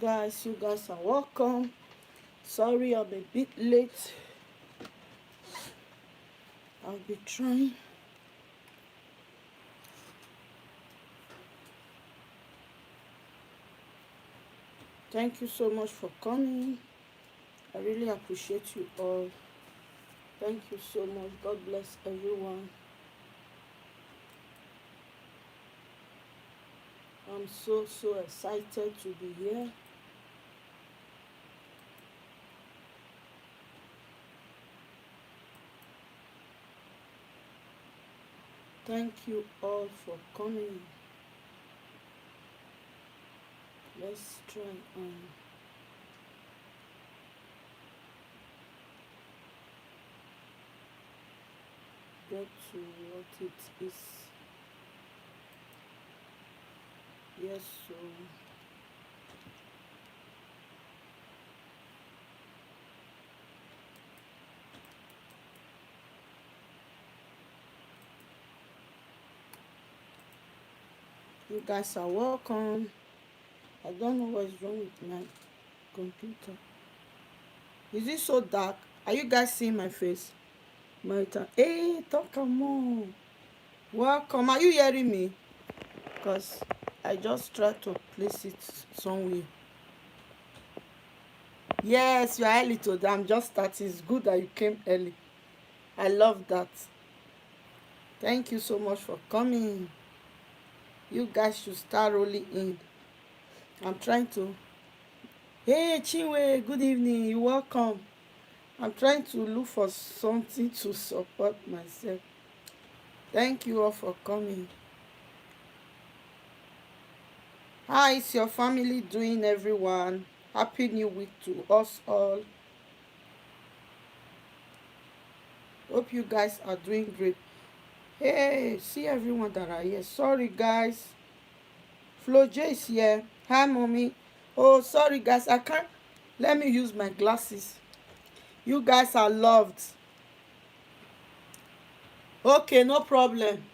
Guys, you guys are welcome. Sorry I'm a bit late. I'll be trying. Thank you so much for coming. I really appreciate you all. Thank you so much. God bless everyone. I'm so excited to be here. Thank you all for coming. Let's try and get to what it is. Yes, so you guys are welcome. I don't know what's wrong with my computer. Is it so dark? Are you guys seeing my face? Hey, talk more. Welcome. Are you hearing me? Because I just tried to place it somewhere. Yes, you are early today. I'm just starting. It's good that you came early. I love that. Thank you so much for coming. You guys should start rolling in. I'm trying to. Hey, Chinwe, good evening. You're welcome. I'm trying to look for something to support myself. Thank you all for coming. How is your family doing, everyone? Happy New Week to us all. Hope you guys are doing great. Hey, see everyone that are here. Sorry, guys. Flo J is here. Hi, mommy. Oh, sorry, guys. I can't. Let me use my glasses. You guys are loved. Okay, no problem.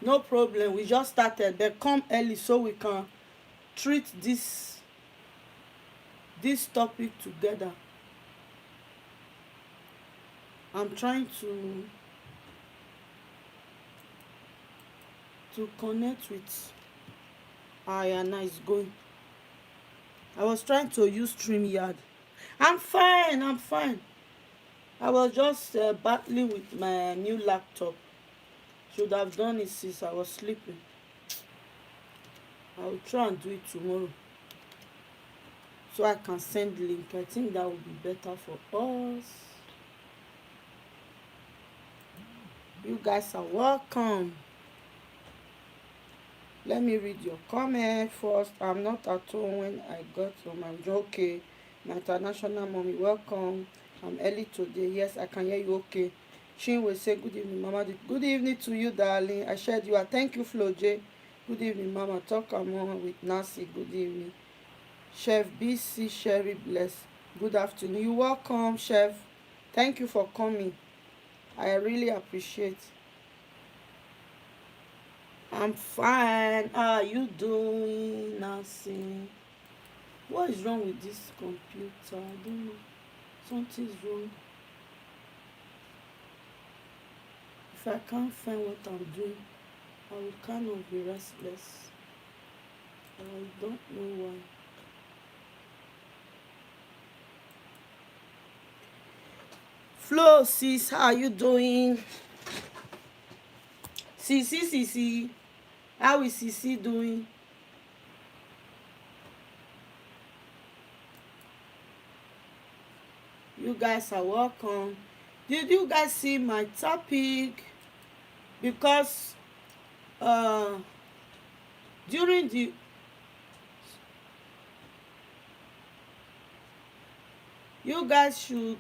No problem. We just started. But come early so we can treat this topic together. I'm trying to connect with Ayana is going. I was trying to use StreamYard. I'm fine. I'm fine. I was just battling with my new laptop. Should have done it since I was sleeping. I will try and do it tomorrow so I can send link. I think that would be better for us. You guys are welcome. Let me read your comment first. I'm not at home when I got home. I'm okay. My international mommy, welcome. I'm early today. Yes, I can hear you okay. Chin will say good evening, Mama. Good evening to you, darling. I shared you. Thank you, Flo J. Good evening, Mama. Talk on with Nancy. Good evening. Chef BC Sherry Bless. Good afternoon. You're welcome, Chef. Thank you for coming. I really appreciate. I'm fine. How are you doing, Nancy? What is wrong with this computer? I don't know. Something's wrong. If I can't find what I'm doing, I will kind of be restless. I don't know why. Flo, sis, how are you doing? Sisi, how is Sisi doing? You guys are welcome. Did you guys see my topic? Because uh during the you guys should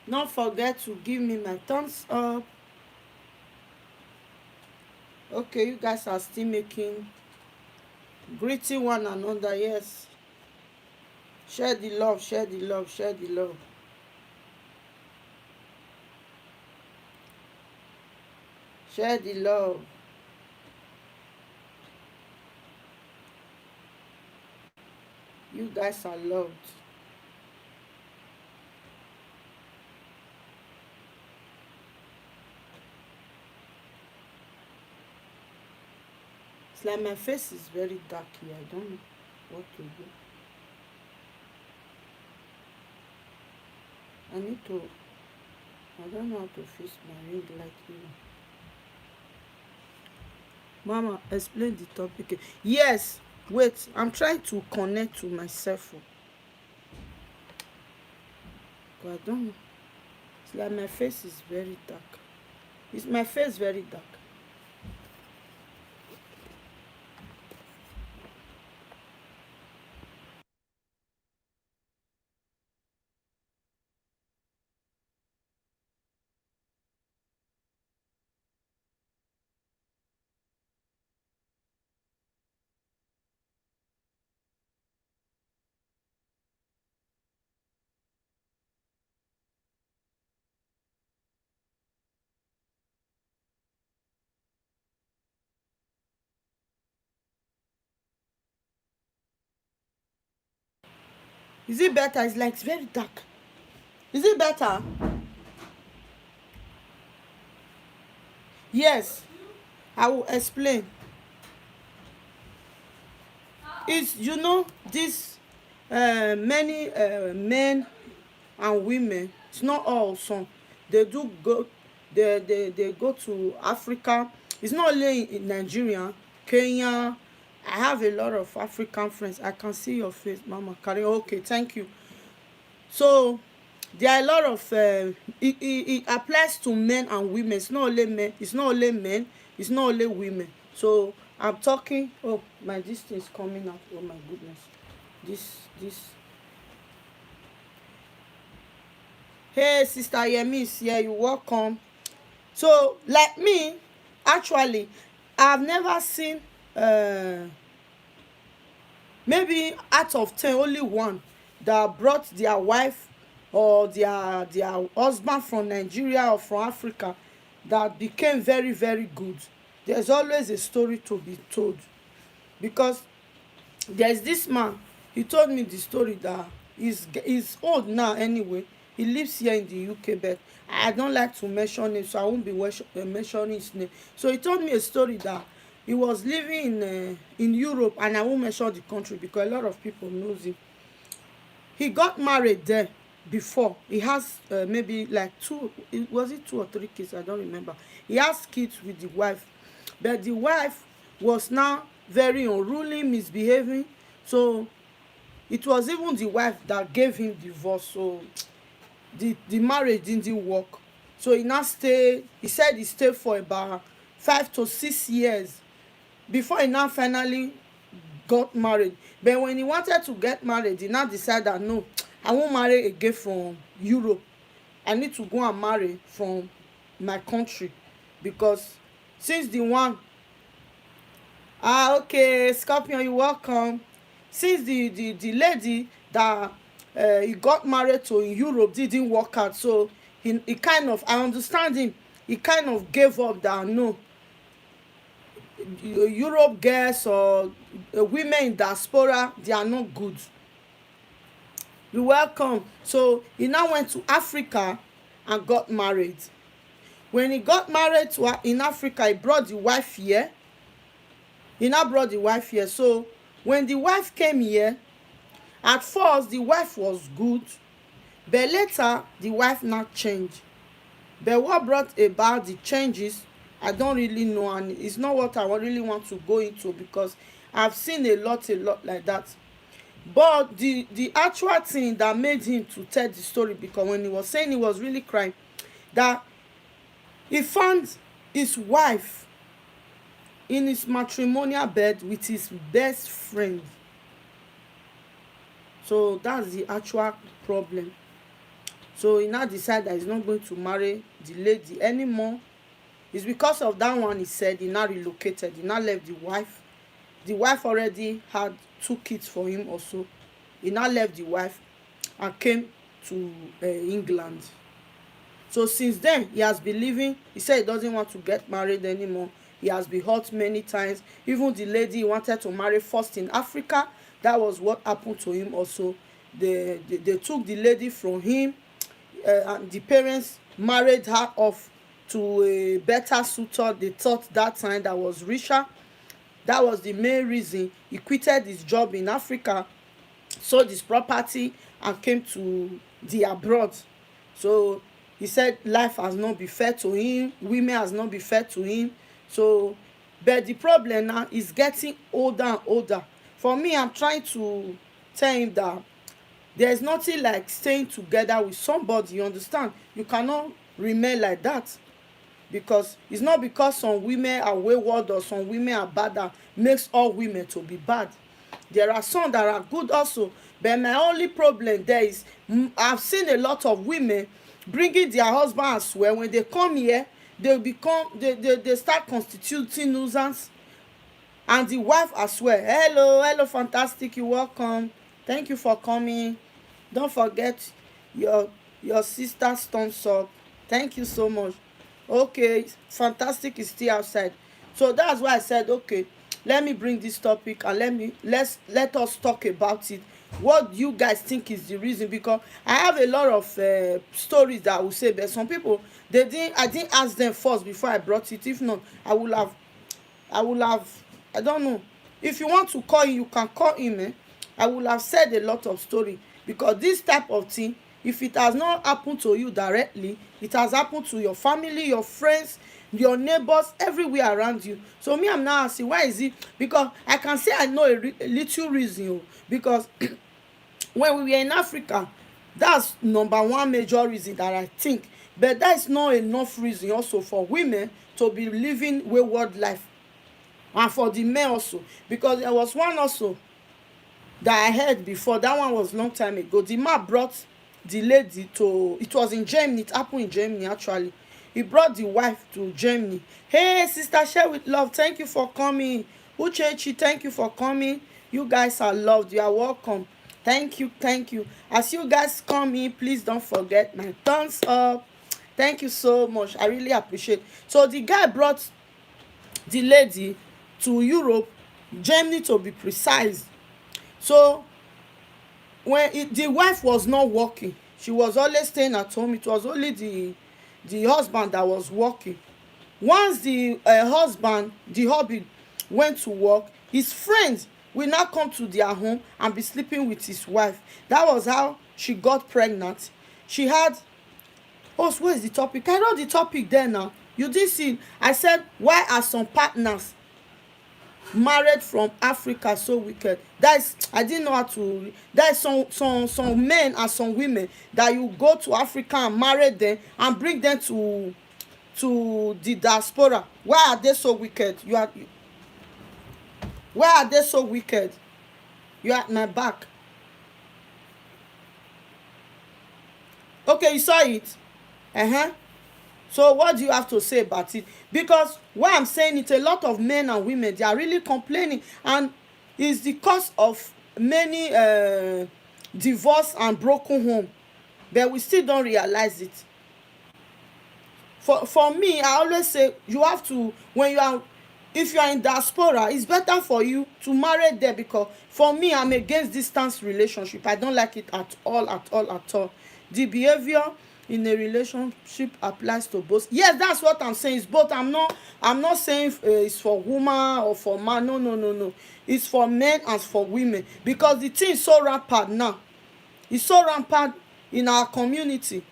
not forget to give me my thumbs up. Okay, you guys are still making greeting one another. Yes, share the love, share the love, share the love. Share the love. You guys are loved. It's like my face is very dark here. I don't know what to do. I need to. I don't know how to fix my ring light here. Mama, explain the topic. Yes, wait. I'm trying to connect to myself. But I don't know. It's like my face is very dark. Is my face very dark? Is it better? It's like it's very dark. Is it better? Yes. I will explain. It's this many men and women. It's not all some. They do go. They go to Africa. It's not only in Nigeria, Kenya. I have a lot of African friends. I can see your face, Mama Karen. Okay, thank you. So there are a lot of it applies to men and women. It's not only men. It's not only men. It's not only women. So I'm talking. Oh, my this thing is coming out. Oh my goodness. This. Hey, Sister Yemi is here. You welcome. So like me, actually, I've never seen maybe out of 10 only one that brought their wife or their husband from Nigeria or from Africa that became very very good. There's always a story to be told, because there's this man. He told me the story that he's old now anyway. He lives here in the UK, but I don't like to mention him, so I won't be mentioning his name. So he told me a story that he was living in Europe, and I won't mention the country because a lot of people knows him. He got married there before. He has maybe like two, was it 2 or 3 kids? I don't remember. He has kids with the wife, but the wife was now very unruly, misbehaving. So it was even the wife that gave him divorce. So the marriage didn't work. So he now stayed. He said he stayed for about 5 to 6 years before he now finally got married. But when he wanted to get married, he now decided that no, I won't marry again from Europe. I need to go and marry from my country, because since the one okay, Scorpion, you welcome. Since the lady that he got married to in Europe didn't work out, so he kind of, I understand him, he kind of gave up that no, Europe girls or women in diaspora, they are not good. You welcome. So he now went to Africa and got married. When he got married to her in Africa, he brought the wife here. He now brought the wife here. So when the wife came here, at first the wife was good, but later the wife now changed. But what brought about the changes, I don't really know, and it's not what I really want to go into, because I've seen a lot like that. But the actual thing that made him to tell the story, because when he was saying, he was really crying, that he found his wife in his matrimonial bed with his best friend. So that's the actual problem. So he now decided that he's not going to marry the lady anymore. It's because of that one. He said he now relocated. He now left the wife. The wife already had 2 kids for him also. He now left the wife and came to England. So since then he has been living. He said he doesn't want to get married anymore, he has been hurt many times. Even the lady he wanted to marry first in Africa, that was what happened to him also. They took the lady from him, and the parents married her off to a better suitor. They thought that time that was richer. That was the main reason he quitted his job in Africa, sold his property, and came to the abroad. So he said life has not been fair to him, women has not been fair to him. So but the problem now is getting older and older. For me, I'm trying to tell him that there's nothing like staying together with somebody, you understand. You cannot remain like that, because it's not because some women are wayward or some women are bad that makes all women to be bad. There are some that are good also, but my only problem there is, I've seen a lot of women bringing their husband as well. When they come here, they start constituting nuisance, and the wife as well. Hello, fantastic, you welcome, thank you for coming. Don't forget your sister's thumbs up. Thank you so much. Okay, fantastic is still outside. So that's why I said, okay, let me bring this topic, and let us talk about it. What you guys think is the reason? Because I have a lot of stories that I will say, but some people, I didn't ask them first before I brought it. If not, I will have I don't know. If you want to call him, you can call him. I will have said a lot of story, because this type of thing, if it has not happened to you directly, it has happened to your family, your friends, your neighbors, everywhere around you. So me, I'm now asking, why is it? Because I can say I know a little reason. Because when we were in Africa, that's number one major reason that I think. But that is not enough reason also for women to be living wayward life, and for the men also. Because there was one also that I heard before. That one was long time ago. The man brought the lady to, it was in Germany, it happened in Germany actually. He brought the wife to Germany. Hey sister, share with love, thank you for coming. Uchechi, thank you for coming. You guys are loved, you are welcome. Thank you. As you guys come in, please don't forget my thumbs up. Thank you so much, I really appreciate. So the guy brought the lady to Europe, Germany to be precise. So when the wife was not working, she was always staying at home. It was only the husband that was working. Once the hubby went to work, his friends will now come to their home and be sleeping with his wife. That was how she got pregnant. She had, oh, so where is the topic? I wrote the topic there now. You didn't see. I said, why are some partners married from Africa so wicked? That's, I didn't know how to. There's some men and some women that you go to Africa and marry them and bring them to the diaspora. Why are they so wicked? Why are they so wicked? You are at my back. Okay, you saw it. So what do you have to say about it? Because why I'm saying it, a lot of men and women, they are really complaining, and it's the cause of many divorce and broken home, but we still don't realize it. For me, I always say you have to, when you are, if you are in diaspora, it's better for you to marry there, because for me, I'm against distance relationship. I don't like it at all. The behavior in a relationship applies to both. Yes, that's what I'm saying. It's both. I'm not saying it's for woman or for man. No. It's for men and for women, because the thing is so rampant now. It's so rampant in our community.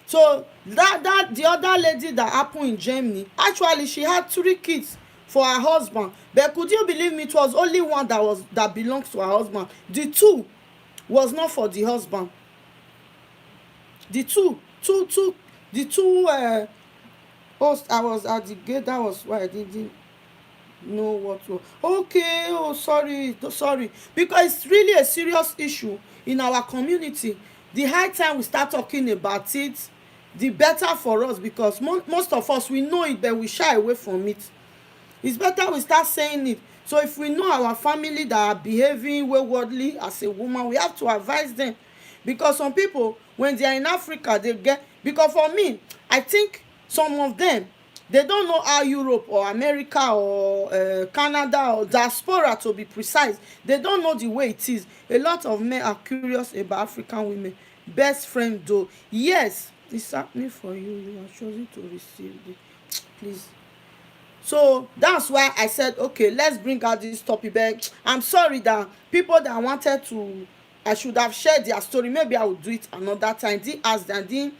So that the other lady that happened in Germany, actually she had 3 kids for her husband, but could you believe me, it was only one that belongs to her husband. The 2 was not for the husband. The two host, I was at the gate. That was why I didn't know what to. Okay, oh, sorry, because it's really a serious issue in our community. The high time we start talking about it, the better for us, because most of us, we know it, but we shy away from it. It's better we start saying it. So if we know our family that are behaving waywardly as a woman, we have to advise them. Because some people, when they are in Africa, they get, because for me, I think some of them, They don't know how Europe or America or Canada or diaspora, to be precise, they don't know the way it is. A lot of men are curious about African women. Best friend though, yes, it's happening for you. You are choosing to receive it. Please. So that's why I said, okay, let's bring out this topic back. I'm sorry that people that wanted to, I should have shared their story. Maybe I will do it another time. Didn't ask them,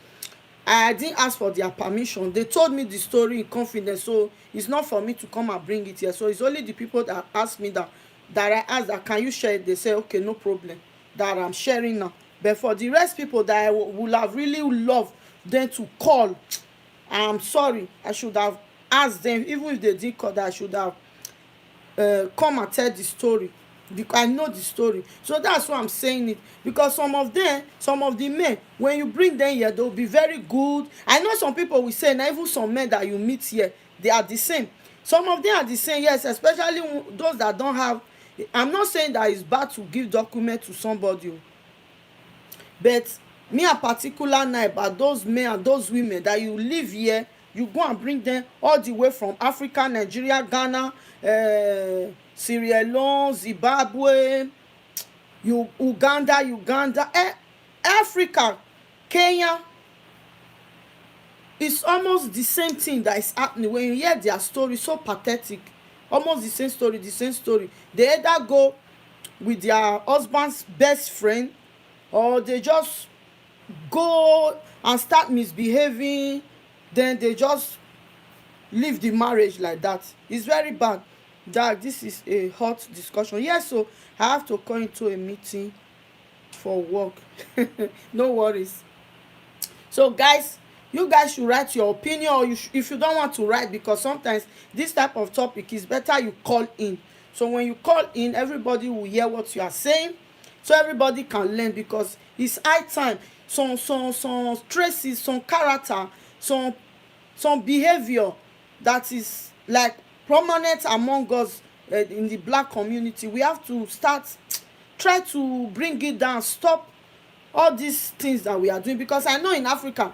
I didn't ask for their permission. They told me the story in confidence, so it's not for me to come and bring it here. So it's only the people that asked me that I asked that, can you share it? They say, okay, no problem, that I'm sharing now. But for the rest people that I would have really loved them to call, I'm sorry, I should have asked them. Even if they didn't call, that I should have come and tell the story, because I know the story. So that's why I'm saying it, because some of them, some of the men, when you bring them here, they'll be very good. I know some people will say, now even some men that you meet here, they are the same. Some of them are the same, yes, especially those that don't have. I'm not saying that it's bad to give document to somebody, but me in particular now about those men and those women that you live here, you go and bring them all the way from Africa, Nigeria, Ghana, Sierra Leone, Zimbabwe, Uganda, Africa, Kenya. It's almost the same thing that is happening. When you hear their story, so pathetic, almost the same story, the same story. They either go with their husband's best friend, or they just go and start misbehaving, then they just leave the marriage like that. It's very bad. That this is a hot discussion. Yes, so I have to go into a meeting for work. No worries. So guys, you guys should write your opinion, or if you don't want to write, because sometimes this type of topic is better you call in. So when you call in, everybody will hear what you are saying, so everybody can learn, because it's high time. Some traces, some character, some behavior that is like prominent among us in the black community. We have to start try to bring it down, stop all these things that we are doing. Because I know in Africa,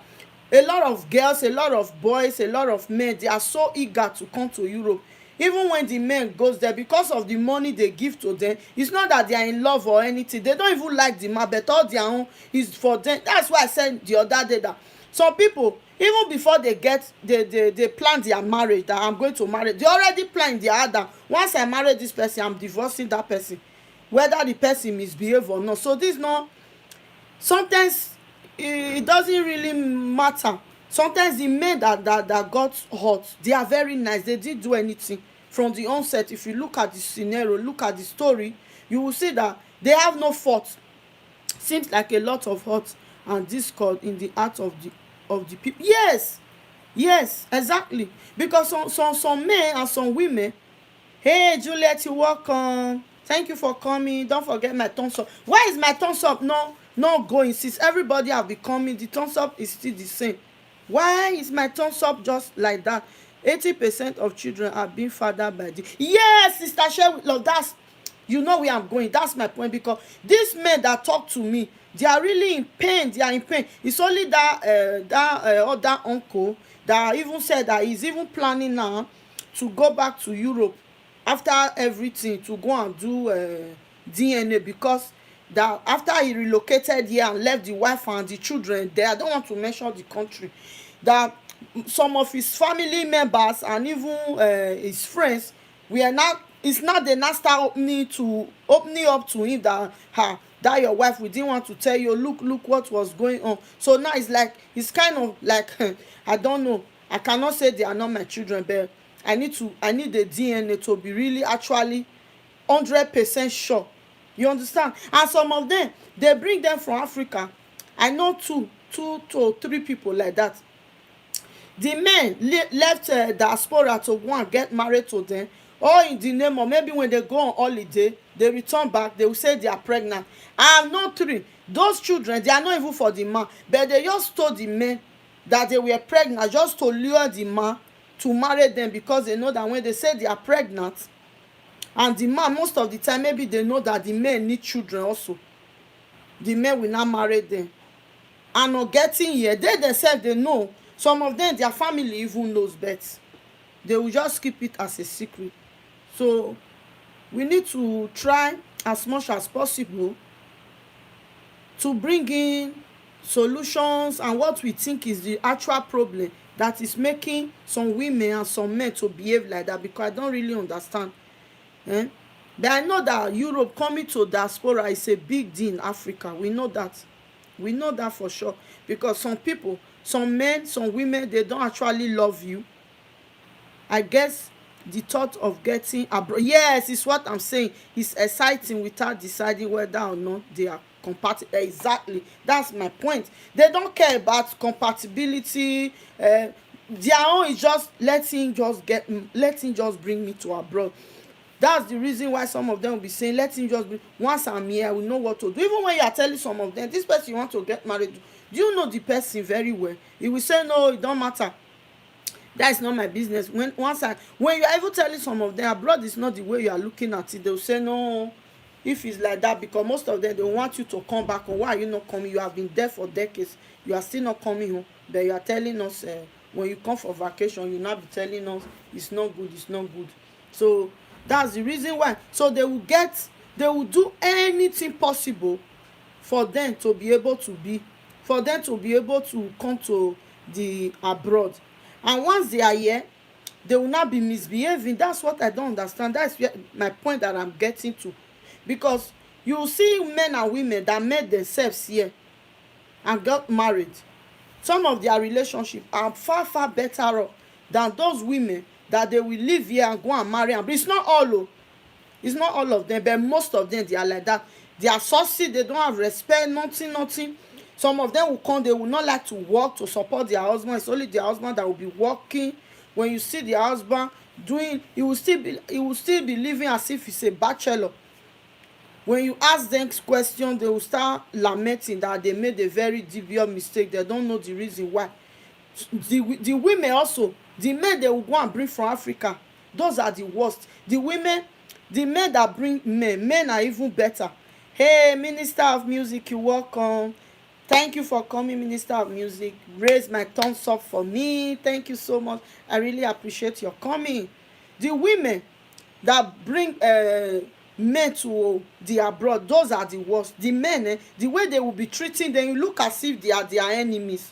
a lot of girls, a lot of boys, a lot of men, they are so eager to come to Europe. Even when the men goes there, because of the money they give to them, it's not that they are in love or anything. They don't even like the man, but all their own is for them. That's why I said the other day that some people, even before they plan their marriage, that I'm going to marry, they already plan their heart that once I marry this person, I'm divorcing that person, whether the person misbehave or not. So this no, sometimes it doesn't really matter. Sometimes the men that got hurt, they are very nice, they didn't do anything from the onset. If you look at the scenario, look at the story, you will see that they have no fault. Seems like a lot of hurt and discord in the heart of the people. Yes, exactly. Because some men and some women, hey Juliet, you welcome, thank you for coming, don't forget my thumbs up. Why is my thumbs up not going? Since everybody have been coming, the thumbs up is still the same. Why is my thumbs up just like that? 80% of children are being fathered by the, yes, sister share with love. That's, you know where I'm going. That's my point. Because these men that talk to me, they are really in pain. They are in pain. It's only that other uncle that even said that he's even planning now to go back to Europe after everything, to go and do DNA, because that after he relocated here and left the wife and the children there, I don't want to mention the country, that some of his family members and even his friends were not, it's not, they not start opening up to him that that your wife, we didn't want to tell you, look what was going on. So now it's like, it's kind of like I don't know, I cannot say they are not my children, but I need the DNA to be really actually 100% sure. You understand? And some of them, they bring them from Africa. I know two to three people like that. The men left diaspora to go and get married to them, or in the name of, maybe when they go on holiday, they return back, they will say they are pregnant. I have no three. Those children, they are not even for the man, but they just told the men that they were pregnant just to lure the man to marry them, because they know that when they say they are pregnant, and the man, most of the time, maybe they know that the men need children also, the men will not marry them. And not getting here, they themselves, they know. Some of them, their family even knows, but they will just keep it as a secret. So we need to try as much as possible to bring in solutions and what we think is the actual problem that is making some women and some men to behave like that, because I don't really understand. eh? But I know that Europe coming to diaspora is a big deal in Africa. We know that. We know that for sure. Because some people, some men, some women, they don't actually love you. I guess the thought of getting abroad, yes, is what I'm saying. It's exciting without deciding whether or not they are compatible. Exactly. That's my point. They don't care about compatibility. Their own is just let him just bring me to abroad. That's the reason why some of them will be saying, let him just be, once I'm here, I will know what to do. Even when you are telling some of them, this person you want to get married to, do you know the person very well? He will say, no, it don't matter. That is not my business. When you are even telling some of them abroad is not the way you are looking at it, they will say no. If it's like that, because most of them, they want you to come back home. Why are you not coming? You have been there for decades, you are still not coming home. But you are telling us, when you come for vacation, you now be telling us it's not good, it's not good. So that's the reason why. So they will do anything possible for them to be able to come to the abroad. And once they are here, they will not be misbehaving. That's what I don't understand. That's my point that I'm getting to. Because you see men and women that met themselves here and got married, some of their relationships are far far better off than those women that they will live here and go and marry. And it's not all. It's not all of them, but most of them, they are like that. They are saucy, they don't have respect, nothing. Some of them will come, they will not like to work to support their husband. It's only their husband that will be working. When you see their husband doing, he will still be living as if he's a bachelor. When you ask them questions, they will start lamenting that they made a very dubious mistake. They don't know the reason why. The women also, the men they will go and bring from Africa, those are the worst. The men that bring men are even better. Hey, Minister of Music, you welcome. Thank you for coming, Minister of Music. Raise my thumbs up for me. Thank you so much. I really appreciate your coming. The women that bring men to the abroad, those are the worst. The men, the way they will be treating them, you look as if they are their enemies.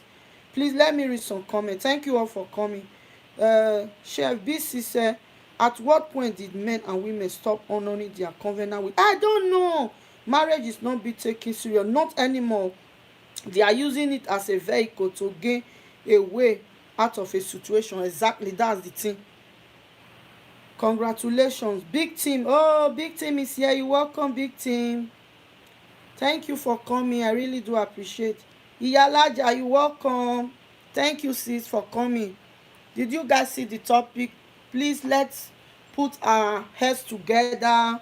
Please let me read some comments. Thank you all for coming. Chef BC said, at what point did men and women stop honoring their covenant with? I don't know. Marriage is not being taken serious. Not anymore. They are using it as a vehicle to gain a way out of a situation. Exactly, that's the thing. Congratulations, Big Team. Oh, Big Team is here. You welcome, Big Team. Thank you for coming. I really do appreciate. Iyalaja, you welcome. Thank you, sis, for coming. Did you guys see the topic? Please, let's put our heads together,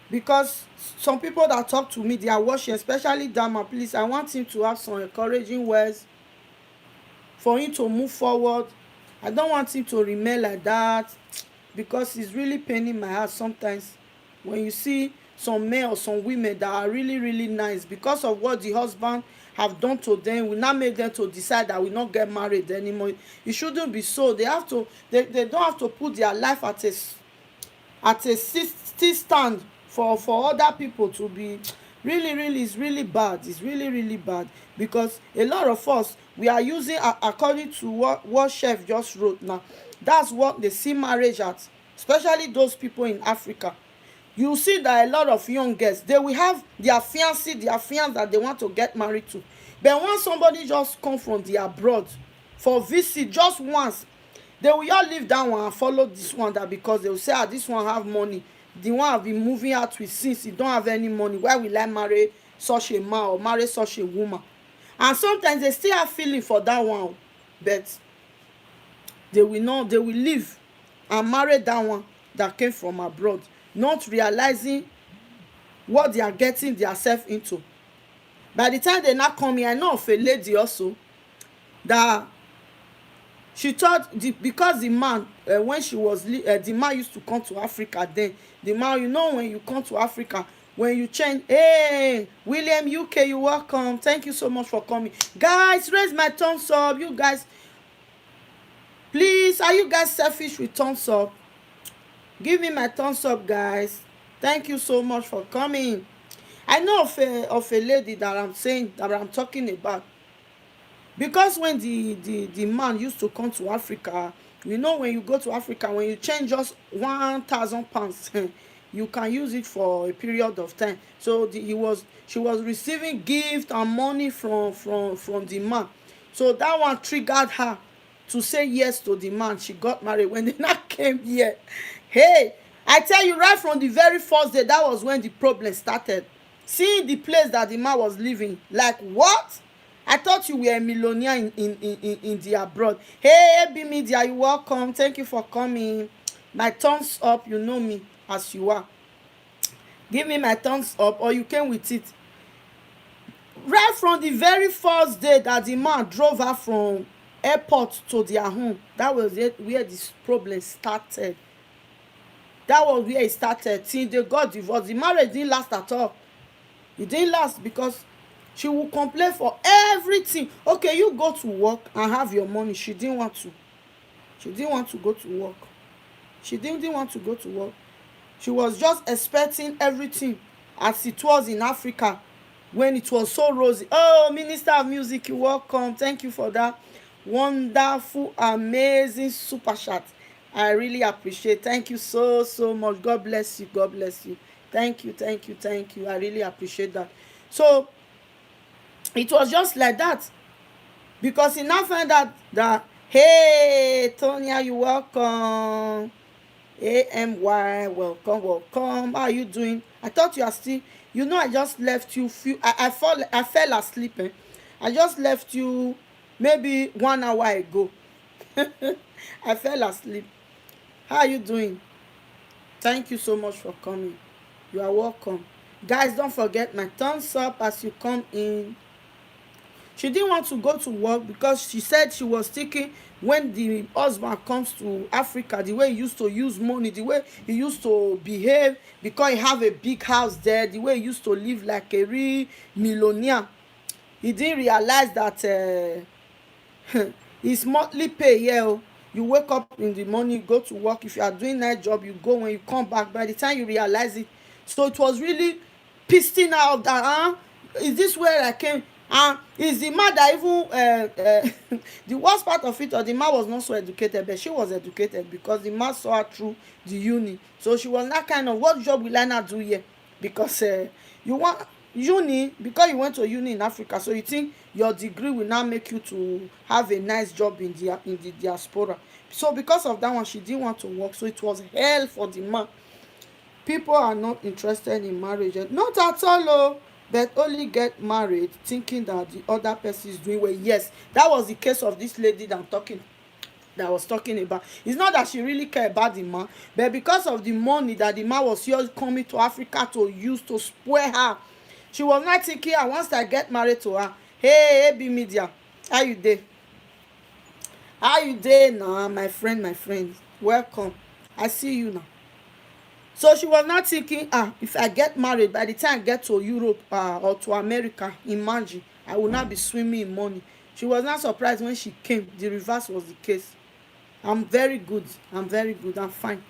because some people that talk to me, they are watching, especially Dama. Please, I want him to have some encouraging words for him to move forward. I don't want him to remain like that, because it's really paining my heart sometimes when you see some men or some women that are really really nice, because of what the husband have done to them, will not make them to decide that we not get married anymore. It shouldn't be so. They don't have to put their life at a still stand for other people to be really. It's really bad. It's really bad, because a lot of us, we are using, according to what Chef just wrote now, that's what they see marriage at, especially those people in Africa. You see that a lot of young girls, they will have their fiancé that they want to get married to, but once somebody just come from the abroad for visit just once, they will all leave that one and follow this one, that because they will say, this one have money, the one have been moving out with since he don't have any money, why will I marry such a man or marry such a woman? And sometimes they still have feeling for that one, but they will leave and marry that one that came from abroad, not realizing what they are getting themselves into. By the time they not come here, I know of a lady also that she thought because the man, when she was the man used to come to Africa, then the man, when you come to Africa, when you change, hey William UK, you welcome. Thank you so much for coming, guys. Raise my thumbs up, you guys. Please, are you guys selfish with thumbs up? Give me my thumbs up, guys. Thank you so much for coming. I know of a lady that I'm talking about. Because when the man used to come to Africa, you know, when you go to Africa, when you change just 1,000 pounds you can use it for a period of time. So she was receiving gift and money from the man. So that one triggered her to say yes to the man. She got married. When they now came here, hey, I tell you, right from the very first day, that was when the problem started. Seeing the place that the man was living, like, what? I thought you were a millionaire in the abroad. Hey, AB Media, you welcome. Thank you for coming. My thumbs up, you know me as you are. Give me my thumbs up, or you came with it. Right from the very first day that the man drove her from airport to their home, that was it, where this problem started. That was where it started. Till they got divorced, the marriage didn't last at all. It didn't last because she will complain for everything. Okay, you go to work and have your money. She didn't want to. She didn't want to go to work. She didn't want to go to work. She was just expecting everything as it was in Africa when it was so rosy. Oh, Minister of Music, you welcome. Thank you for that wonderful, amazing super chat. I really appreciate. Thank you so much. God bless you. God bless you. Thank you. I really appreciate that. So it was just like that, because he now found out that, hey, Tonya, you welcome. AMY, welcome. How are you doing? I thought you are still, you know, I just left you I fell asleep. I just left you maybe 1 hour ago. I fell asleep. How are you doing? Thank you so much for coming. You are welcome. Guys, don't forget my thumbs up as you come in. She didn't want to go to work because she said she was thinking, when the husband comes to Africa, the way he used to use money, the way he used to behave, because he have a big house there, the way he used to live like a real millionaire, he didn't realize that his monthly pay here, you wake up in the morning, go to work. If you are doing night job, you go. When you come back, by the time you realize it, so it was really pissing out that, is this where I came? Is the man that even the worst part of it, or the man was not so educated, but she was educated, because the man saw her through the uni. So she was that kind of, what job will I not do here? Because you want uni, because you went to uni in Africa, so you think your degree will now make you to have a nice job in the diaspora. So because of that one, she didn't want to work. So it was hell for the man. People are not interested in marriage, not at all. But only get married thinking that the other person is doing well. Yes, that was the case of this lady that I was talking about. It's not that she really cared about the man, but because of the money that the man was here coming to Africa to use to spoil her, she was not thinking, once I get married to her, hey, AB Media, how you dey? How you dey now, my friend? Welcome. I see you now. So she was not thinking, if I get married, by the time I get to Europe or to America, imagine, I will not be swimming in money. She was not surprised when she came. The reverse was the case. I'm very good. I'm fine.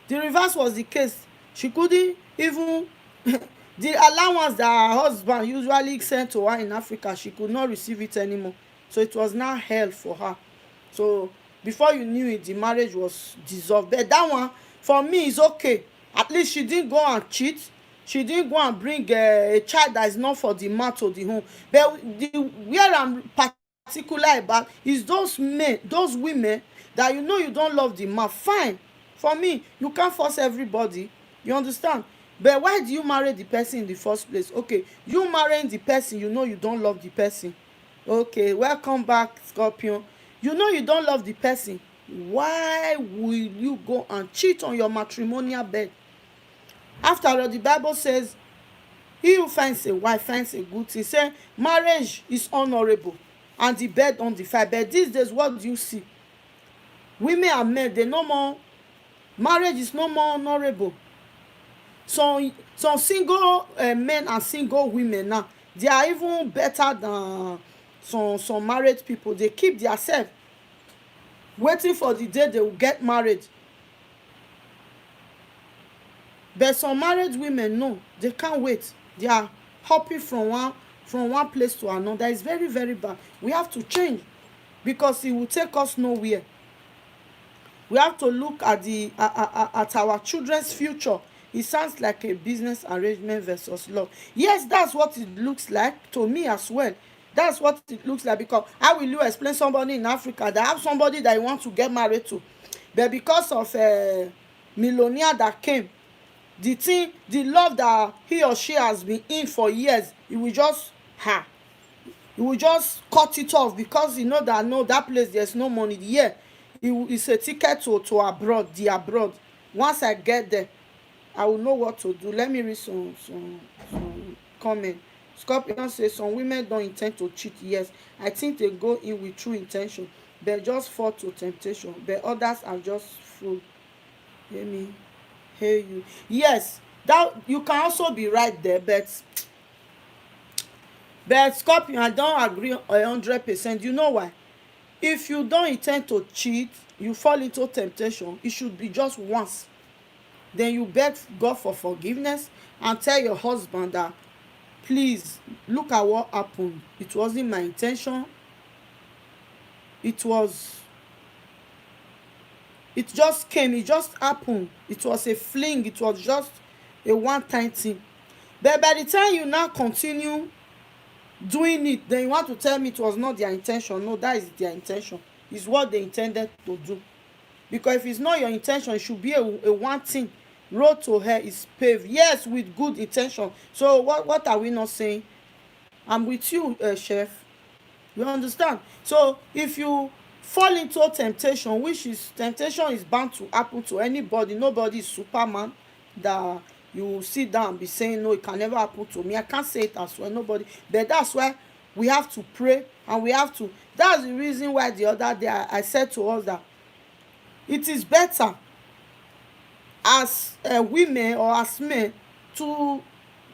The reverse was the case. She couldn't even the allowance that her husband usually sent to her in Africa, she could not receive it anymore. So it was now hell for her. So before you knew it, the marriage was dissolved. But that one, for me, is okay. At least she didn't go and cheat. She didn't go and bring a child that is not for the man to the home. But where I'm particular about is those men, those women that you don't love the man. Fine. For me, you can't force everybody. You understand? But why do you marry the person in the first place? Okay, you marrying the person, you don't love the person. Okay, welcome back, Scorpion. You don't love the person. Why will you go and cheat on your matrimonial bed? After all, the Bible says, he who finds a wife finds a good thing. Say marriage is honorable and the bed undefiled. But these days, what do you see? Women and men, they no more, marriage is no more honorable. Some single men and single women now, they are even better than some married people. They keep themselves. waiting for the day they will get married. But some married women, no, they can't wait. They are hopping from one place to another. It's very, very bad. We have to change, because it will take us nowhere. We have to look at at our children's future. It sounds like a business arrangement versus love. Yes, that's what it looks like to me as well. That's what it looks like, because how will you explain somebody in Africa that have somebody that you want to get married to, but because of millionaire that came, the love that he or she has been in for years, he will just cut it off, because you know that no, that place there's no money. Yeah, it's a ticket to abroad, the abroad. Once I get there, I will know what to do. Let me read some comment. Scorpion says some women don't intend to cheat. Yes, I think they go in with true intention, but just fall to temptation. But others are just fool. Hear me, hear you. Yes, that you can also be right there, but Scorpion, I don't agree 100%. You know why? If you don't intend to cheat, you fall into temptation, it should be just once. Then you beg God for forgiveness and tell your husband that, please, look at what happened. It wasn't my intention. It just came, it just happened. It was a fling, it was just a one time thing. But by the time you now continue doing it, then you want to tell me it was not their intention. No, that is their intention. It's what they intended to do. Because if it's not your intention, it should be a one thing. Road to hell is paved, yes, with good intention. So what are we not saying? I'm with you, chef. You understand? So if you fall into temptation, temptation is bound to happen to anybody. Nobody is Superman that you sit down and be saying, no, it can never happen to me. I can't say it as well, nobody. But that's why we have to pray, and we have to. That's the reason why the other day I said to us that it is better as women or as men to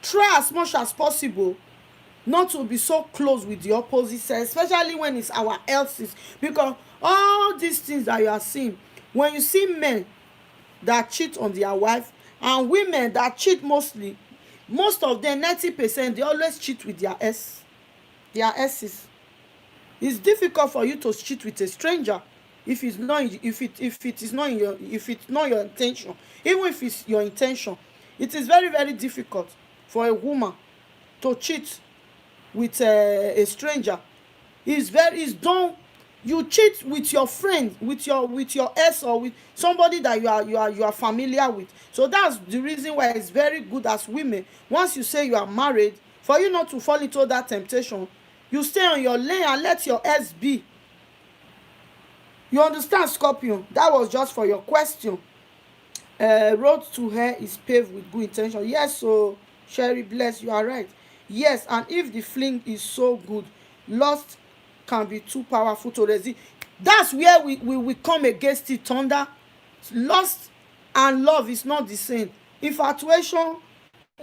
try as much as possible not to be so close with the opposite sex, especially when it's our else's. Because all these things that you are seeing, when you see men that cheat on their wife and women that cheat, most of them, 90%, they always cheat with their exes. It's difficult for you to cheat with a stranger if it's not your intention. Even if it's your intention, it is very, very difficult for a woman to cheat with a stranger. It's done. You cheat with your friend, with your ex, or with somebody that you are familiar with. So that's the reason why it's very good as women, once you say you are married, for you not to fall into that temptation, you stay on your lane and let your ex be. You understand, Scorpion? That was just for your question. Road to hell is paved with good intention. Yes, so Sherry, bless, you are right. Yes, and if the fling is so good, lust can be too powerful to resist. That's where we come against it, Thunder. Lust and love is not the same. Infatuation,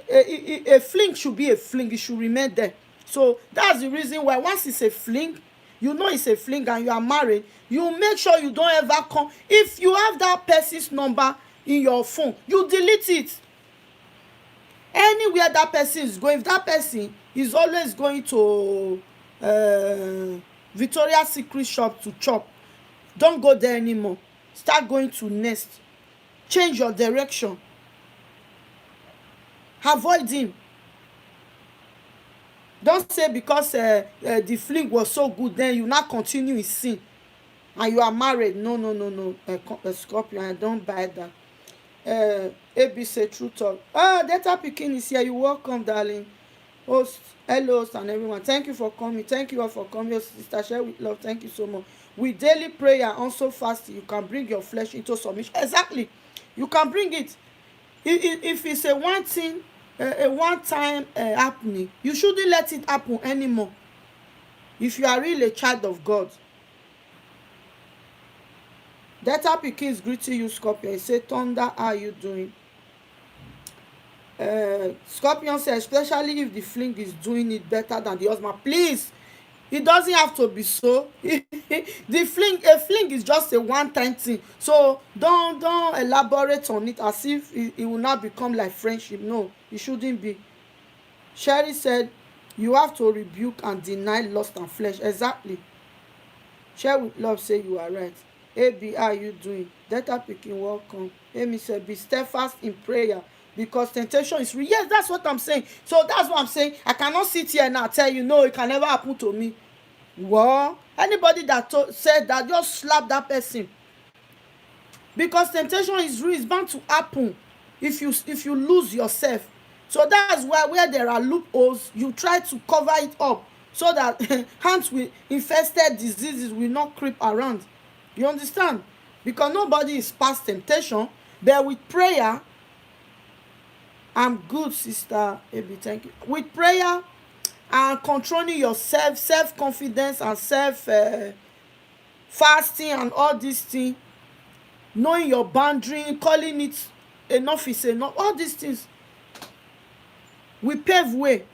a fling should be a fling, it should remain there. So that's the reason why once it's a fling, you know it's a fling and you are married, you make sure you don't ever come. If you have that person's number in your phone, you delete it. Anywhere that person is going, if that person is always going to Victoria's Secret shop to chop, don't go there anymore. Start going to Nest. Change your direction. Avoid him. Don't say because the fling was so good, then you now continue in sin and you are married. No. Scorpion, I don't buy that. ABC True Talk. Data Pikin is here. You welcome, darling. Host, hello, host, and everyone. Thank you for coming. Thank you all for coming. Sister Share with love. Thank you so much. With daily prayer and also fasting, you can bring your flesh into submission. Exactly. You can bring it. If it's a one thing, a one time happening, you shouldn't let it happen anymore. If you are really a child of God. Data Pikin is greeting you, Scorpion. He say, Thunder, how are you doing? Scorpion says, especially if the fling is doing it better than the husband. Please, It doesn't have to be so. A fling is just a one-time thing. So don't elaborate on it as if it will not become like friendship. No, it shouldn't be. Sherry said, you have to rebuke and deny lust and flesh. Exactly. Share with love say you are right. AB, how are you doing? Data picking, welcome. Amy said, be steadfast in prayer because temptation is real. Yes, that's what I'm saying. So that's what I'm saying. I cannot sit here now tell you, no, it can never happen to me. Well, anybody that said that, just slap that person. Because temptation is real, it's bound to happen if you lose yourself. So that's why where there are loopholes, you try to cover it up so that hands with infested diseases will not creep around. You understand? Because nobody is past temptation, but with prayer, I'm good, sister Ebi, thank you. With prayer and controlling yourself, self-confidence and fasting and all these things, knowing your boundary, calling it enough is enough, all these things we pave way.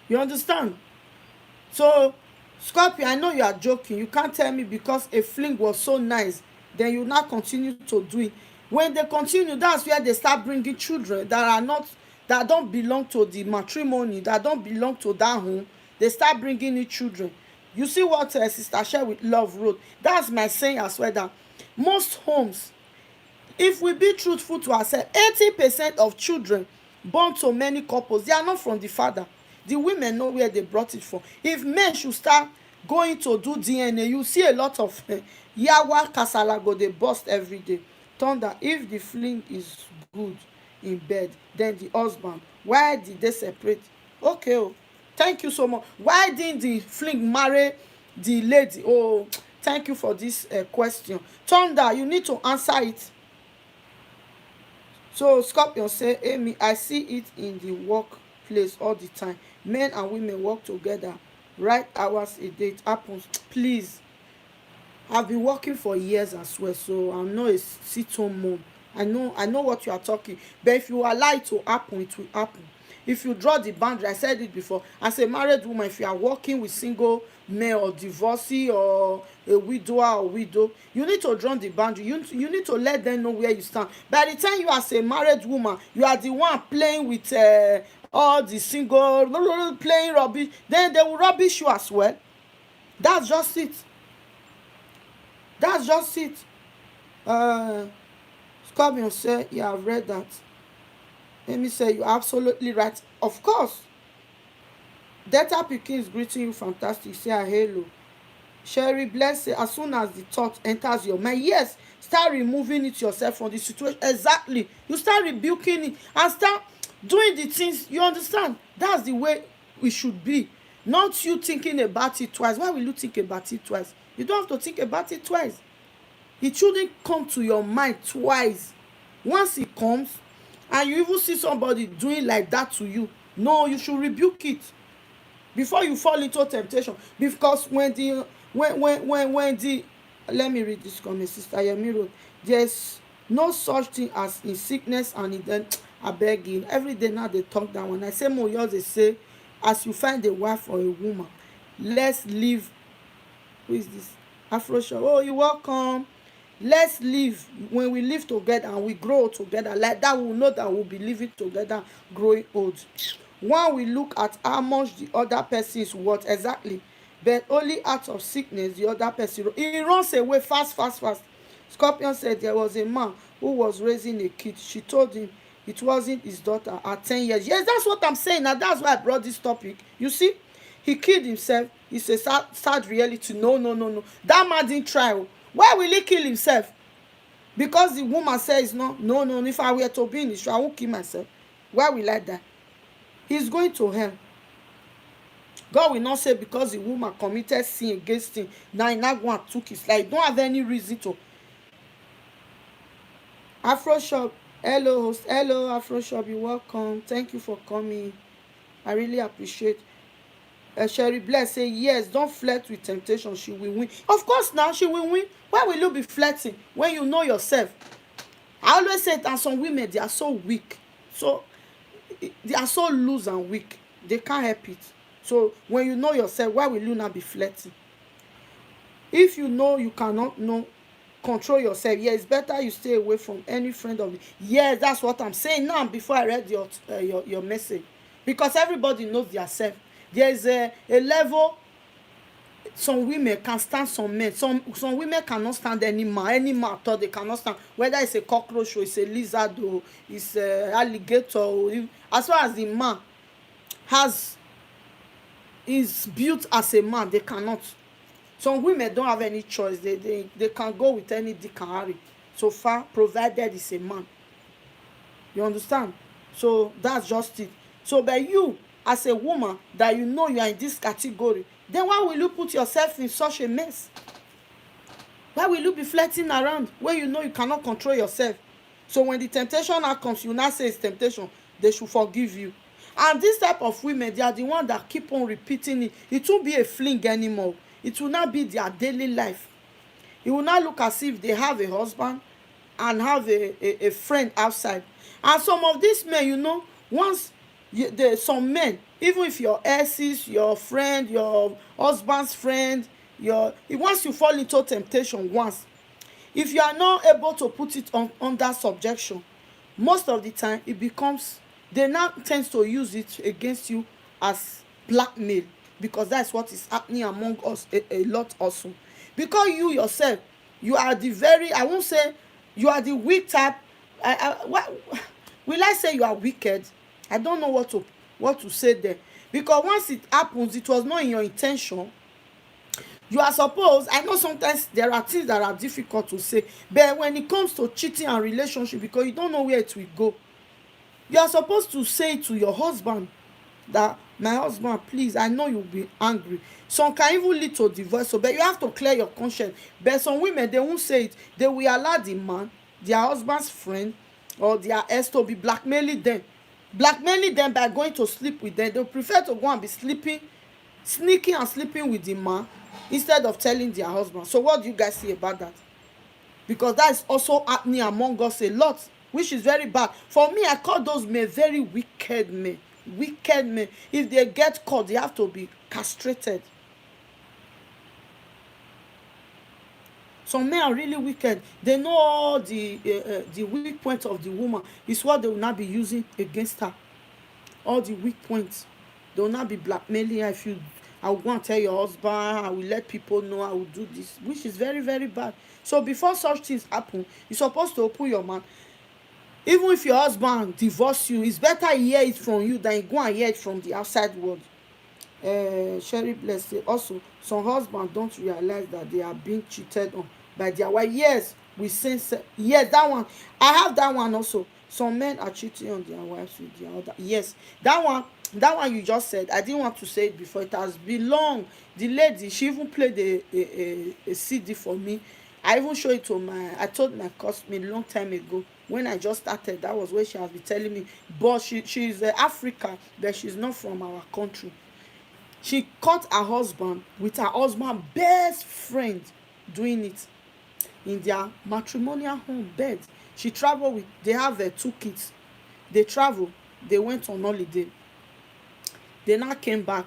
You understand? So Scorpio, I know you are joking. You can't tell me because a fling was so nice then you now continue to do it. When they continue, that's where they start bringing children that don't belong to the matrimony, that don't belong to that home. They start bringing in children. You see what Sister Share with Love wrote? That's my saying as well, that most homes, if we be truthful to ourselves, 80% of children born to many couples, they are not from the father. The women know where they brought it from. If men should start going to do DNA, you see a lot of yawa kasala go dey burst every day. Thunder, if the fling is good in bed, then the husband, why did they separate? Okay, oh, thank you so much. Why didn't the fling marry the lady? Oh, thank you for this question. Thunder, you need to answer it. So Scorpion say, Amy, I see it in the workplace all the time. Men and women work together, right hours a day. It happens. Please, I've been working for years as well, so I'm not a sit-home mom. I know what you are talking. But if you allow it to happen, it will happen. If you draw the boundary, I said it before, as a married woman, if you are working with single men or divorcee or a widower or widow, you need to draw the boundary. You need to let them know where you stand. By the time you as a married woman, you are the one playing with all the single playing rubbish, then they will rubbish you as well. That's just it. That's just it. Scorpion said, yeah, I've read that. Let me say, you're absolutely right. Of course. Data Pikin is greeting you fantastic. Say a hello. Sherry, bless say, as soon as the thought enters your mind, yes, start removing it yourself from the situation. Exactly. You start rebuking it and start doing the things. You understand? That's the way we should be. Not you thinking about it twice. Why will you think about it twice? You don't have to think about it twice. It shouldn't come to your mind twice. Once it comes, and you even see somebody doing like that to you, no, you should rebuke it before you fall into temptation. Because when the let me read this comment, Sister Yemi wrote, there's no such thing as in sickness and in death. I beg you, every day now they talk that one. I say more yours, they say, as you find a wife or a woman, let's live. Who is this? Afro Show. Oh, you're welcome. Let's live. When we live together and we grow together like that, we'll know that we'll be living together, growing old. One will look at how much the other person is worth exactly, but only out of sickness the other person he runs away fast. Scorpion said there was a man who was raising a kid. She told him it wasn't his daughter at 10 years. Yes, that's what I'm saying. Now that's why I brought this topic. You see, he killed himself. It's a sad reality. No. That man didn't try. Why will he kill himself? Because the woman says no. If I were to be in this, I won't kill myself. Why will I die? He's going to hell. God will not say because the woman committed sin against him, now he not go and took his life. Don't have any reason to. Afro Shop, hello host, hello Afro Shop, you're welcome. Thank you for coming. I really appreciate. Sherry Bless say yes, don't flirt with temptation, she will win. Of course now she will win. Why will you be flirting when you know yourself? I always say that some women, they are so weak, so they are so loose and weak, they can't help it. So when you know yourself, why will you not be flirting? If you know you cannot know control yourself, yeah, it's better you stay away from any friend of the. Yes, that's what I'm saying now before I read your message, because everybody knows their self. There is a level. Some women can stand some men, some women cannot stand any man at all. They cannot stand whether it's a cockroach or it's a lizard or it's a alligator or as far as the man has is built as a man, they cannot. Some women don't have any choice. They can go with any Dick and Harry so far, provided it's a man. You understand? So that's just it. So but you, as a woman that you know you are in this category, then why will you put yourself in such a mess? Why will you be flirting around when you know you cannot control yourself? So when the temptation now comes, you now say it's temptation, they should forgive you. And this type of women, they are the one that keep on repeating it. It won't be a fling anymore. It will not be their daily life. It will not look as if they have a husband and have a friend outside. And some of these men, you know, once some men, even if your exes, your friend, your husband's friend, once you fall into temptation once, if you are not able to put it under subjection, most of the time it becomes, they now tend to use it against you as blackmail, because that's what is happening among us a lot also. Because you yourself, you are the very, I won't say you are the weak type. What will I say? You are wicked. I don't know what to say there, because once it happens, it was not in your intention. You are supposed, I know sometimes there are things that are difficult to say, but when it comes to cheating and relationship, because you don't know where it will go, you are supposed to say to your husband that, my husband, please, I know you'll be angry. Some can even lead to divorce, so but you have to clear your conscience. But some women, they won't say it. They will allow the man, their husband's friend or their ex, to be blackmailing them by going to sleep with them. They prefer to go and be sleeping, sneaking and sleeping with the man instead of telling their husband. So what do you guys see about that? Because that is also happening among us a lot, which is very bad. For me, I call those men very wicked men. Wicked men. If they get caught, they have to be castrated. Some men are really wicked. They know all the weak points of the woman. It's what they will not be using against her. All the weak points. They will not be blackmailing her. If you, I will go and tell your husband, I will let people know, I will do this, which is very, very bad. So before such things happen, you're supposed to open your mouth. Even if your husband divorce you, it's better he hear it from you than you go and hear it from the outside world. Sherry Bless say also, some husbands don't realize that they are being cheated on by their wife. Yes, we sense. Yes, that one. I have that one also. Some men are cheating on their wives with their other. Yes, that one. That one you just said. I didn't want to say it before. It has been long. The lady, she even played a CD for me. I even showed it to I told my classmate long time ago when I just started. That was where she has been telling me. But she's African, but she's not from our country. She caught her husband with her husband's best friend doing it in their matrimonial home bed. She traveled with, they have 2 kids. They traveled, they went on holiday. They now came back.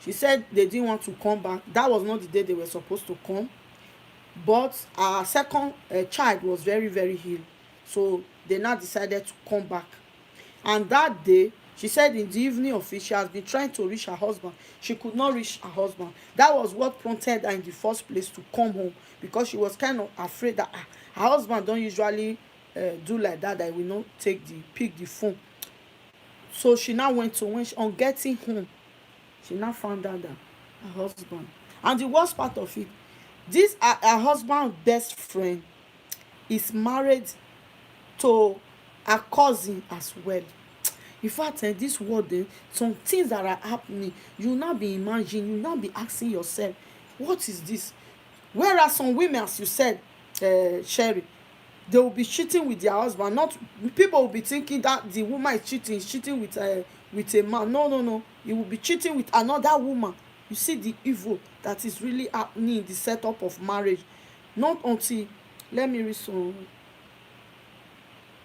She said they didn't want to come back. That was not the day they were supposed to come. But our second child was very, very ill. So they now decided to come back. And that day, she said in the evening of it, she has been trying to reach her husband. She could not reach her husband. That was what prompted her in the first place to come home, because she was kind of afraid that her husband don't usually do like that he will not pick the phone. So she now went to, on getting home, she now found out that her husband, and the worst part of it, this her husband's best friend is married to her cousin as well. In fact, in this world, some things that are happening, you will not be imagining, you will not be asking yourself, what is this? Whereas some women, as you said, Sherry, they will be cheating with their husband. Not people will be thinking that the woman is cheating with a man. No. He will be cheating with another woman. You see the evil that is really happening in the setup of marriage. Not until, let me read some.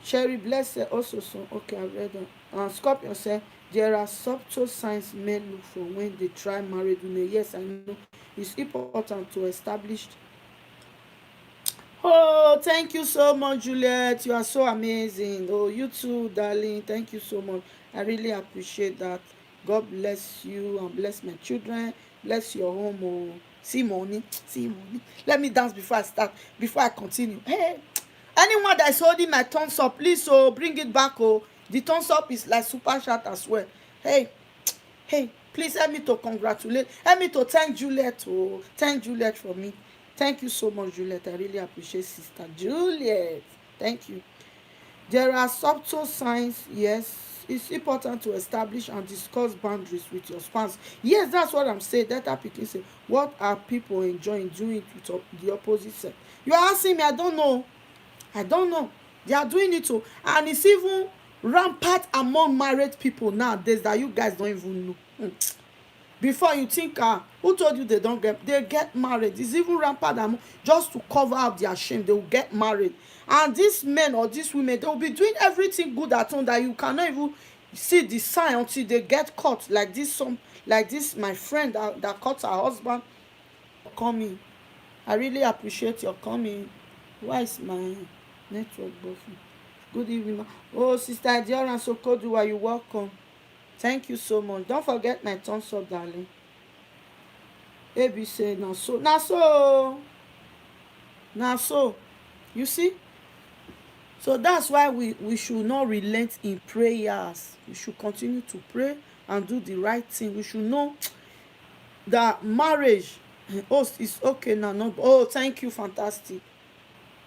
Sherry Bless also so okay, I read that. Scorpion said There are subtle signs men look for when they try married women. Yes, I know. It's important to establish. Oh, thank you so much, Juliet. You are so amazing. Oh, you too, darling. Thank you so much. I really appreciate that. God bless you and bless my children. Bless your home. Oh, see money. See money. Let me dance before I start. Before I continue. Hey, anyone that is holding my thumbs up, please, oh, bring it back. Oh, the thumbs up is like super chat as well. Hey, hey, please help me to congratulate, help me to thank Juliet. Oh, thank Juliet for me. Thank you so much, Juliet. I really appreciate sister Juliet. Thank you. There are subtle signs. Yes, it's important to establish and discuss boundaries with your spouse. Yes, that's what I'm saying. That pikin say, what are people enjoying doing it with the opposite sex? You are asking me, I don't know. I don't know. They are doing it too, and it's even rampant among married people nowadays that you guys don't even know. Before you think, who told you they get married? It's even rampant among, just to cover up their shame, they will get married. And these men or these women, they will be doing everything good at home that you cannot even see the sign until they get caught. Like this my friend that caught her husband coming. I really appreciate your coming. Why is my network buffering? Good evening, ma. Oh, sister Adiola Sokoduwa, you welcome. Thank you so much. Don't forget my thumbs up, darling. Ab say na so, na so, na so. You see? So that's why we should not relent in prayers. We should continue to pray and do the right thing. We should know that marriage, oh, it's okay now. No, oh, thank you, fantastic.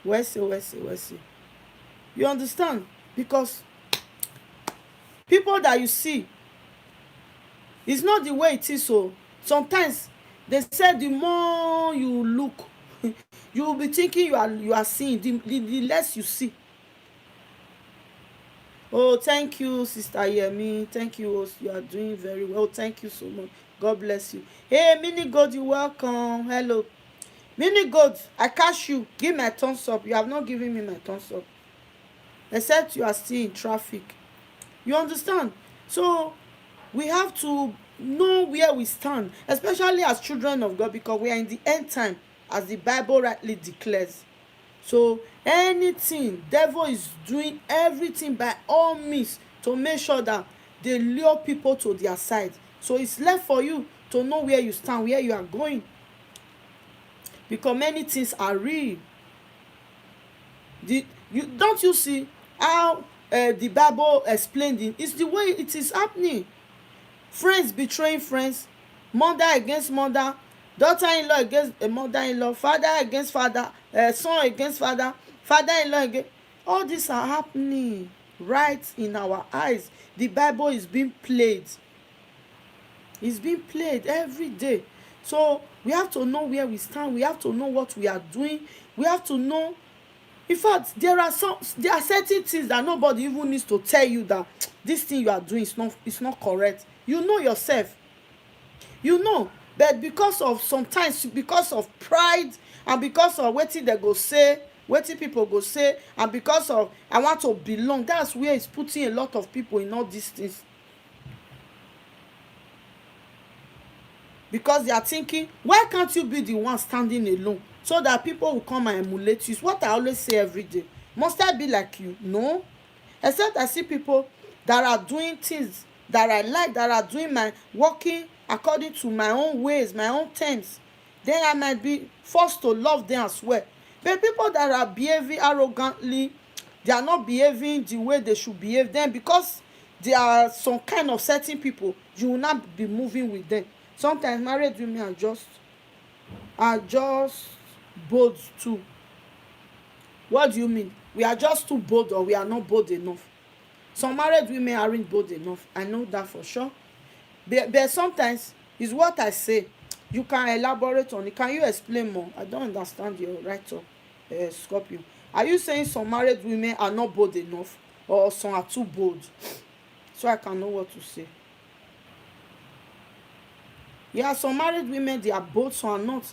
Where say. You understand? Because people that you see, it's not the way it is. So sometimes they say the more you look, you will be thinking you are seeing. The less you see. Oh, thank you, sister Yemi. Thank you. Oh, you are doing very well. Thank you so much. God bless you. Hey, Mini God, you welcome. Hello, Mini God. I catch you. Give my thumbs up. You have not given me my thumbs up, except you are still in traffic. You understand? So we have to know where we stand, especially as children of God, because we are in the end time, as the Bible rightly declares. So anything, devil is doing everything by all means to make sure that they lure people to their side. So it's left for you to know where you stand, where you are going, because many things are real. Don't you see how the Bible explained it? It's the way it is happening. Friends betraying friends, mother against mother, daughter-in-law against a mother-in-law, father against father, son against father, father-in-law against. All these are happening right in our eyes. The Bible is being played. It's being played every day. So we have to know where we stand. We have to know what we are doing. We have to know. In fact, there are certain things that nobody even needs to tell you that this thing you are doing is not correct. You know yourself. You know. But because of sometimes, because of pride, and because of wetin dem go say, wetin people go say, and because of I want to belong, that's where it's putting a lot of people in all these things. Because they are thinking, why can't you be the one standing alone so that people will come and emulate you? It's what I always say every day. Must I be like you? No. Except I see people that are doing things that I like, that are doing working according to my own ways, my own terms. Then I might be forced to love them as well. But people that are behaving arrogantly, they are not behaving the way they should behave. Then because there are some kind of certain people, you will not be moving with them. Sometimes married women are just bold too. What do you mean? We are just too bold, or we are not bold enough? Some married women aren't bold enough. I know that for sure. But sometimes it's what I say. You can elaborate on it. Can you explain more? I don't understand your right of Scorpio. Are you saying some married women are not bold enough, or some are too bold? So I can know what to say. Yeah, some married women, they are bold, some are not.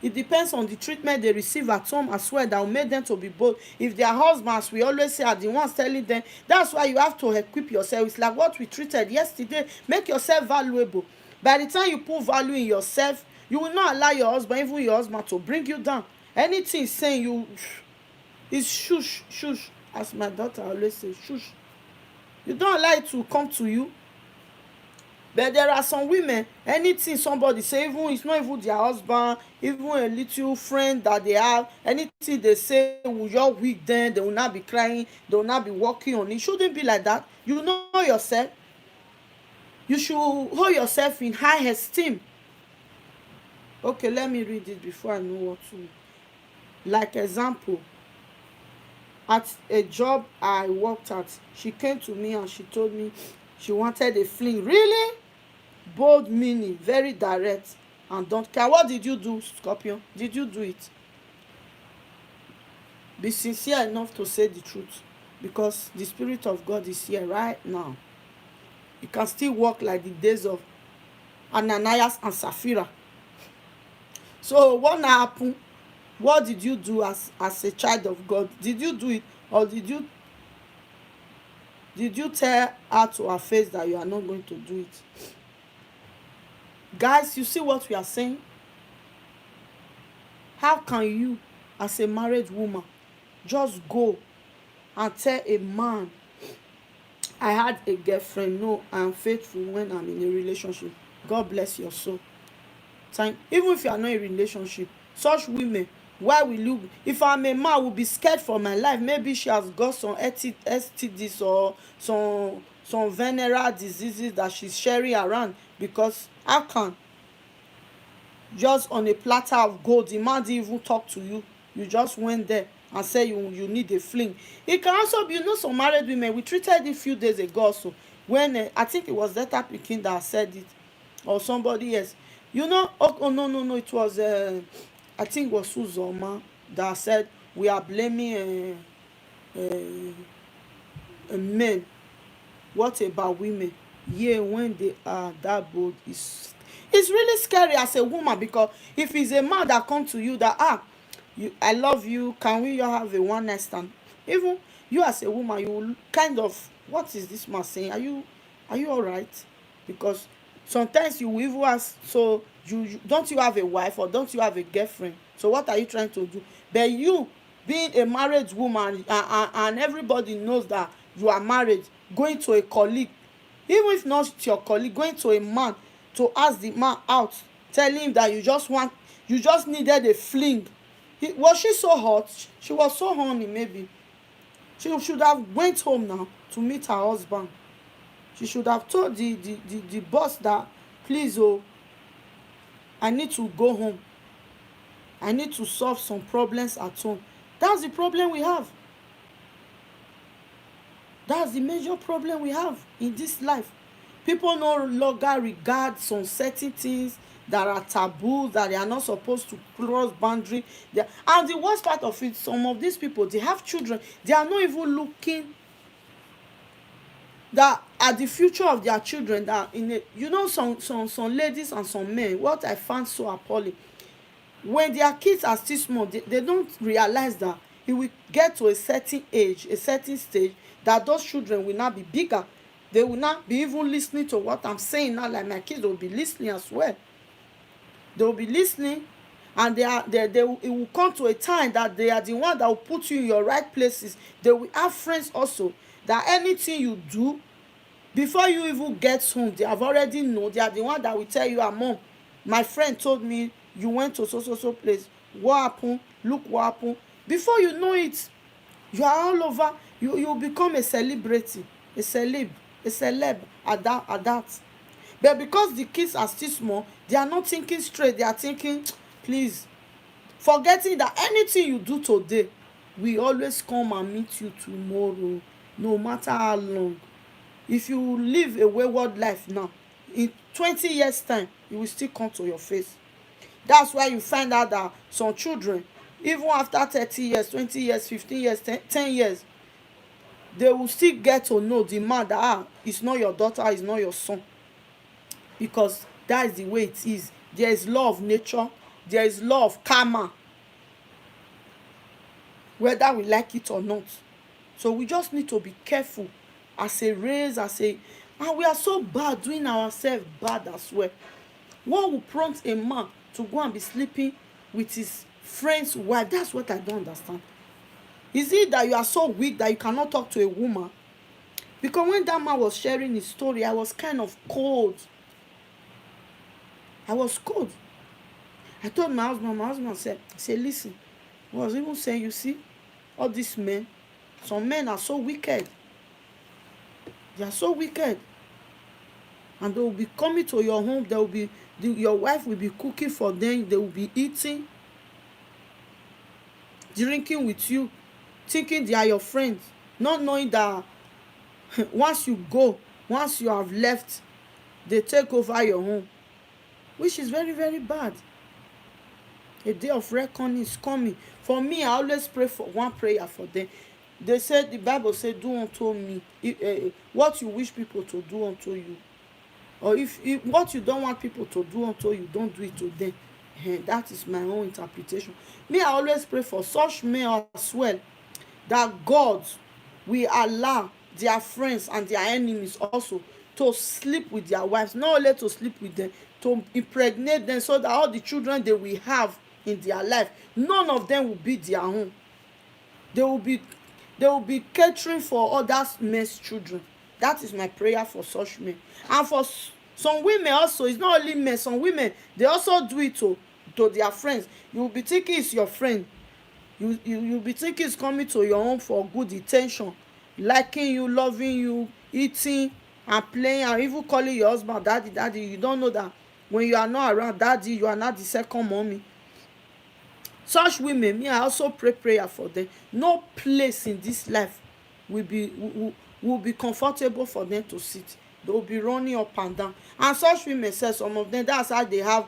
It depends on the treatment they receive at home as well that will make them to be bold. If their husbands, we always say, are the ones telling them, that's why you have to equip yourself. It's like what we treated yesterday. Make yourself valuable. By the time you put value in yourself, you will not allow your husband, even your husband, to bring you down. Anything saying you is shush, shush. As my daughter always says, shush. You don't allow it to come to you. But there are some women, anything somebody say, even it's not even their husband, even a little friend that they have, anything they say will just weak them, they will not be crying, they will not be working on it. It shouldn't be like that. You know yourself. You should hold yourself in high esteem. Okay, let me read it before I know what to. Like example, at a job I worked at, she came to me and she told me she wanted a fling. Really? Bold meaning, very direct, and don't care. What did you do, Scorpion? Did you do it? Be sincere enough to say the truth, because the Spirit of God is here right now. You can still walk like the days of Ananias and Sapphira. So what happened? What did you do as a child of God? Did you do it, or did you tell her to her face that you are not going to do it? Guys, you see what we are saying? How can you, as a married woman, just go and tell a man, I had a girlfriend, no, I am faithful when I'm in a relationship. God bless your soul. Even if you are not in a relationship, such women, why will you? If I'm a man, I will be scared for my life. Maybe she has got some STDs or some venereal diseases that she's sharing around. Because how can, just on a platter of gold, the man didn't even talk to you, you just went there and said you need a fling? It can also be, some married women, we treated it a few days ago also, when I think it was Zeta Pikin that said it, or somebody else. Oh no, it was I think it was Uzoma that said we are blaming men. What about women? Yeah, when they are that bold, it's really scary as a woman, because if it's a man that come to you that I love you, can we have a one night stand? Even you as a woman, you will kind of, what is this man saying? Are you all right? Because sometimes you will even ask, so you don't you have a wife, or don't you have a girlfriend? So what are you trying to do? But you, being a married woman, and everybody knows that you are married, going to a colleague, even if not your colleague, going to a man to ask the man out, telling him that you just needed a fling. Was she so hot? She was so horny. Maybe she should have went home now to meet her husband. She should have told the boss that, please, I need to go home, I need to solve some problems at home. That's the problem we have. That's the major problem we have in this life. People no longer regard some certain things that are taboo, that they are not supposed to cross boundary. And the worst part of it, some of these people, they have children, they are not even looking that at the future of their children, that some ladies and some men, what I found so appalling, when their kids are still small, they don't realize that it will get to a certain age, a certain stage, that those children will not be bigger. They will not be even listening to what I'm saying now. Like my kids will be listening as well. They will be listening, and it will come to a time that they are the one that will put you in your right places. They will have friends also, that anything you do, before you even get home, they have already know. They are the one that will tell you, Mom, my friend told me you went to so place. What happened? Look what happened. Before you know it, you are all over. You become a celebrity, a celeb at that. But because the kids are still small, they are not thinking straight. They are thinking, please, forgetting that anything you do today, we always come and meet you tomorrow, no matter how long. If you live a wayward life now, in 20 years time, it will still come to your face. That's why you find out that some children, even after 30 years, 20 years, 15 years, 10 years, they will still get to know the man that it's not your daughter, it's not your son. Because that is the way it is. There is law of nature there is law of karma, whether we like it or not. So we just need to be careful as a race, and we are so bad, doing ourselves bad as well. What will prompt a man to go and be sleeping with his friend's wife? That's what I don't understand. Is it that you are so weak that you cannot talk to a woman? Because when that man was sharing his story, I was kind of cold. I was cold. I told my husband said, listen, I was even saying, you see, all these men, some men are so wicked. They are so wicked. And they will be coming to your home, your wife will be cooking for them, they will be eating, drinking with you, thinking they are your friends, not knowing that once you have left, they take over your home, which is very, very bad. A day of reckoning is coming. For me, I always pray for one prayer for them. They said, the Bible said, do unto me what you wish people to do unto you. Or if what you don't want people to do unto you, don't do it to them. That is my own interpretation. Me, I always pray for such men as well, that God will allow their friends and their enemies also to sleep with their wives, not only to sleep with them, to impregnate them, so that all the children they will have in their life, none of them will be their own. They will be catering for others men's children. That is my prayer for such men. And for some women also, it's not only men, some women, they also do it to their friends. You will be thinking it's your friend. You'll be thinking it's coming to your home for good intention, liking you, loving you, eating and playing, and even calling your husband daddy, daddy. You don't know that when you are not around daddy, you are not the second mommy. Such women, me, I also pray prayer for them. No place in this life will be comfortable for them to sit. They will be running up and down. And such women say, some of them, that's how they have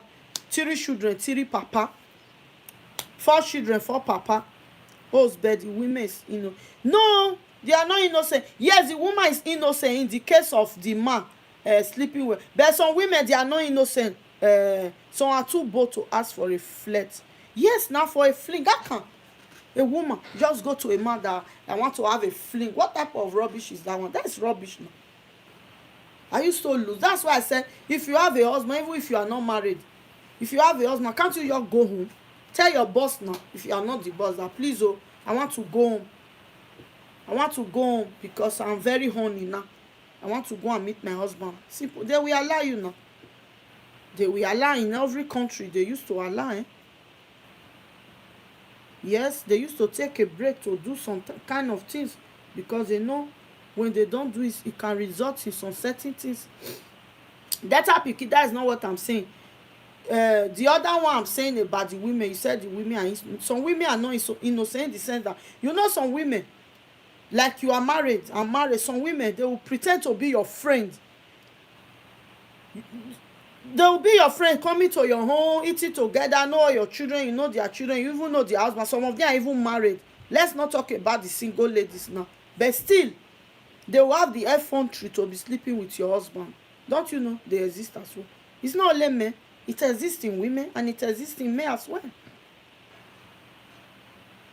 3 children, 3 papa, 4 children, 4 papa. Oh, but the women is, no, they are not innocent. Yes, the woman is innocent in the case of the man sleeping with. But some women, they are not innocent. Some are too bold to ask for a flirt. Yes, now for a fling, how can a woman just go to a man that want to have a fling? What type of rubbish is that one? That's rubbish now. Are you so loose? That's why I said, if you have a husband, even if you are not married, if you have a husband, can't you just go home? Tell your boss now, if you are not the boss, that please, I want to go home. I want to go home because I'm very horny now. I want to go and meet my husband. Simple. They will allow you now. They will allow. In every country, they used to allow. Yes, they used to take a break to do some kind of things, because they know when they don't do it, it can result in some certain things. That is not what I'm saying. The other one I'm saying about the women, you said the women are some women are not innocent in the sense that, some women, like you are married, I'm married, some women, they will pretend to be your friend. They will be your friend, coming to your home, eating together, know your children, you know their children, you even know their husband. Some of them are even married. Let's not talk about the single ladies now. But still, they will have the effrontery to be sleeping with your husband. Don't you know they exist as well? It's not only men. It exists in women and it exists in men as well.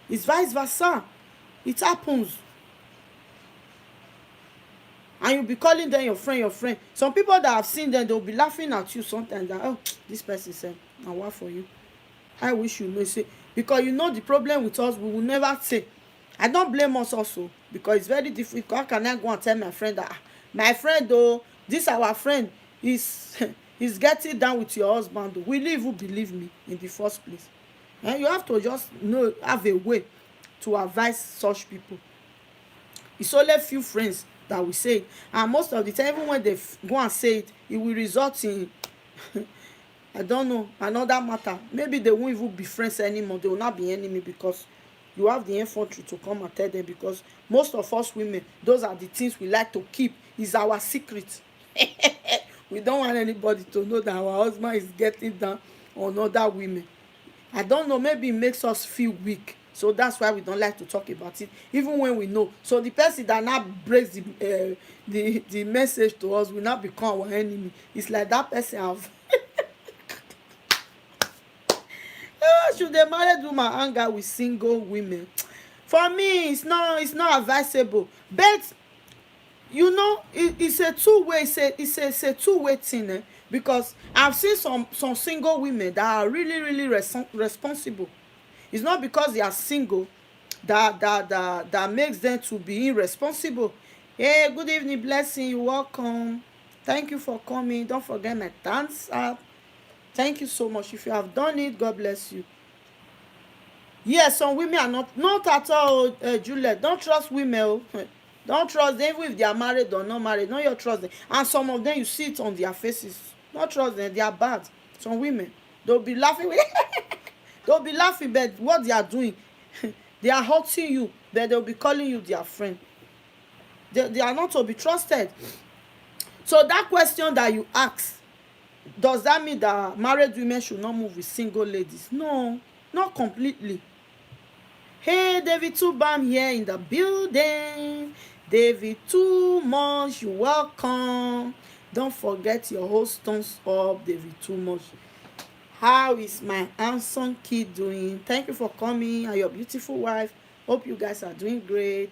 It's vice versa. It happens. And you'll be calling them your friend. Some people that have seen them, they'll be laughing at you sometimes that, oh, this person said, now what for you? I wish you know. Say, because the problem with us, we will never say. I don't blame us also, because it's very difficult. How can I go and tell my friend that, my friend, though, this our friend is he's getting down with your husband? Will you even believe me in the first place? And you have to just have a way to advise such people. It's only a few friends that will say it, and most of the time, even when they go and say it, it will result in I don't know, another matter. Maybe they won't even be friends anymore. They will not be enemy, because you have the infantry to come and tell them. Because most of us women, those are the things we like to keep. Is our secret. We don't want anybody to know that our husband is getting down on other women. I don't know, maybe it makes us feel weak. So that's why we don't like to talk about it, even when we know. So the person that now breaks the message to us will not become our enemy. It's like that person have should a married woman hang out with single women? For me, it's not advisable. But you know, it's a two-way, it's a two-way thing, because I've seen some single women that are really really responsible. It's not because they are single that makes them to be irresponsible. Hey, good evening, blessing, you welcome. Thank you for coming. Don't forget my thumbs up. Thank you so much. If you have done it, God bless you. Yes, some women are not at all, Juliet. Don't trust women. Don't trust them even if they are married or not married. Not your trust them. And some of them, you see it on their faces. Don't trust them. They are bad. Some women, they'll be laughing. They'll be laughing, but what they are doing, they are hurting you, but they'll be calling you their friend. They are not to be trusted. So that question that you ask, does that mean that married women should not move with single ladies? No, not completely. Hey, David Tubam here in the building. David Too Much, you welcome. Don't forget your whole thumbs up, David Too Much. How is my handsome kid doing? Thank you for coming, and your beautiful wife. Hope you guys are doing great.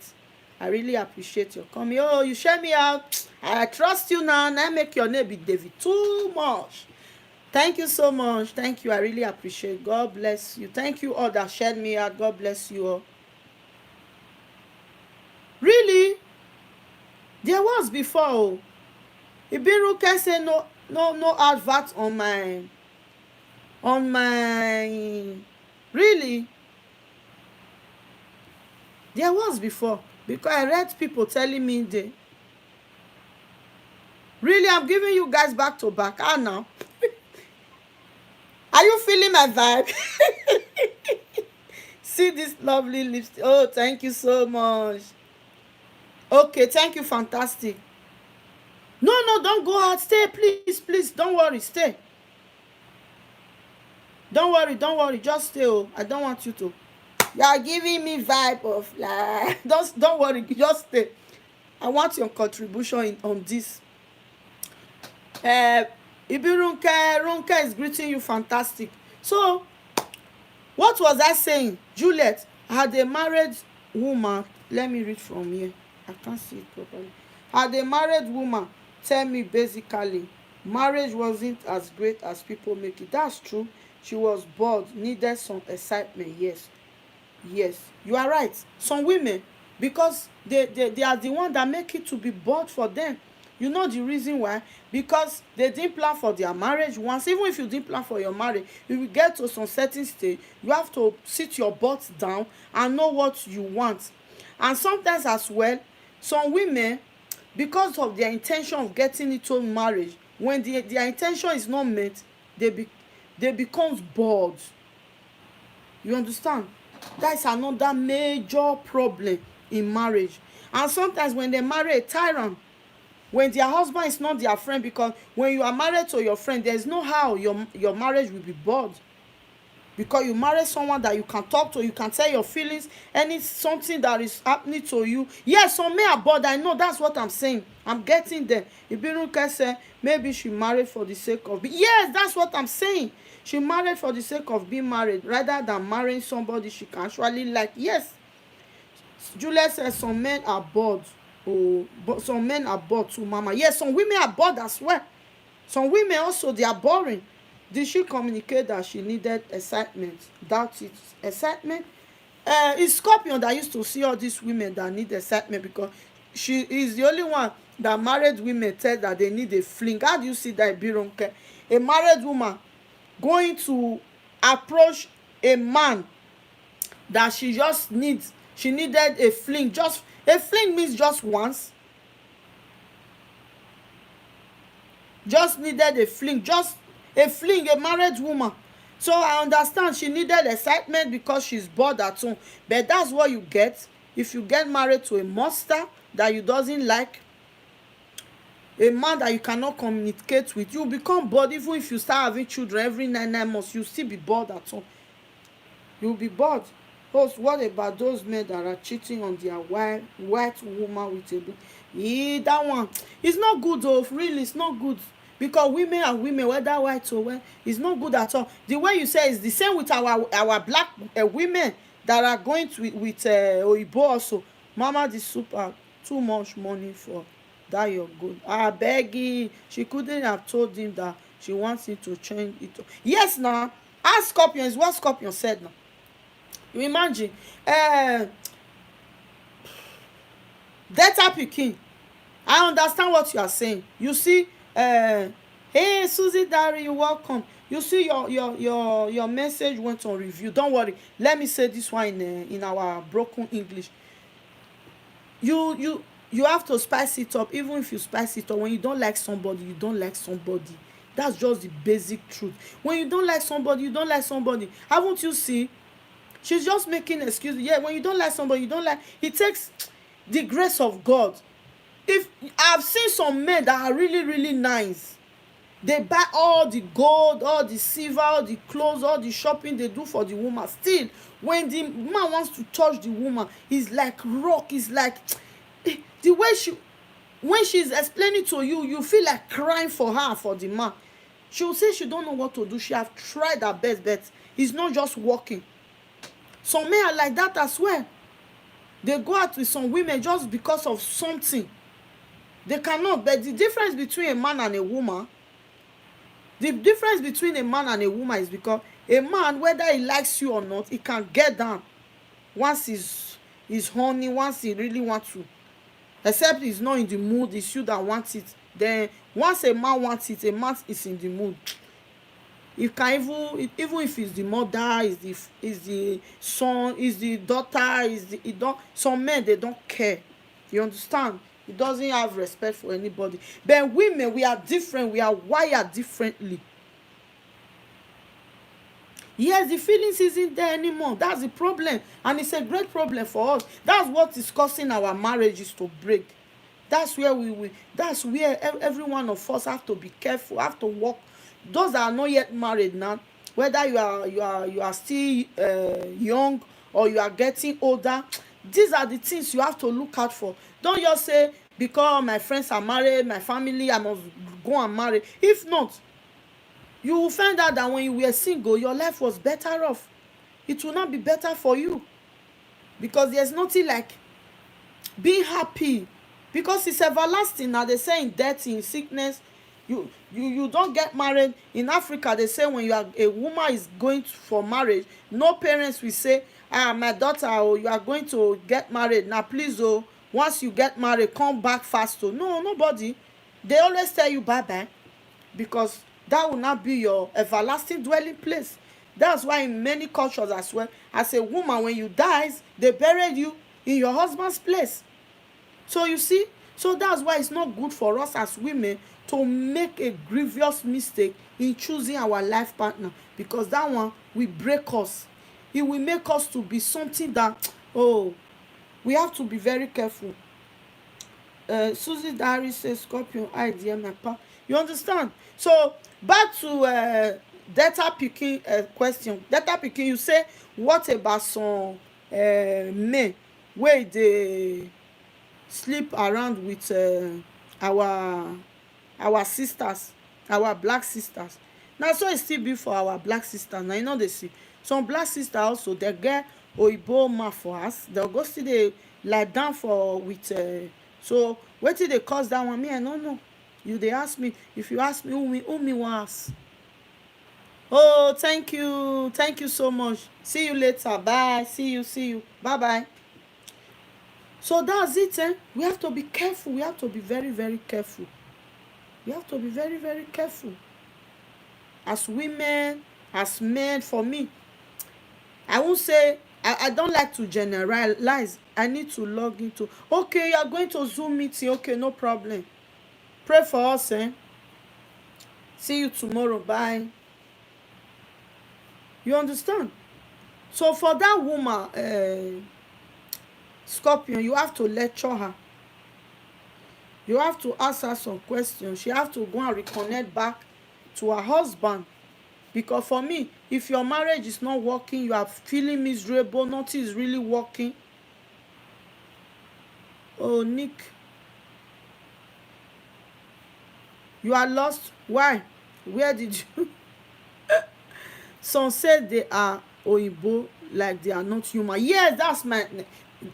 I really appreciate your coming. Oh, you share me out. I trust you now. Now make your name be David Too Much. Thank you so much. Thank you. I really appreciate. God bless you. Thank you all that shared me out. God bless you all. Really? There was before. Oh. Ibiru can say no advert on my really. There was before, because I read people telling me they really. I'm giving you guys back to back. Ah, now. Are you feeling my vibe? See this lovely lipstick. Oh, thank you so much. Okay, thank you. Fantastic. No, don't go out. Stay, please. Don't worry. Stay. Don't worry. Just stay. Oh, I don't want you to. You are giving me vibe of like. Don't worry. Just stay. I want your contribution on this. Runke is greeting you. Fantastic. So, what was I saying? Juliet had a married woman. Let me read from here. I can't see it properly. Had a married woman tell me basically marriage wasn't as great as people make it. That's true. She was bored, needed some excitement. Yes, you are right. Some women, because they are the one that make it to be bored for them. You know the reason why? Because they didn't plan for their marriage once. Even if you didn't plan for your marriage, if you get to some certain stage, you have to sit your butt down and know what you want. And sometimes as well, some women, because of their intention of getting into marriage, when their intention is not met, they become bored. You understand? That's another major problem in marriage. And sometimes when they marry a tyrant, when their husband is not their friend, because when you are married to your friend, there's no how your marriage will be bored, because you marry someone that you can talk to, you can tell your feelings, something that is happening to you. Yes, some men are bored. I know. That's what I'm saying. I'm getting there. Ibiruka said maybe she married for the sake of yes, that's what I'm saying. She married for the sake of being married rather than marrying somebody she can actually like. Yes, Juliet says some men are bored. Oh, but some men are bored too, mama. Yes, some women are bored as well. Some women also, they are boring. Did she communicate that she needed excitement? Doubt it. Excitement? It's Scorpion that used to see all these women that need excitement, because she is the only one that married women tell that they need a fling. How do you see that, Bironke? A married woman going to approach a man that she needed a fling. Just a fling means just once. Just needed a fling. Just a fling, a married woman. So I understand she needed excitement because she's bored at home. But that's what you get if you get married to a monster that you doesn't like, a man that you cannot communicate with. You become bored. Even if you start having children every 9 months, you still be bored at home. You'll be bored. What about those men that are cheating on their white woman with a that one? It's not good though. Really, it's not good. because women are women, whether white or well, it's not good at all. The way you say is the same with our black women that are going to with oyibo also. Mama the super too much money for that your good. Abeg she couldn't have told him that she wants him to change it. Yes now, ask Scorpion is what Scorpion said now. You imagine data pikin. I understand what you are saying. You see, hey Susie Dari, you welcome. You see your message went on review. Don't worry. Let me say this one in our broken English. You have to spice it up. Even if you spice it up, when you don't like somebody, you don't like somebody. That's just the basic truth. When you don't like somebody, you don't like somebody. Haven't you seen? She's just making excuses. Yeah, when you don't like somebody, you don't like. It takes the grace of God. If I've seen some men that are really really nice, they buy all the gold, all the silver, all the clothes, all the shopping they do for the woman. Still, when the man wants to touch the woman, he's like rock. He's like the way she, when she's explaining to you, you feel like crying for her, for the man. She will say she don't know what to do. She have tried her best, but it's not just working. Some men are like that as well. They go out with some women just because of something. They cannot. But the difference between a man and a woman, the difference between a man and a woman is because a man, whether he likes you or not, he can get down once he's horny, once he really wants to. Except he's not in the mood, it's you that wants it. Then once a man wants it, a man is in the mood. You can even if it's the mother, is the son, is the daughter, is the it don't, some men they don't care. You understand? He doesn't have respect for anybody. But women, we are different. We are wired differently. Yes, the feelings isn't there anymore. That's the problem, and it's a great problem for us. That's what is causing our marriages to break. That's where that's where every one of us have to be careful, have to work. Those that are not yet married now, whether you are still young or you are getting older, these are the things you have to look out for. Don't just say because my friends are married, my family, I must go and marry. If not, you will find out that when you were single, your life was better off. It will not be better for you, because there's nothing like being happy, because it's everlasting. Now they say in death, in sickness, you don't get married. In Africa, they say when you are a woman is going for marriage, no parents will say, my daughter, oh, you are going to get married now, please, oh, once you get married, come back fast. Oh, no, nobody. They always tell you bye bye, because that will not be your everlasting dwelling place. That's why in many cultures as well, as a woman, when you dies, they buried you in your husband's place. So you see, so that's why it's not good for us as women to make a grievous mistake in choosing our life partner, because that one will break us. It will make us to be something that, oh, we have to be very careful. Susie Diary says Scorpion idea my pa. You understand? So back to data picking question. Data picking, you say what about some men wey dey sleep around with our sisters, our black sisters. Na so e still be for our black sisters. Na you know dey see some black sisters also, dey get oyibo man for house, dey go still dey lie down for with so wetin dey cause that one, me I no know. You dey ask me. If you ask me, who me wan ask. Oh, thank you so much. See you later. Bye. See you. Bye bye. So that's it. We have to be careful. We have to be very very careful. We have to be very very careful. As women, as men, for me, I won't say, I don't like to generalize. I need to log into. Okay, you are going to Zoom meeting. Okay, no problem. Pray for us. See you tomorrow. Bye. You understand? So for that woman, Scorpion, you have to lecture her. You have to ask her some questions. She have to go and reconnect back to her husband. Because for me, if your marriage is not working, you are feeling miserable, nothing is really working. Oh, Nick. You are lost. Why? Where did you? Some say they are Oyibo, like they are not human. Yes, that's my.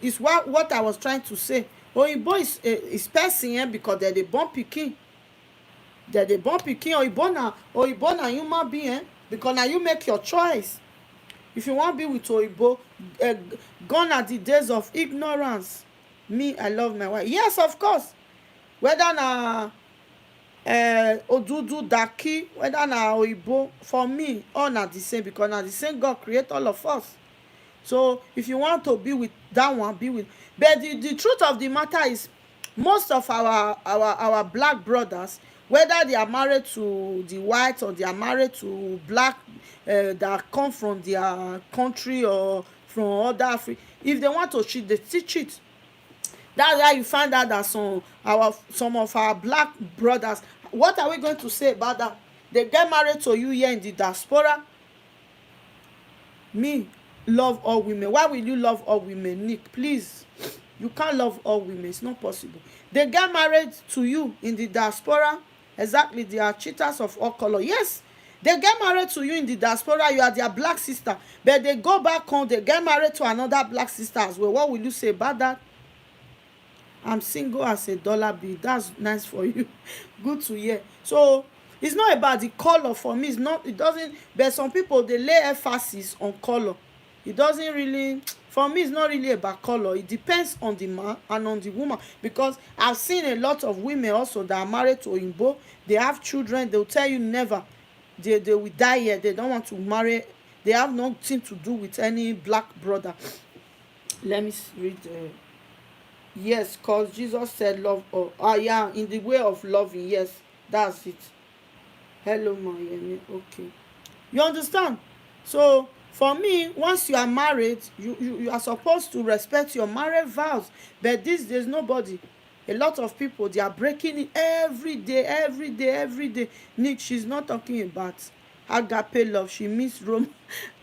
Is what I was trying to say. Oyibo is person, because they're the born pikin. They're the born pikin. Oyibo na human being, because now you make your choice. If you wan be with Oyibo, gone are the days of ignorance. Me, I love my wife. Yes, of course. Whether na Odudu, Daki, whether na Oyibo, for me all na the same, because na the same God create all of us. So if you want to be with that one, be with. But the truth of the matter is, most of our black brothers, whether they are married to the white or they are married to black, that come from their country or from other Africa, if they want to cheat, they still cheat. That's why you find out that some of our black brothers, what are we going to say about that? They get married to you here in the diaspora. Me, love all women. Why will you love all women, Nick? Please, you can't love all women. It's not possible. They get married to you in the diaspora. Exactly, they are cheaters of all color. Yes, they get married to you in the diaspora. You are their black sister, but they go back home, they get married to another black sister as well. What will you say about that? I'm single as a dollar bill. That's nice for you. Good to hear. So it's not about the color for me. It's not. It doesn't. But some people, they lay emphasis on color. It doesn't really. For me, it's not really about color. It depends on the man and on the woman, because I've seen a lot of women also that are married to Oyinbo. They have children. They'll tell you never. They will die here. They don't want to marry. They have nothing to do with any black brother. Let me read. Yes, cause Jesus said love. Oh, yeah, in the way of loving. Yes, that's it. Hello, Mayemi. Okay, you understand? So for me, once you are married, you are supposed to respect your marriage vows. But these days, nobody. A lot of people, they are breaking it every day, every day, every day. Nick, she's not talking about agape love. She means Rome.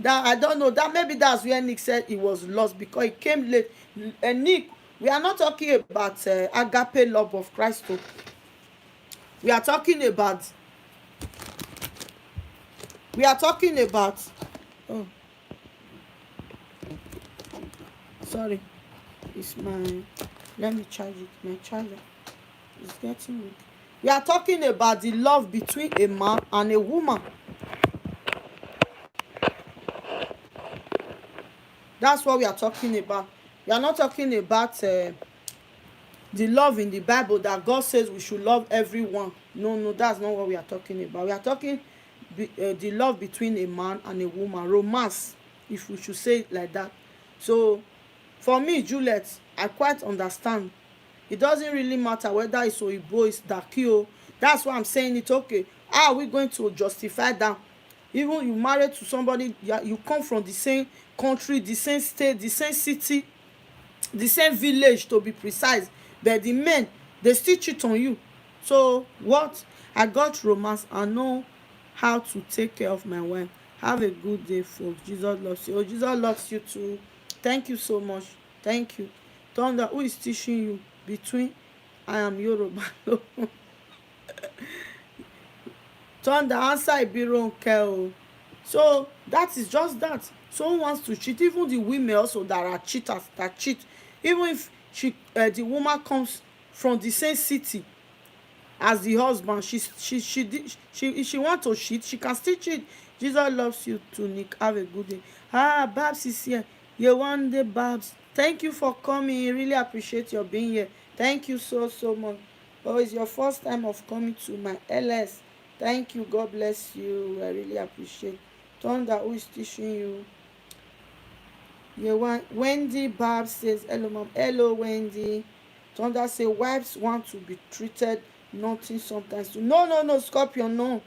That I don't know. That maybe that's where Nick said it was lost, because it came late. And Nick, we are not talking about agape love of Christ. We are talking about. We are talking about. Oh, sorry. It's my. Let me charge it. My charger is getting weak. We are talking about the love between a man and a woman. That's what we are talking about. We are not talking about the love in the Bible that God says we should love everyone. No, no, that's not what we are talking about. We are talking the love between a man and a woman, romance, if we should say it like that. So for me, Juliet, I quite understand. It doesn't really matter whether it's Oyibo, it's Dakio. That's why I'm saying it. Okay, how are we going to justify that? Even you married to somebody, you come from the same country, the same state, the same city, the same village to be precise, but the men, they still cheat on you. So what? I got romance. I know how to take care of my wife. Have a good day, folks. Jesus loves you. Oh, Jesus loves you too. Thank you so much. Thank you. Thunder, who is teaching you between I am Yoruba? Thunder, answer Ibironke. So that is just that. Someone wants to cheat. Even the women also that are cheaters, that cheat. Even if the woman comes from the same city as the husband, she want to cheat, she can still cheat. Jesus loves you too, Nick. Have a good day. Babs is here. You one day, Babs. Thank you for coming. Really appreciate your being here. Thank you so much. Oh, it's your first time of coming to my LS. Thank you. God bless you. I really appreciate. Thunder, who is teaching you? Wendy Babs says hello, mom. Hello, Wendy. Thunder say wives want to be treated nothing sometimes. No, Scorpion, no.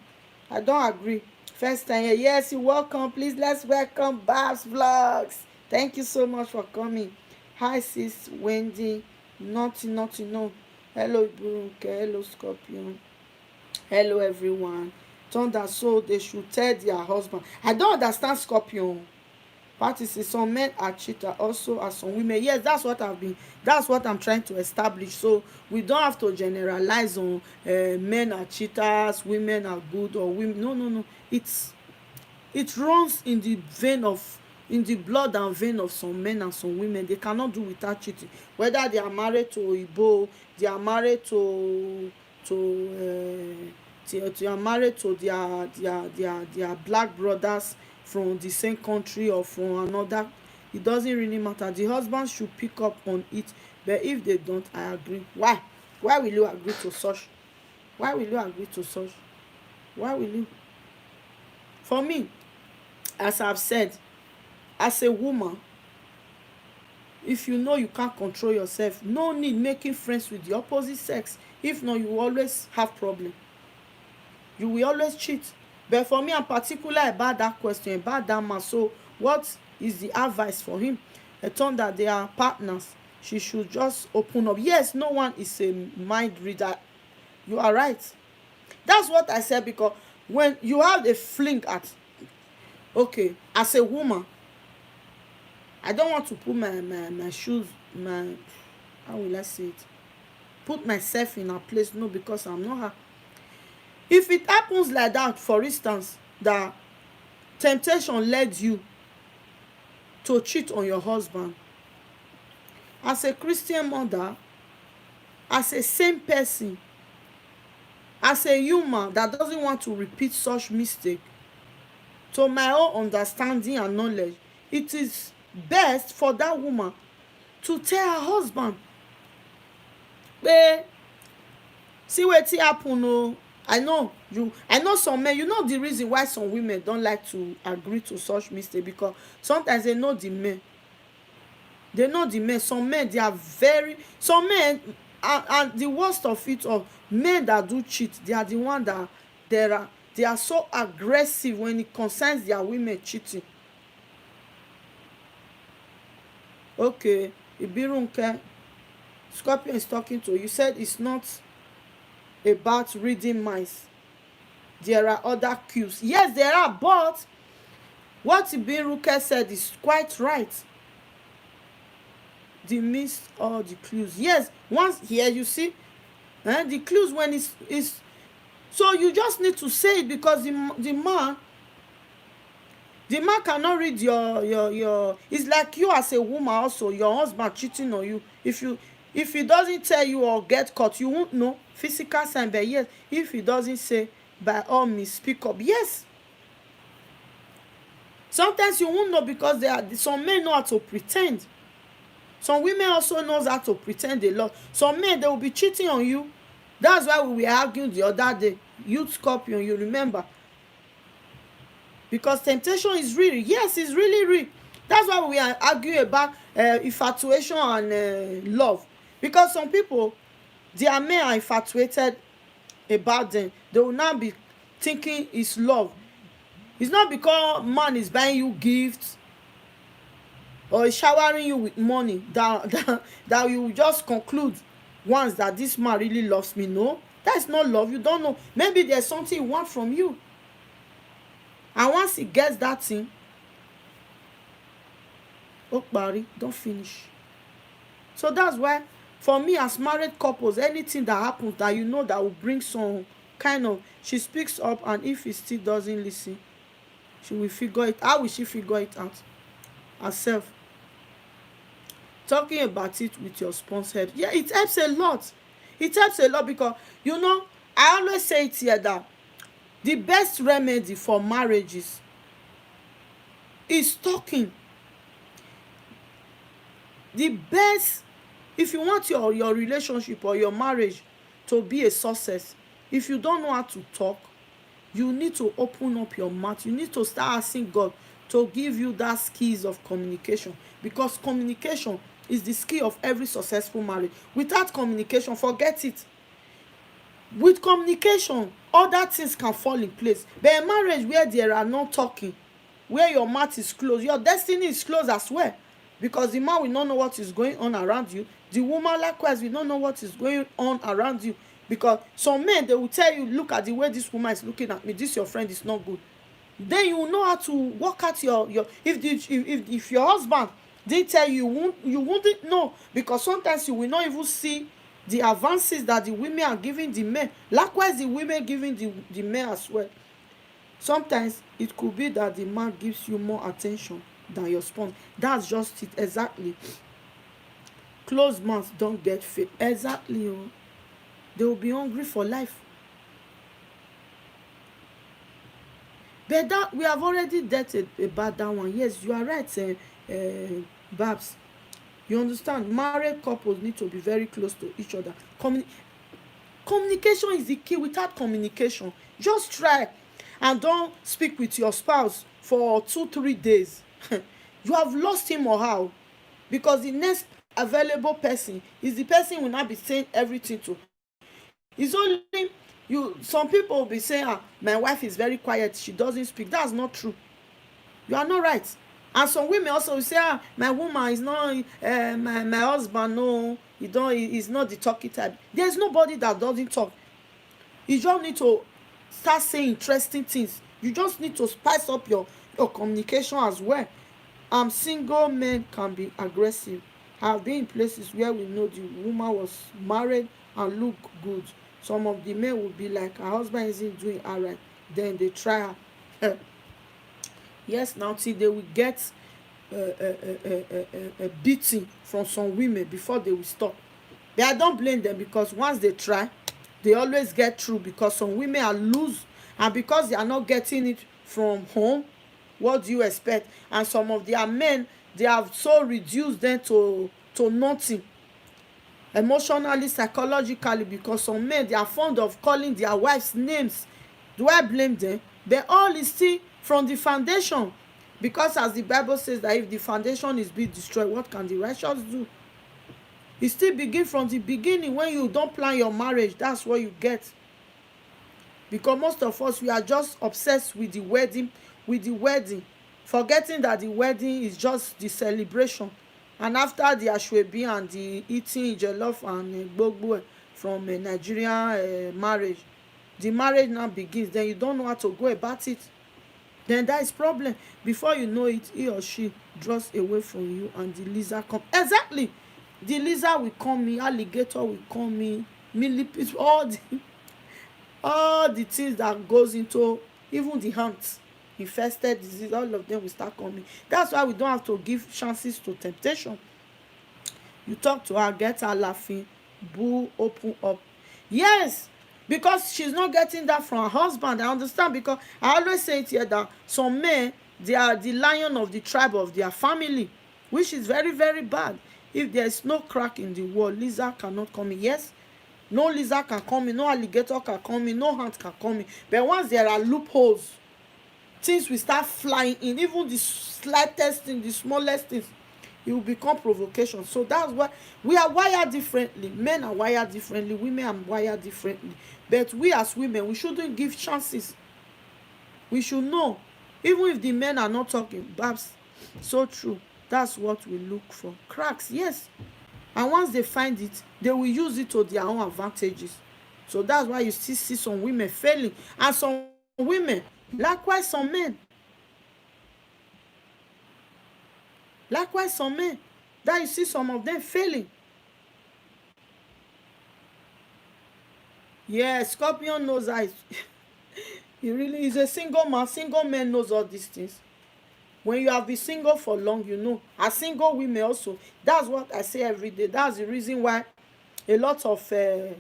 I don't agree. First time here. Yes, you're welcome. Please, let's welcome Babs Vlogs. Thank you so much for coming. Hi, sis Wendy. Nothing, no. Hello, Brunke. Hello, Scorpion. Hello, everyone. Thunder, so they should tell their husband. I don't understand Scorpion. practices. Some men are cheater also as some women. Yes, that's what I'm trying to establish. So we don't have to generalize on men are cheaters, women are good, or women. No, no, no. It runs in the vein of, in the blood and vein of some men and some women. They cannot do without cheating, whether they are married to Igbo, they are married they are married to their black brothers from the same country or from another. It doesn't really matter. The husband should pick up on it. But if they don't, I agree. Why will you agree to such? Why will you agree to such? Why will you? For me, as I've said, as a woman, if you know you can't control yourself, no need making friends with the opposite sex. If not, you will always have problem. You will always cheat. But for me, I'm particular about that question, about that man. So what is the advice for him? I thought that they are partners. She should just open up. Yes, no one is a mind reader. You are right. That's what I said, because when you have a fling at, okay, as a woman, I don't want to put my shoes, my, how will I say it, put myself in her place. No, because I'm not her. If it happens like that, for instance, that temptation led you to cheat on your husband, as a Christian mother, as a same person, as a human that doesn't want to repeat such mistake, to my own understanding and knowledge, it is best for that woman to tell her husband, pé see wetin happen o. I know some men, you know the reason why some women don't like to agree to such mistake, because sometimes they know the men. Some men, they are very, some men, and the worst of it all, men that do cheat, they are the one that they are so aggressive when it concerns their women cheating. Okay, Ibirunke, Scorpion is talking to you. Said it's not about reading minds. There are other cues. Yes, there are, but what Ibirunke said is quite right. The missed all the clues. Yes, once here you see, the clues when is so you just need to say it, because the man cannot read your it's like you as a woman also, your husband cheating on you. If he doesn't tell you or get caught, you won't know physical sign. But yes, if he doesn't say, by all means speak up. Yes, sometimes you won't know, because there are some men know how to pretend. Some women also knows how to pretend a lot. Some men, they will be cheating on you. That's why we were arguing the other day, youth Scorpion, you remember, because temptation is real. Yes, it's really real. That's why we are arguing about infatuation and love, because some people, their men are infatuated about them. They will now be thinking it's love. It's not because man is buying you gifts or is showering you with money that you just conclude once that this man really loves me. No, that's not love. You don't know. Maybe there's something he wants from you, and once he gets that thing, oh Barry, don't finish. So that's why, for me, as married couples, anything that happens that you know that will bring some kind of, she speaks up, and if he still doesn't listen, she will figure it. How will she figure it out? Herself. Talking about it with your spouse helps. Yeah, it helps a lot. It helps a lot, because I always say it here that the best remedy for marriages is talking. The best, if you want your relationship or your marriage to be a success, if you don't know how to talk, you need to open up your mouth. You need to start asking God to give you that skills of communication, because communication is the skill of every successful marriage. Without communication, forget it. With communication, other things can fall in place. But a marriage where there are no talking, where your mouth is closed, your destiny is closed as well, because the man will not know what is going on around you. The woman likewise will not know what is going on around you, because some men, they will tell you, look at the way this woman is looking at me, this your friend is not good. Then you will know how to work out your if your husband didn't tell you, you wouldn't know, because sometimes you will not even see the advances that the women are giving the men, likewise the women giving the men as well. Sometimes it could be that the man gives you more attention than your spouse. That's just it. Exactly. Closed mouths don't get fed. Exactly. Oh. They will be hungry for life. But that we have already dealt about that one. Yes, you are right, Babs. You understand? Married couples need to be very close to each other. Communication is the key. Without communication, just try and don't speak with your spouse for 2 3 days. You have lost him or her, because the next available person is the person will not be saying everything to. It's only you. Some people will be saying, ah, my wife is very quiet, she doesn't speak. That's not true. You are not right. And some women also will say, ah, my woman is not my husband, no, he's not the talky type. There's nobody that doesn't talk. You just need to start saying interesting things. You just need to spice up your communication as well. Single men can be aggressive. I've been in places where we know the woman was married and look good. Some of the men will be like, her husband isn't doing her right. Then they try her. Yes, now till they will get a beating from some women before they will stop. But I don't blame them, because once they try, they always get through, because some women are loose, and because they are not getting it from home, what do you expect? And some of their men, they have so reduced them to nothing, emotionally, psychologically, because some men, they are fond of calling their wives names. Do I blame them? But all is still from the foundation, because as the Bible says that if the foundation is being destroyed, what can the righteous do? E still begin from the beginning. When you don plan your marriage, that's what you get. Because most of us, we are just obsessed with the wedding, forgetting that the wedding is just the celebration. And after the asoebi and the eating jollof and gbogbo from a Nigerian marriage, the marriage now begins. Then you don't know how to go about it. Then that is problem. Before you know it, he or she draws away from you, and the lizard come. Exactly. The lizard will come in, alligator will come in, millipede, all the things that goes into, even the ants, infested disease, all of them will start coming. That's why we don't have to give chances to temptation. You talk to her, get her laughing, boo, open up. Yes, because she's not getting that from her husband. I understand, because I always say it here that some men, they are the lion of the tribe of their family, which is very very bad. If there is no crack in the wall, lizard cannot come in. Yes, no lizard can come in, no alligator can come in, no ant can come in. But once there are loopholes, things will start flying in. Even the slightest thing, the smallest things, it will become provocation. So that's why we are wired differently. Men are wired differently, women are wired differently. But we as women, we shouldn't give chances. We should know, even if the men are not talking. Babs, so true. That's what we look for. Cracks, yes. And once they find it, they will use it to their own advantages. So that's why you still see some women failing, and some women, likewise some men, likewise some men, that you see some of them failing. Yeah, Scorpion knows how he really is a single man. Single man knows all these things. When you have been single for long, you know. As single women also, that's what I say every day. That's the reason why a lot of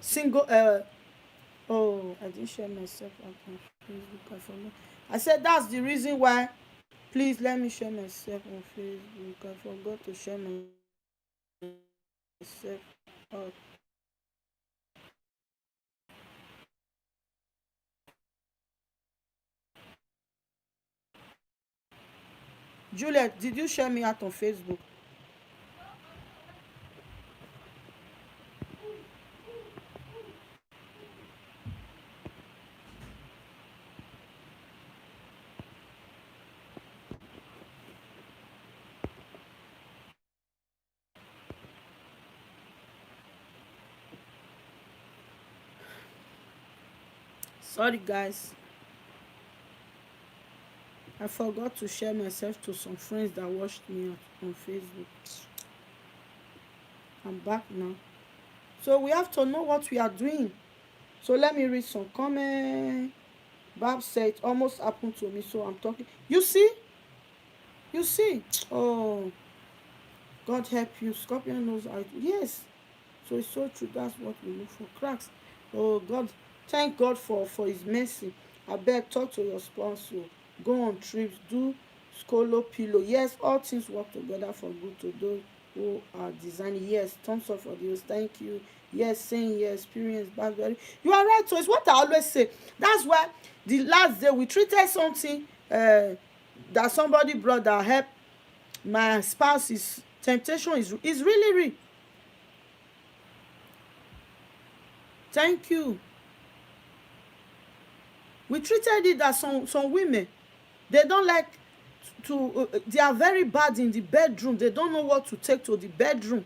single oh, I didn't share myself out on Facebook. I forgot. I said that's the reason why. Please let me share myself on Facebook. I forgot to share myself out. Juliet, did you share me out on Facebook? Sorry, guys. I forgot to share myself to some friends that watched me on Facebook. I'm back now. So we have to know what we are doing. So let me read some comment. Bab said it almost happened to me, so I'm talking. You see? You see? Oh, God help you. Scorpion knows how it. Yes. So it's so true. That's what we look for. Cracks. Oh God. Thank God for his mercy. I beg, talk to your sponsor. Go on trips. Do Scolo pillow. Yes, all things work together for good to those who are designing. Yes, thumbs up for this. Thank you. Yes, saying yes, experience Blackberry. You are right. So it's what I always say. That's why the last day we treated something that somebody brought that help my spouse is temptation is really real. Thank you. We treated it that some women, they don't like to they are very bad in the bedroom. They don't know what to take to the bedroom.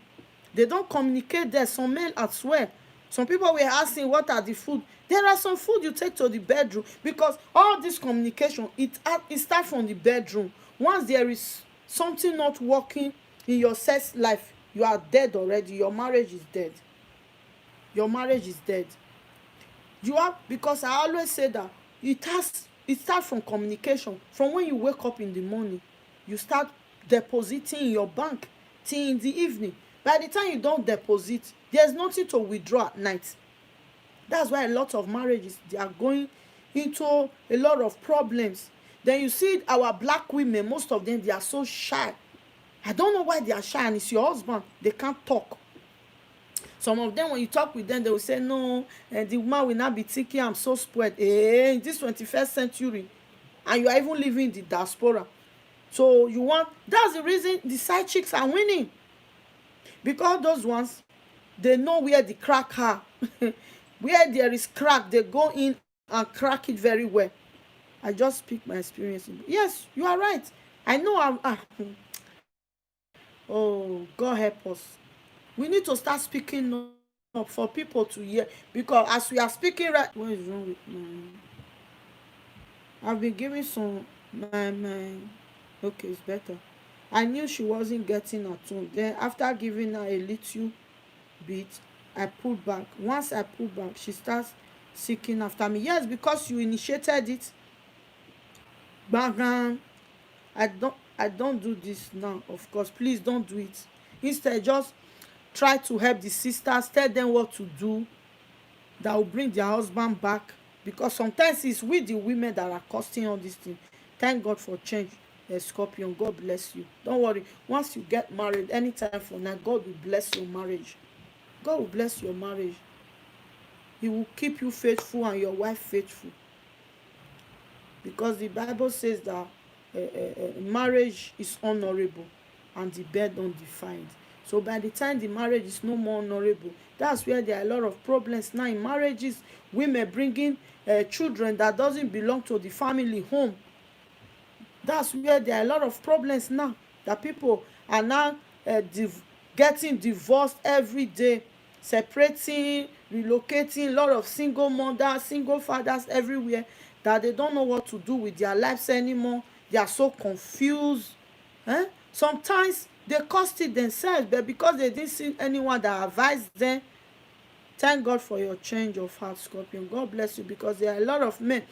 They don't communicate there. Some men as well. Some people were asking what are the food. There are some food you take to the bedroom because all this communication it starts from the bedroom. Once there is something not working in your sex life, you are dead already. Your marriage is dead. Your marriage is dead. You have, because I always say that it starts from communication. From when you wake up in the morning, you start depositing in your bank till in the evening. By the time you don't deposit, there's nothing to withdraw at night. That's why a lot of marriages, they are going into a lot of problems. Then you see our black women, most of them, they are so shy. I don't know why they are shy, and it's your husband, they can't talk. Some of them, when you talk with them, they will say no, and the woman will not be thinking I'm so spoiled in this 21st century, and you are even living in the diaspora. So you want, that's the reason the side chicks are winning, because those ones, they know where the crack are. Where there is crack, they go in and crack it very well. I just speak my experience. Yes, you are right. I know oh, God help us. We need to start speaking up for people to hear, because as we are speaking right, what is wrong with I've been giving some my okay, it's better. I knew she wasn't getting her tone. Then after giving her a little bit, I pulled back. Once I pulled back, she starts seeking after me. Yes, because you initiated it. Bang. I don't do this now, of course. Please don't do it. Instead, just try to help the sisters, tell them what to do that will bring their husband back, because sometimes it's with the women that are costing all this thing. Thank God for change. Scorpion, God bless you. Don't worry, once you get married, anytime from now, God will bless your marriage. God will bless your marriage. He will keep you faithful and your wife faithful, because the Bible says that marriage is honorable and the bed undefined. So by the time the marriage is no more honorable, that's where there are a lot of problems now in marriages. Women bringing children that doesn't belong to the family home. That's where there are a lot of problems now, that people are now getting divorced every day, separating, relocating. A lot of single mothers, single fathers everywhere, that they don't know what to do with their lives anymore. They are so confused. Sometimes they caused it themselves, but because they didn't see anyone that advised them. Thank God for your change of heart, Scorpion. God bless you, because there are a lot of men,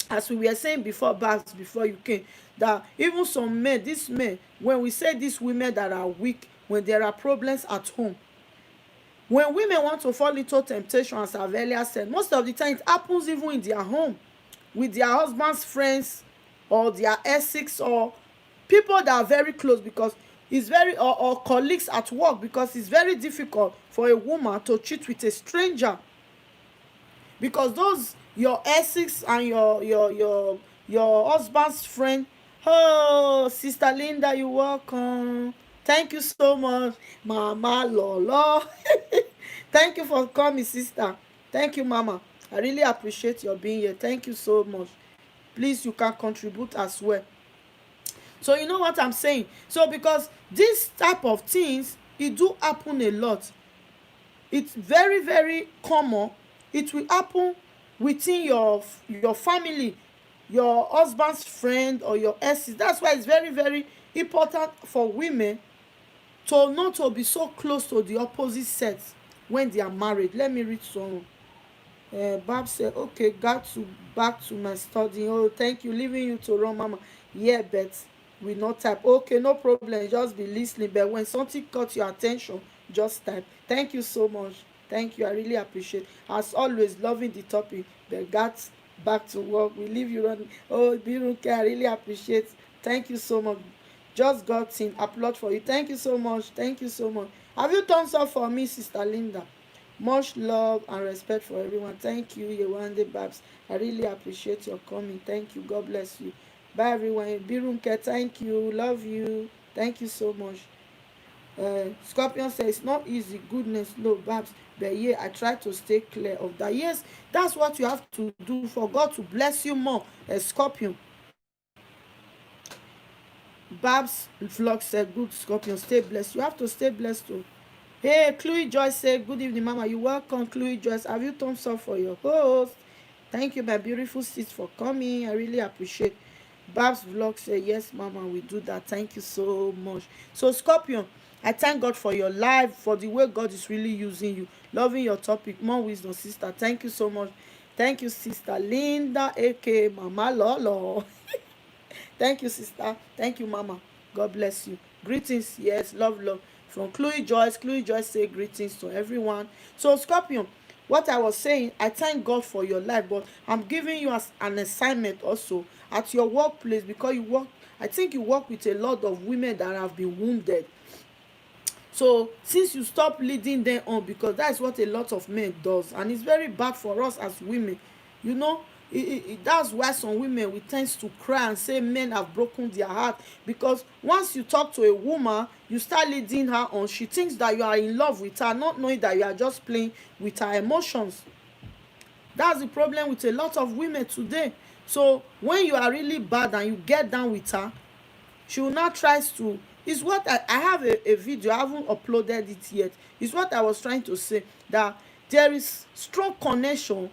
as we were saying before, Babs, before you came, that even some men, these men, when we say these women that are weak, when there are problems at home, when women want to fall into temptation, as I've earlier said, most of the time it happens even in their home, with their husband's friends or their exes or people that are very close, because it's very, or colleagues at work, because it's very difficult for a woman to cheat with a stranger, because those your exes and your husband's friend. Oh, Sister Linda, you welcome. Thank you so much, Mama Lolo. Thank you for coming, sister. Thank you, Mama. I really appreciate your being here. Thank you so much. Please, you can contribute as well. So you know what I'm saying. So because this type of things, it do happen a lot. It's very, very common. It will happen within your family. your husband's friend or your exes. That's why it's very, very important for women to not to be so close to the opposite sex when they are married. Let me read some. Bab said, okay, got to back to my study. Oh, thank you, leaving you to run, mama. Yeah, but we not type. Okay, no problem, just be listening. But when something caught your attention, just type. Thank you so much. Thank you, I really appreciate. As always, loving the topic. But got back to work. We leave you running. Oh, Birunke, I really appreciate. Thank you so much. Just got in. Applaud for you. Thank you so much. Thank you so much. Have you thumbs up for me, Sister Linda? Much love and respect for everyone. Thank you, Yewande Babs. I really appreciate your coming. Thank you. God bless you. Bye, everyone. Birunke, thank you. Love you. Thank you so much. Scorpion says it's not easy. Goodness, no, Babs. But yeah, I try to stay clear of that. Yes, that's what you have to do for God to bless you more. Scorpion. Babs vlog said, good, Scorpion. Stay blessed. You have to stay blessed too. Hey, Chloe Joyce said, good evening, Mama. You welcome, Chloe Joyce. Have you thumbs up for your host? Thank you, my beautiful sis, for coming. I really appreciate. Babs vlog said, yes, Mama, we do that. Thank you so much. So, Scorpion, I thank God for your life, for the way God is really using you. Loving your topic. More wisdom, sister. Thank you so much. Thank you, Sister Linda, aka Mama Lolo. Thank you, sister. Thank you, Mama. God bless you. Greetings. Yes, love, love. From Chloe Joyce. Chloe Joyce say greetings to everyone. So, Scorpion, what I was saying, I thank God for your life, but I'm giving you as an assignment also at your workplace, because you work, I think you work with a lot of women that have been wounded. So since you stop leading them on, because that is what a lot of men does, and it's very bad for us as women, you know. That's why some women we tend to cry and say men have broken their heart, because once you talk to a woman, you start leading her on, she thinks that you are in love with her, not knowing that you are just playing with her emotions. That's the problem with a lot of women today. So when you are really bad and you get down with her, she will now tries to, is what I have a video, I haven't uploaded it yet. Is what I was trying to say, that there is strong connection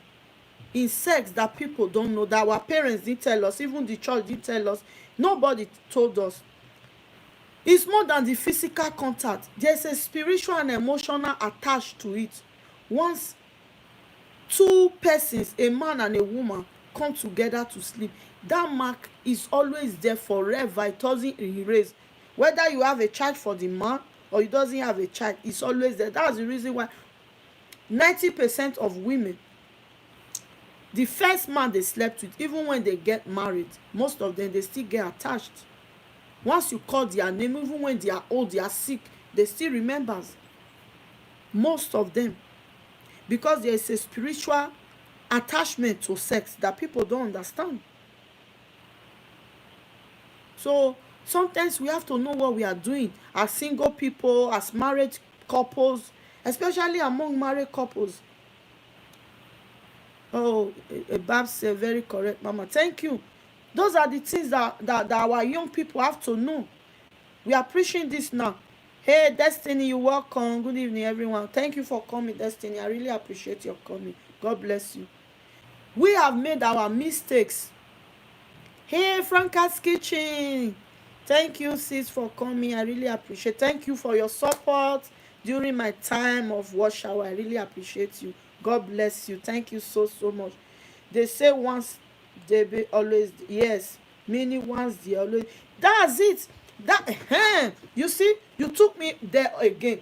in sex that people don't know, that our parents didn't tell us, even the church didn't tell us, nobody told us. It's more than the physical contact. There's a spiritual and emotional attached to it. Once two persons, a man and a woman, come together to sleep, that mark is always there forever. It doesn't erase. Whether you have a child for the man or you doesn't have a child, it's always there. That's the reason why 90% of women, the first man they slept with, even when they get married, most of them, they still get attached. Once you call their name, even when they are old, they are sick, they still remembers. Most of them, because there is a spiritual attachment to sex that people don't understand. So sometimes we have to know what we are doing as single people, as married couples, especially among married couples. Oh, Babs said, very correct, Mama. Thank you. Those are the things that our young people have to know. We are preaching this now. Hey, Destiny, you welcome. Good evening, everyone. Thank you for coming, Destiny. I really appreciate your coming. God bless you. We have made our mistakes. Hey, Franca's Kitchen. Thank you, sis, for coming. I really appreciate. Thank you for your support during my time of watch hour. I really appreciate you. God bless you. Thank you so, so much. They say once they be always, yes, meaning once they always. That's it. That you see, you took me there again.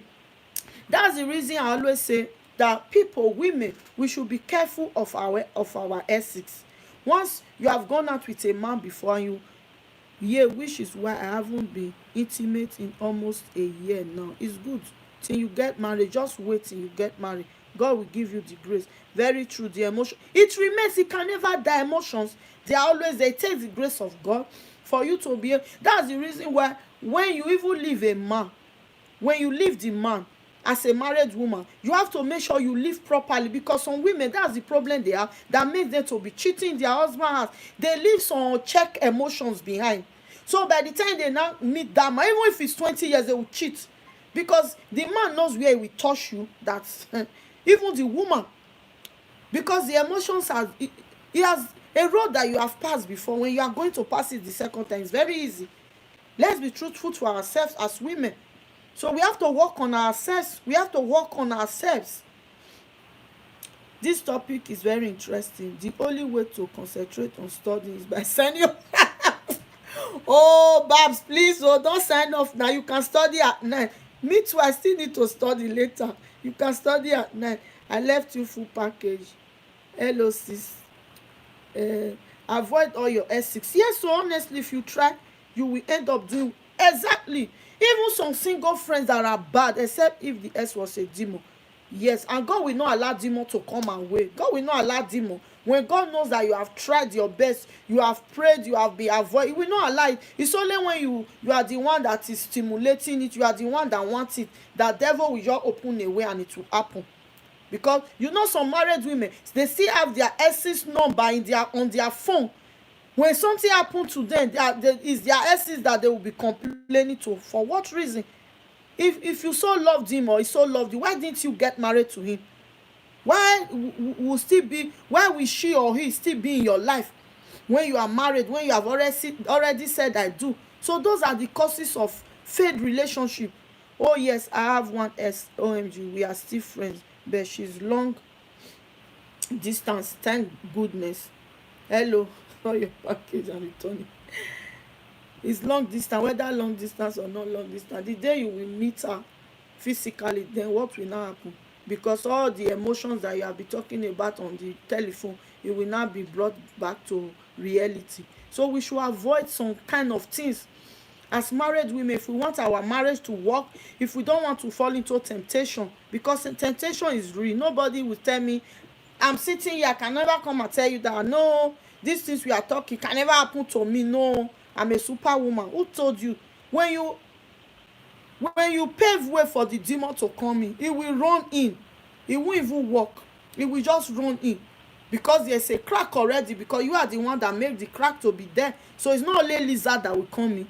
That's the reason I always say that people, women, we should be careful of our ethics. Once you have gone out with a man before and you, yeah, which is why I haven't been intimate in almost a year now. It's good till you get married. Just wait till you get married. God will give you the grace. Very true. The emotion, it remains. It can never die. Emotions, they are always there. It takes the grace of God for you to be. That's the reason why when you even leave a man, when you leave the man as a married woman, you have to make sure you live properly, because some women, that's the problem they have, that makes them to be cheating their husband. They leave some check emotions behind. So by the time they now meet that man, even if it's 20 years, they will cheat, because the man knows where he will touch you. That's even the woman, because the emotions has, he has, A road that you have passed before, when you are going to pass it the second time, it's very easy. Let's be truthful to ourselves as women. So we have to work on ourselves. We have to work on ourselves. This topic is very interesting. The only way to concentrate on studying is by sending your oh, Babs, please, oh, don't sign off now. You can study at 9. Me too, I still need to study later. You can study at 9. I left you full package. Hello, sis. Avoid all your S6. Yes, so honestly, if you try, you will end up doing exactly. Even some single friends that are bad, except if the S was a demon. Yes, and God will not allow demon to come and wait. God will not allow demon. When God knows that you have tried your best, you have prayed, you have been avoided, He will not allow it. It's only when you are the one that is stimulating it, you are the one that wants it, that devil will just open a way and it will happen. Because you know some married women, they still have their ex's number on their phone. When something happen to them, it's their exes that they will be complaining to. For what reason? If you so loved him or he so loved you, why didn't you get married to him? Why will she or he still be in your life when you are married, when you have already said I do? So those are the causes of failed relationship. Oh yes, I have one S. OMG, we are still friends, but she's long distance. Thank goodness. Hello, all your package and returning. It's long distance, whether long distance or not long distance. The day you will meet her physically, then what will now happen? Because all the emotions that you have been talking about on the telephone, it will now be brought back to reality. So we should avoid some kind of things as married women. If we want our marriage to work, if we don't want to fall into temptation, because temptation is real. Nobody will tell me, I'm sitting here, I can never come and tell you that no, these things we are talking can never happen to me. No, I'm a superwoman. Who told you? When you pave way for the demon to come in, it will run in. It won't even walk. It will just run in. Because there's a crack already, because you are the one that made the crack to be there. So it's not only lizard that will come in.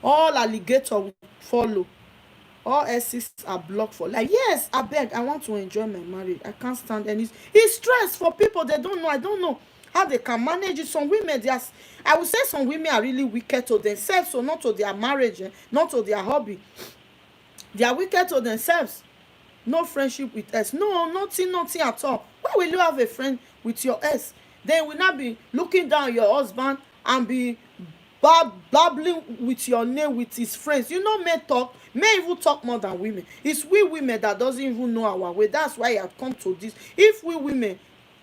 All alligator will follow. All exits are blocked for life. Yes, I beg, I want to enjoy my marriage. I can't stand any. It's stress for people. They don't know. I don't know how they can manage it. Some women, I would say some women are really wicked to themselves, so not to their marriage, not to their hobby. They are wicked to themselves. No friendship with us. No, nothing at all. Why will you have a friend with your ex? Then will not be looking down at your husband and be babbling with your name with his friends. You know, men talk. Men even talk more than women. It's we women that doesn't even know our way. That's why I have come to this. If we women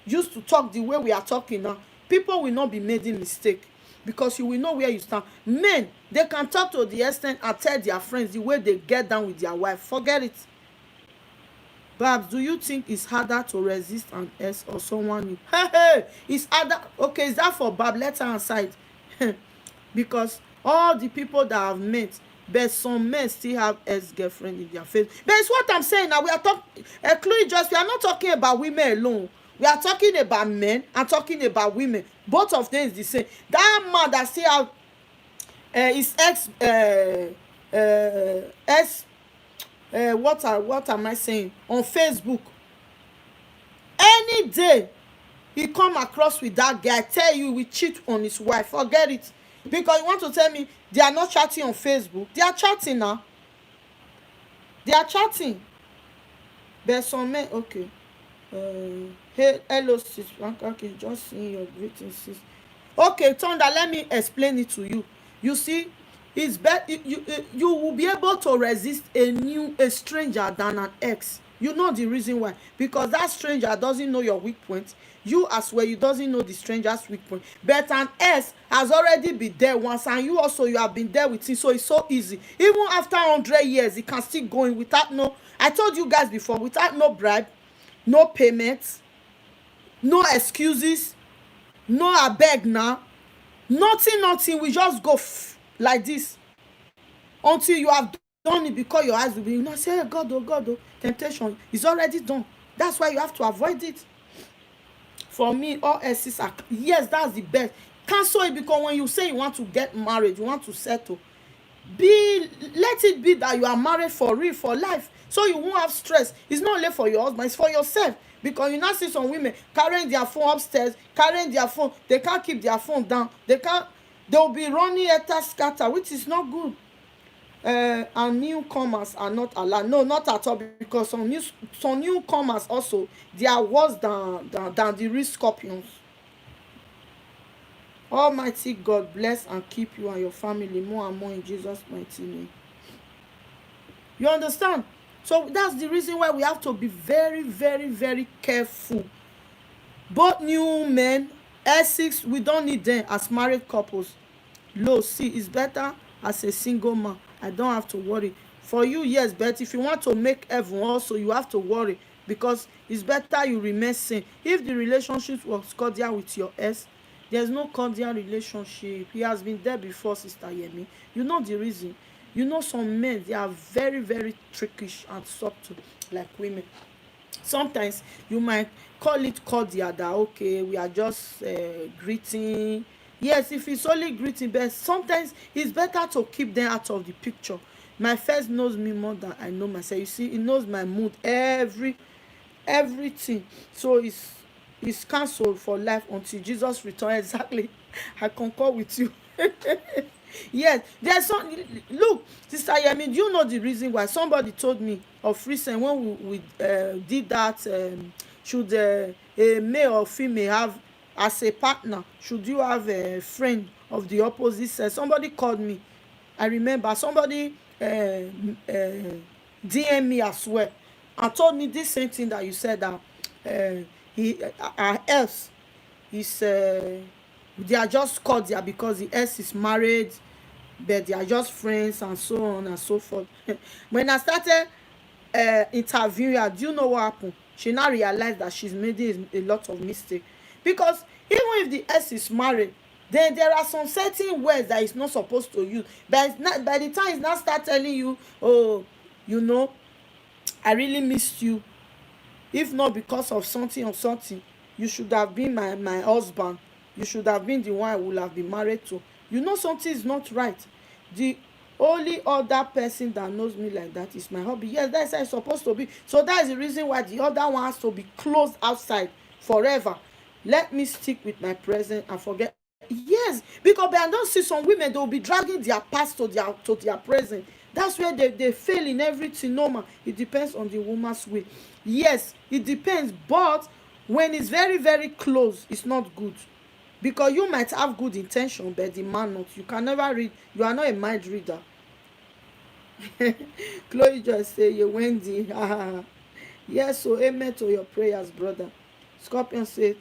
used to talk the way we are talking now, people will not be making mistake, because you will know where you stand. Men, they can talk to the extent and tell their friends the way they get down with their wife. Forget it. Babs, do you think it's harder to resist an ex or someone new? Hey, it's harder. Okay, is that for Bab? Let her answer it. Because all the people that I've met, but some men still have ex-girlfriend in their face. But it's what I'm saying now. We are talking, we are not talking about women alone. We are talking about men and talking about women. Both of them is the same. That man that still have his what am I saying, on Facebook, any day he come across with that guy, I tell you, we cheat on his wife. Forget it. Because you want to tell me they are not chatting on Facebook? They are chatting now. They are chatting. But some men, okay. Hey, hello sis. Okay, just seeing your greeting, sis. Okay, Thunder, let me explain it to you. You see, it's better you will be able to resist a stranger than an ex. You know the reason why? Because that stranger doesn't know your weak points. You as well, you doesn't know the stranger's weak point. But an ex has already been there once, and you also, you have been there with him, so it's so easy. Even after 100 years, he can still go in without no, I told you guys before, without no bribe, no payments, no excuses, no abeg now, nothing. We just go like this until you have done it, because your eyes will be, you know, say, hey, God, oh, temptation is already done. That's why you have to avoid it. For me, all exes are, yes, that's the best. Cancel it, because when you say you want to get married, you want to settle, let it be that you are married for real, for life, so you won't have stress. It's not only for your husband, it's for yourself. Because you now see some women carrying their phone upstairs, carrying their phone, they can't keep their phone down, they'll be running enter scatter, which is not good. And newcomers are not allowed. No, not at all, because some newcomers also, they are worse than the real scorpions. Almighty God bless and keep you and your family more and more in Jesus' mighty name. You understand? So that's the reason why we have to be very, very, very careful. Both new men, Essex, we don't need them as married couples. Lo, see, it's better as a single man. I don't have to worry. For you, yes, but if you want to make heaven also, you have to worry, because it's better you remain sane. If the relationship was cordial with your ex, there's no cordial relationship. He has been there before, Sister Yemi. You know the reason. You know some men, they are very, very trickish and subtle, like women. Sometimes you might call it cordial, that okay, we are just greeting. Yes, if it's only greeting, but sometimes it's better to keep them out of the picture. My first knows me more than I know myself. You see, he knows my mood, everything. So it's cancelled for life until Jesus return. Exactly. I concur with you. Yes, there's some. Look, Sister Yemi, do you know the reason why? Somebody told me of recent, when we did that, should a male or female have as a partner, should you have a friend of the opposite sex? Somebody called me, I remember somebody DM me as well and told me this same thing that you said, that he our else is they are just cordial because the ex is married, but they are just friends and so on and so forth. When I started interviewing her, do you know what happened? She now realized that she's made a lot of mistake, because even if the ex is married, then there are some certain words that he's not supposed to use, but it's not, by the time he's now start telling you, oh, you know, I really missed you, if not because of something or something, you should have been my husband, you should have been the one I would have been married to. You know something is not right. The only other person that knows me like that is my hubby. Yes, that's how it's supposed to be. So that is the reason why the other one has to be closed outside forever. Let me stick with my present and forget. Yes, because I don't see some women, they will be dragging their past to their present. That's where they fail in everything. Normal. It depends on the woman's way. Yes, it depends, but when it's very, very close, it's not good. Because you might have good intention, but the man not. You can never read. You are not a mind reader. Chloe just say, you Wendy. Yes, so amen to your prayers, brother. Scorpion said,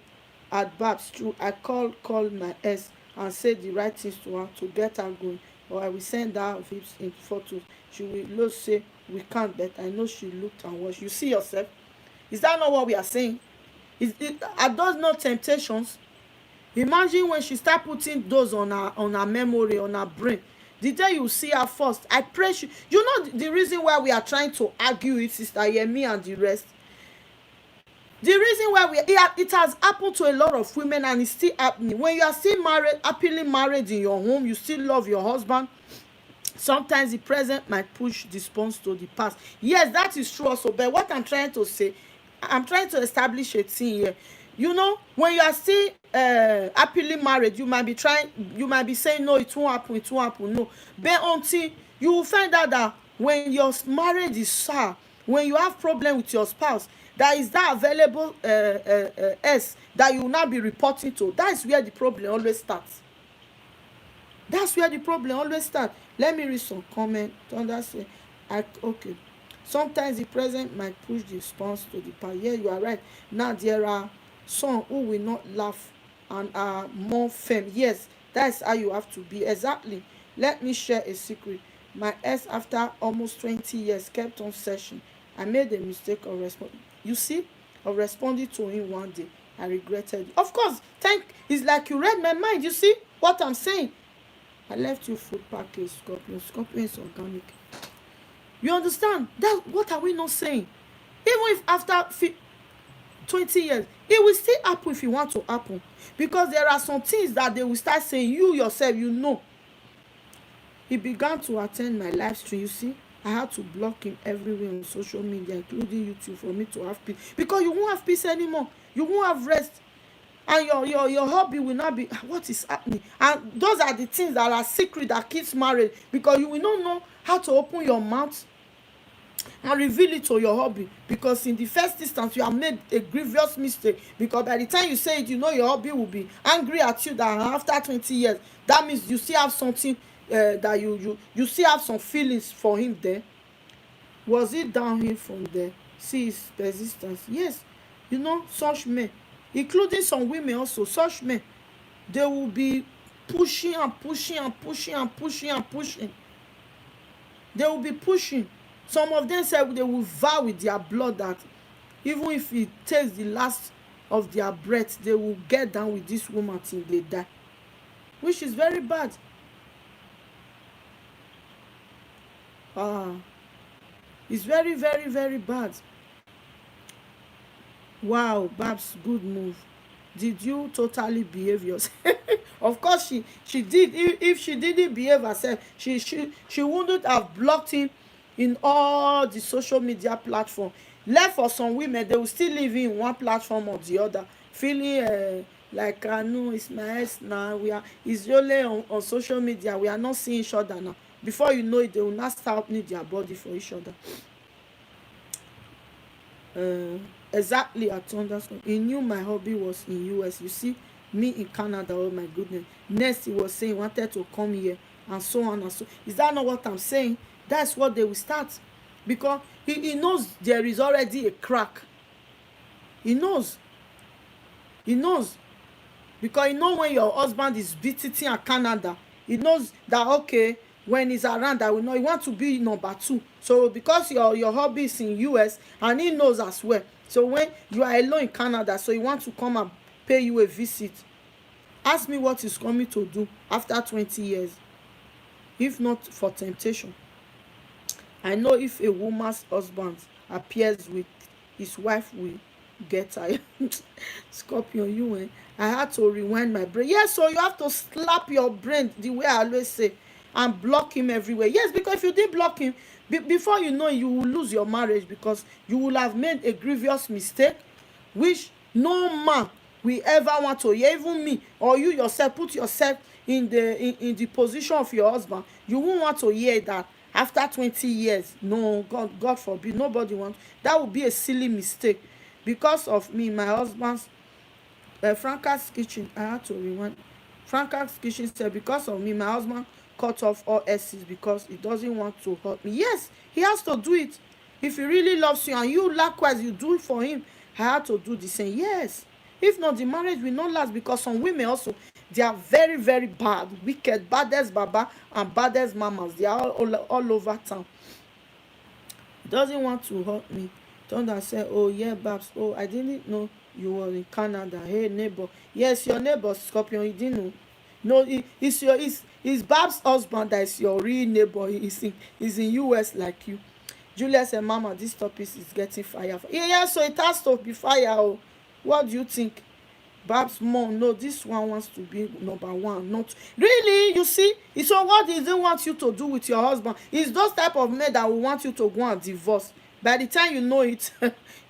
at Babs, true, I call my ex and say the right things to her to get her going, or I will send her vips in photos. She will say we can't, but I know she looked and watched. You see yourself? Is that not what we are saying? Are those not temptations? Imagine when she start putting those on her memory, on her brain. The day you see her first, I pray she. You know the reason why we are trying to argue it, Sister Yemi and the rest. The reason why it has happened to a lot of women, and it's still happening. When you are still married, happily married in your home, you still love your husband. Sometimes the present might push the response to the past. Yes, that is true also. But what I'm trying to say, I'm trying to establish a thing here. You know, when you are still happily married, you might be saying, no, it won't happen, no. But until you will find out that when your marriage is sour, when you have problem with your spouse, that is that available S that you will not be reporting to. That is where the problem always starts. That's where the problem always starts. Let me read some comment. Thunder say, okay. Sometimes the present might push the response to the past. Yeah, you are right. Now there are some who will not laugh and are more firm. Yes, that's how you have to be. Exactly. Let me share a secret. My ex, after almost 20 years, kept on searching. I made a mistake of responding. You see, of responding to him one day. I regretted it. Of course, it's like you read my mind. You see what I'm saying? I left you food package, Scorpion. Scorpion is organic. You understand? That what are we not saying? Even if after 20 years, it will still happen if you want to happen. Because there are some things that they will start saying, you yourself, you know. He began to attend my live stream, you see. I had to block him everywhere on social media, including YouTube, for me to have peace. Because you won't have peace anymore. You won't have rest. And your hobby will not be, what is happening. And those are the things that are secret that keeps marriage, because you will not know how to open your mouth and reveal it to your hobby, because in the first instance you have made a grievous mistake, because by the time you say it, you know your hobby will be angry at you, that after 20 years, that means you still have something, that you still have some feelings for him there. Was it downhill from there? See his persistence. Yes, you know, such men, including some women also, such men, they will be pushing and pushing and pushing and pushing and pushing. They will be pushing. Some of them say they will vow with their blood that even if it takes the last of their breath, they will get down with this woman till they die, which is very bad. Ah, it's very, very, very bad. Wow, Babs, good move. Did you totally behave yourself? Of course she did. If she didn't behave herself, she wouldn't have blocked him in all the social media platform. Left for some women, they will still live in one platform or the other, feeling like, no, it's my ex now, we are, it's only on social media, we are not seeing each other now. Before you know it, they will not start need their body for each other. uh, exactly, at understand. He knew my hobby was in US. You see, me in Canada. Oh my goodness. Next, he was saying he wanted to come here, and so on and so. Is that not what I'm saying? That's what they will start, because he knows there is already a crack. He knows. He knows. Because he know when your husband is visiting a Canada, he knows that, okay, when he's around, that we know he want to be number two. So because your hobby is in US, and he knows as well, so when you are alone in Canada, so he want to come and pay you a visit. Ask me what he's coming to do after 20 years, if not for temptation. I know if a woman's husband appears with his wife will get tired. Scorpion, you I had to rewind my brain. Yes, so you have to slap your brain the way I always say, and block him everywhere. Yes, because if you did block him, before you know it, you will lose your marriage, because you will have made a grievous mistake, which no man will ever want to hear. Even me or you yourself, put yourself in the position of your husband. You won't want to hear that after 20 years. No, God forbid, nobody wants. That would be a silly mistake. Because of me, my husband's Franca's kitchen, I had to rewind. Franca's kitchen said, because of me, my husband cut off all S's because he doesn't want to hurt me. Yes, he has to do it. If he really loves you, and you likewise you do it for him, I had to do the same. Yes. If not, the marriage will not last, because some women also, they are very, very bad, wicked, baddest baba and baddest mamas. They are all over town. He doesn't want to hurt me. Thunder said, oh yeah, Babs. Oh, I didn't know you were in Canada. Hey neighbor. Yes, your neighbor, Scorpion. You didn't know. No, it's Babs' husband that is your real neighbor. He's in US like you. Julia said, Mama, this topic is getting fire. Yeah, yeah, so it has to be fire. Oh. What do you think? Babs mom, no, this one wants to be number one. Not really. You see, so what does it want you to do with your husband? It's those type of men that will want you to go and divorce. By the time you know it,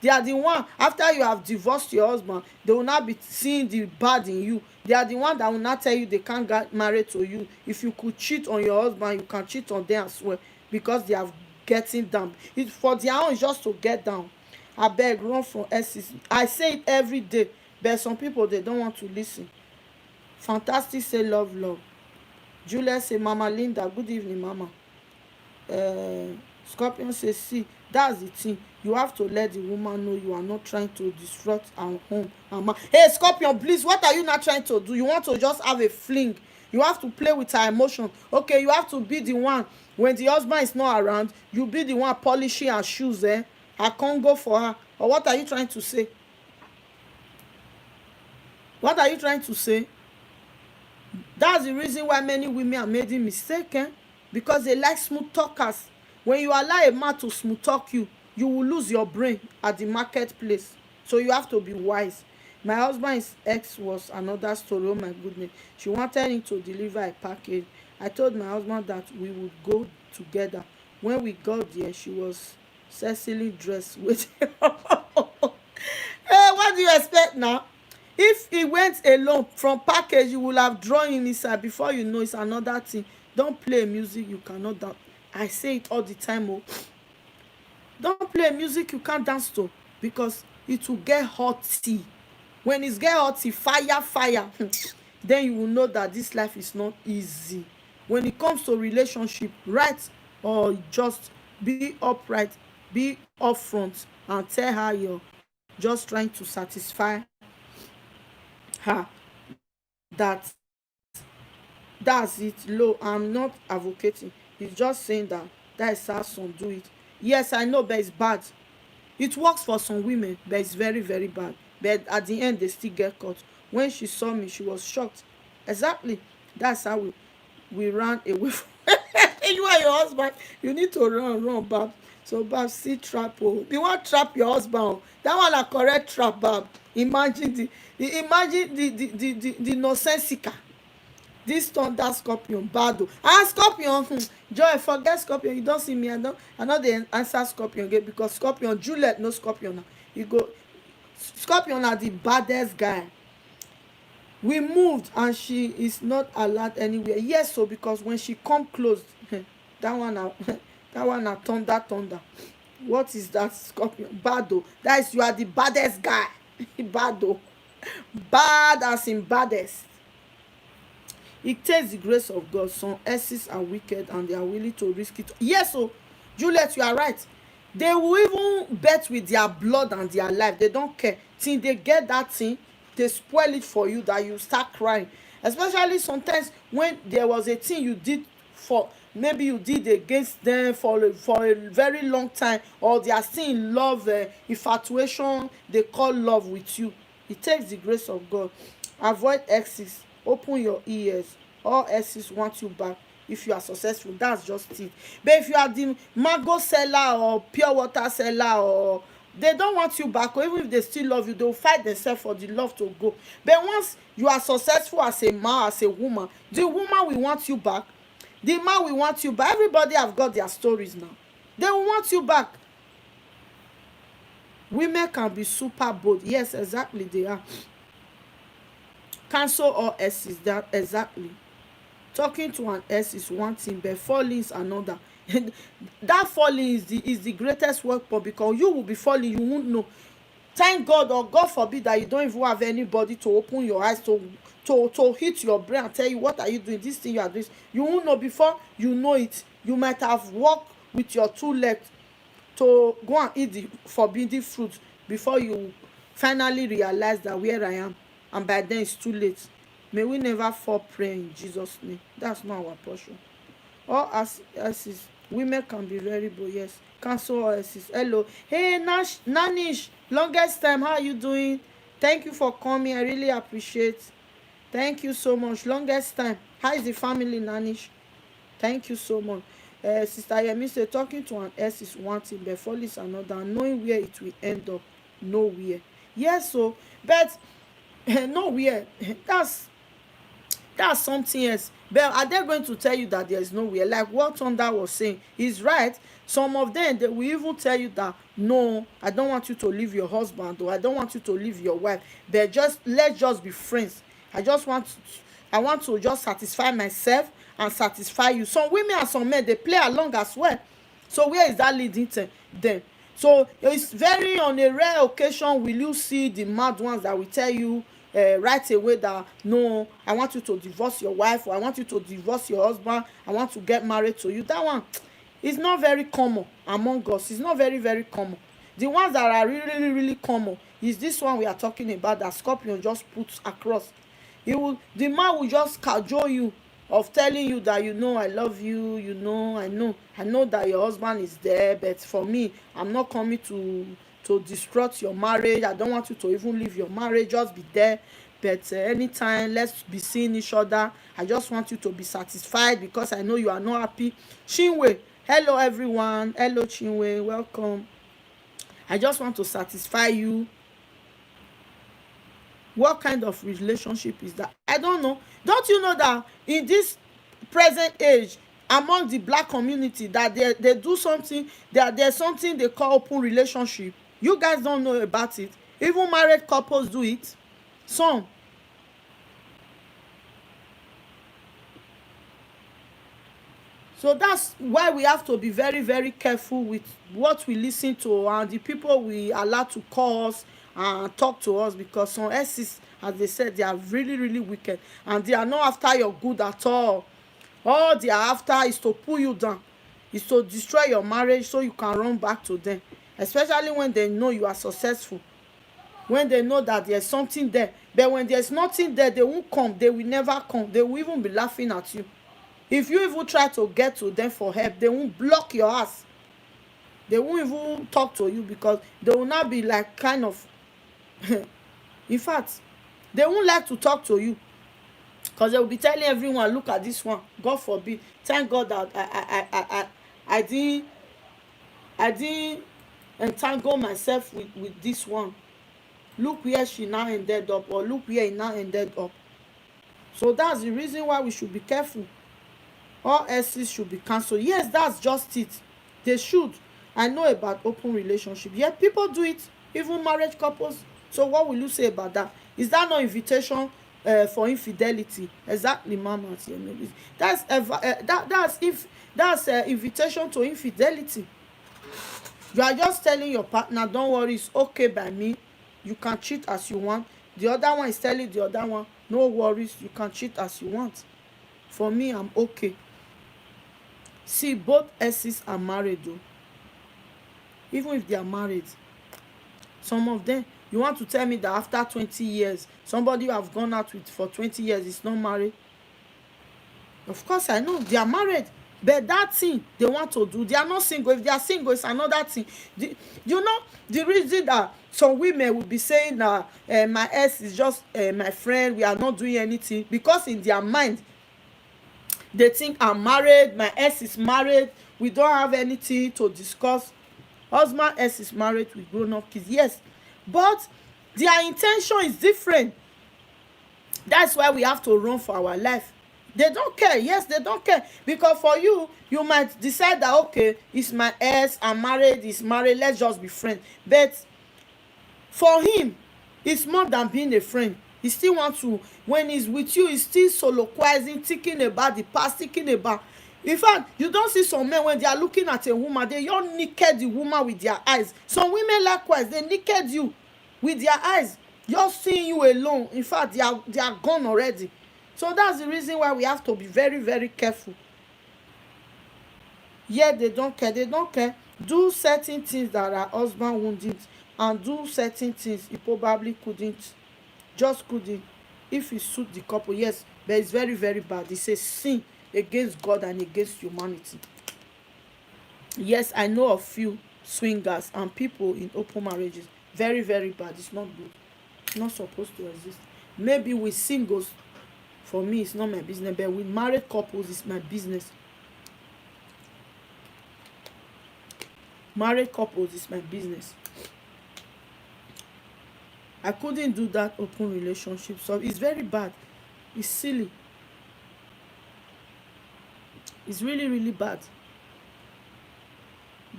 they are the one, after you have divorced your husband, they will not be seeing the bad in you. They are the one that will not tell you they can't get married to you. If you could cheat on your husband, you can cheat on them as well, because they are getting down. It for their own is just to get down. I beg, run from exes. I say it every day, but some people, they don't want to listen. Fantastic say love, love. Julia say, Mama Linda, good evening, Mama. Scorpion says, see, that's the thing. You have to let the woman know you are not trying to disrupt our home. Hey, Scorpion, please, what are you not trying to do? You want to just have a fling. You have to play with her emotion. Okay, you have to be the one. When the husband is not around, you be the one polishing her shoes, eh? Her Congo for her. Or what are you trying to say? What are you trying to say? That's the reason why many women are making mistake, eh? Because they like smooth talkers. When you allow a man to smooth talk you, you will lose your brain at the marketplace. So you have to be wise. My husband's ex was another story. Oh my goodness. She wanted him to deliver a package. I told my husband that we would go together. When we got there, she was sexily dressed with hey, what do you expect now? If he went alone from package, you will have drawn him inside. Before you know, it's another thing. Don't play music you cannot dance. I say it all the time. Oh, don't play music you can't dance to, because it will get hotty. When it's get hotty, fire fire, then you will know that this life is not easy. When it comes to relationship, right or just, be upright, be upfront, and tell her you're just trying to satisfy her, that that's it. Low, I'm not advocating, it's just saying that that is how some do it. Yes, I know, but it's bad. It works for some women, but it's very very bad. But at the end, they still get caught. When she saw me, she was shocked. Exactly. That's how we ran away from you and your husband. You need to run bab. So bab, see trap. Oh, you want trap your husband. Oh, that one a correct trap, bab. Imagine the nonsensical. This thunder scorpion bad o. Scorpion, joy, forget scorpion. You don see me, I no dey answer scorpion again, because scorpion, Juliet no scorpion na. You go, scorpion na the baddest guy. We moved and she is not allowed anywhere. Yes, so because when she come close, that one na that one na thunder. What is that? Scorpion bad o. That is, you are the baddest guy. Bad o. Bad as in baddest. It takes the grace of God. Some exes are wicked and they are willing to risk it. Yes, so Juliet, you are right. They will even bet with their blood and their life. They don't care till they get that thing. They spoil it for you, that you start crying. Especially sometimes when there was a thing you did for, maybe you did against them for a very long time, or they are still in love, infatuation they call love with you. It takes the grace of God. Avoid exes. Open your ears. All exes want you back if you are successful. That's just it. But if you are the mango seller or pure water seller, or they don't want you back, or even if they still love you, they will fight themselves for the love to go. But once you are successful as a man, as a woman, the woman will want you back, the man will want you back. Everybody have got their stories now. They will want you back. Women can be super bold. Yes, exactly, they are. Cancel all exes. That exactly. Talking to an ex is one thing, but falling is another. That falling is the greatest work, because you will be falling, you won't know. Thank God, or God forbid, that you don't even have anybody to open your eyes to hit your brain and tell you, what are you doing, this thing you are doing. You won't know. Before you know it, you might have walked with your two legs to go and eat the forbidden fruit, before you finally realize that where I am, and by then it's too late. May we never fall prey in Jesus' name. That's not our portion. All exes, women can be very bold. Yes, cancel all exes. Hello, hey Nanish, longest time, how are you doing? Thank you for coming, I really appreciate. Thank you so much. Longest time, how is the family, Nanish? Thank you so much. Sister Yemi say talking to an ex is one thing, but follow is another. Knowing where it will end up, nowhere. Yes, so but nowhere. That's something else. But are they going to tell you that there is nowhere? Like what Thunder was saying is right. Some of them, they will even tell you that, no, I don't want you to leave your husband, or I don't want you to leave your wife, but just let's just be friends. I want to just satisfy myself and satisfy you. Some women and some men, they play along as well. So where is that leading to them? So it's very on a rare occasion will you see the mad ones that will tell you right away that, no, I want you to divorce your wife, or I want you to divorce your husband, I want to get married to you. That one is not very common among us. It's not very very common. The ones that are really common is this one we are talking about, that Scorpion just puts across. The man will just cajole you of telling you that, I love you, I know that your husband is there, but for me, I'm not coming to disrupt your marriage. I don't want you to even leave your marriage, just be there. But anytime, let's be seeing each other. I just want you to be satisfied, because I know you are not happy. Chinwe, hello everyone. Hello Chinwe, welcome. I just want to satisfy you. What kind of relationship is that? I don't know. Don't you know that in this present age, among the black community that they do something, that there's something they call open relationship. You guys don't know about it. Even married couples do it, some. So that's why we have to be very, very careful with what we listen to and the people we allow to call us and talk to us, because some exes, as they said, they are really, really wicked and they are not after your good at all. All they are after is to pull you down, is to destroy your marriage so you can run back to them, especially when they know you are successful, when they know that there's something there. But when there's nothing there, they won't come, they will never come, they will even be laughing at you. If you even try to get to them for help, they won't block your ass. They won't even talk to you because they will not be like kind of in fact, they won't like to talk to you because they will be telling everyone, look at this one, God forbid, thank God that I didn't entangle myself with this one, look where she now ended up, or look where he now ended up. So that's the reason why we should be careful. All exes should be cancelled. Yes, that's just it. They should. I know about open relationship, yet people do it, even marriage couples. So what will you say about that? Is that not invitation for infidelity? Exactly, mama. That's invitation to infidelity. You are just telling your partner, don't worry, it's okay by me, you can cheat as you want. The other one is telling the other one, no worries, you can cheat as you want, for me I'm okay. See, both exes are married though. Even if they are married, some of them, you want to tell me that after 20 years somebody you have gone out with for 20 years is not married? Of course I know they are married, but that thing they want to do, they are not single. If they are single, it's another thing. You know the reason that some women will be saying that my ex is just my friend, we are not doing anything, because in their mind they think I'm married, my ex is married, we don't have anything to discuss. Husband ex is married with grown up kids, yes, but their intention is different. That's why we have to run for our life. They don't care. Yes, they don't care, because for you, you might decide that okay, it's my ex, I'm married, he's married, let's just be friends. But for him, it's more than being a friend. He still wants to, when he's with you, he's still soliloquizing, thinking about the past, thinking about. In fact, you don't see some men when they are looking at a woman, they all naked the woman with their eyes. Some women likewise, they naked you with their eyes, just seeing you alone. In fact, they are gone already. So that's the reason why we have to be very, very careful. Yeah, they don't care. They don't care. Do certain things that her husband wouldn't, and do certain things he probably couldn't, just couldn't, if it suit the couple. Yes, but it's very, very bad. It's a sin against God and against humanity. Yes, I know of few swingers and people in open marriages. Very, very bad. It's not good. It's not supposed to exist. Maybe with singles, for me it's not my business, but with married couples it's my business. Married couples is my business. I couldn't do that open relationship, so it's very bad. It's silly. It's really, really bad.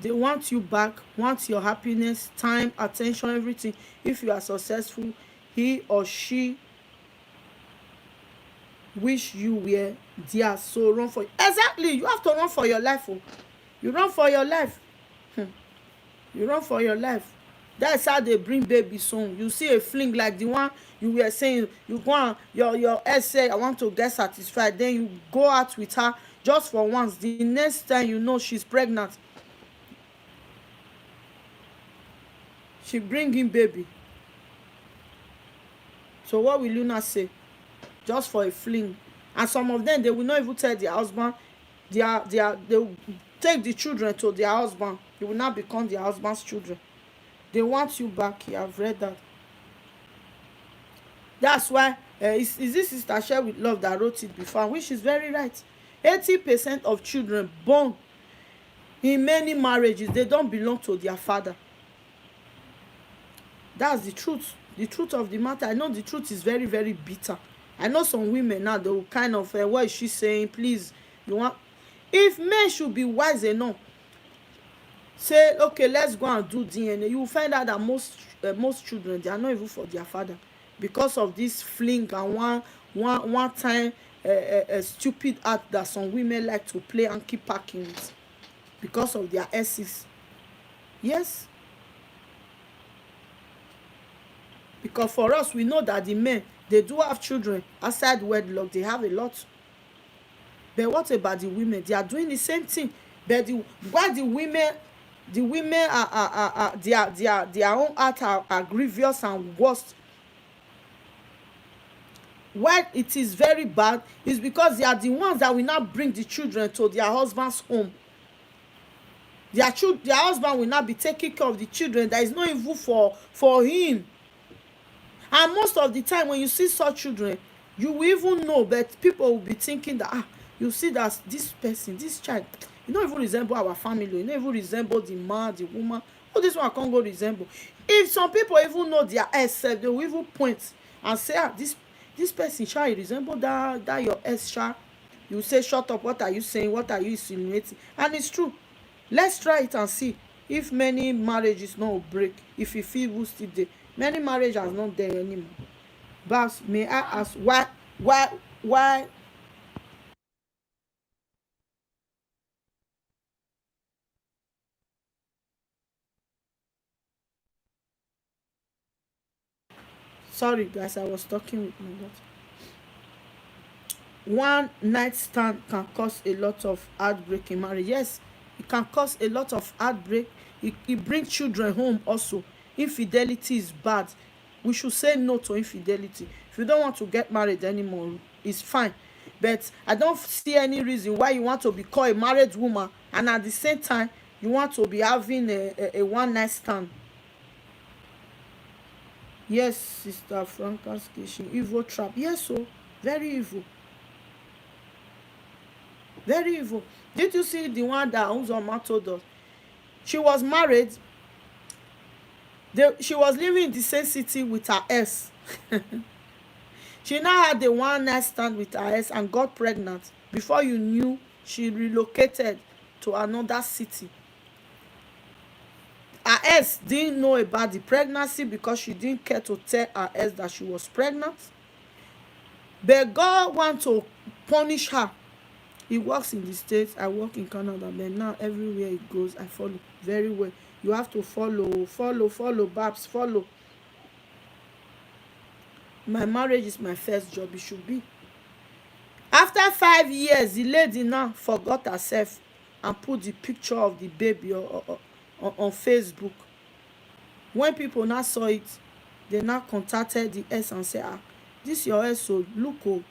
They want you back, want your happiness, time, attention, everything. If you are successful, he or she wish you were there. So run for, exactly, you have to run for your life. Oh, you run for your life. You run for your life. That's how they bring baby soon. You see a fling like the one you were saying, you go on, your ex say I want to get satisfied, then you go out with her just for once, the next time you know she's pregnant, she bring in baby. So what will you not say? Just for a fling. And some of them, they will not even tell their husband. They will take the children to their husband. They will not become their husband's children. They want you back. You have read that. That's why is this Sister Share with Love that wrote it before, which is very right. 80% of children born in many marriages, they don't belong to their father. That's the truth. The truth of the matter. I know the truth is very, very bitter. I know some women now, they will kind of what is she saying, please, you want, If men should be wise enough, say okay, let's go and do DNA, you will find out that most children, they are not even for their father, because of this fling and one time a stupid act that some women like to play and keep packing with, because of their exes. Yes, because for us, we know that the men, they do have children outside wedlock, they have a lot. But what about the women? They are doing the same thing. But why the women are their own act are grievous and worst. Why it is very bad is because they are the ones that will not bring the children to their husband's home. Their husband will not be taking care of the children that is not even for him. And most of the time when you see such children, you will even know, but people will be thinking that, you see that this person, this child, e no even resemble our family, e no even resemble the man, the woman. Oh, this one can't go resemble. If some people even know their ex sef, they will even point and say, this person sha, e resemble that your ex sha. You say, shut up, what are you saying, what are you insinuating? And it's true. Let's try it and see if many marriages no break, if e fit even still dey. Many marriage are not there anymore. But may I ask, why? Sorry guys, I was talking with my daughter. One night stand can cause a lot of heartbreak in marriage. Yes, it can cause a lot of heartbreak. It bring children home also. Infidelity is bad. We should say no to infidelity. If you don't want to get married anymore, it's fine. But I don't see any reason why you want to be called a married woman and at the same time you want to be having a one night stand. Yes, Sister Franca's kitchen, evil trap. Yes, so very evil. Very evil. Did you see the one that Uzoma told us? She was married. She was living in the same city with her ex. She now had the one night stand with her ex and got pregnant. Before you knew, she relocated to another city. Her ex didn't know about the pregnancy because she didn't care to tell her ex that she was pregnant. But God want to punish her. He works in the States, I work in Canada, but now everywhere he goes, I follow very well. You have to follow, Babs, follow. My marriage is my first job, it should be. After 5 years, the lady now forgot herself and put the picture of the baby on Facebook. When people now saw it, they now contacted the ex and say, this your ex, so look,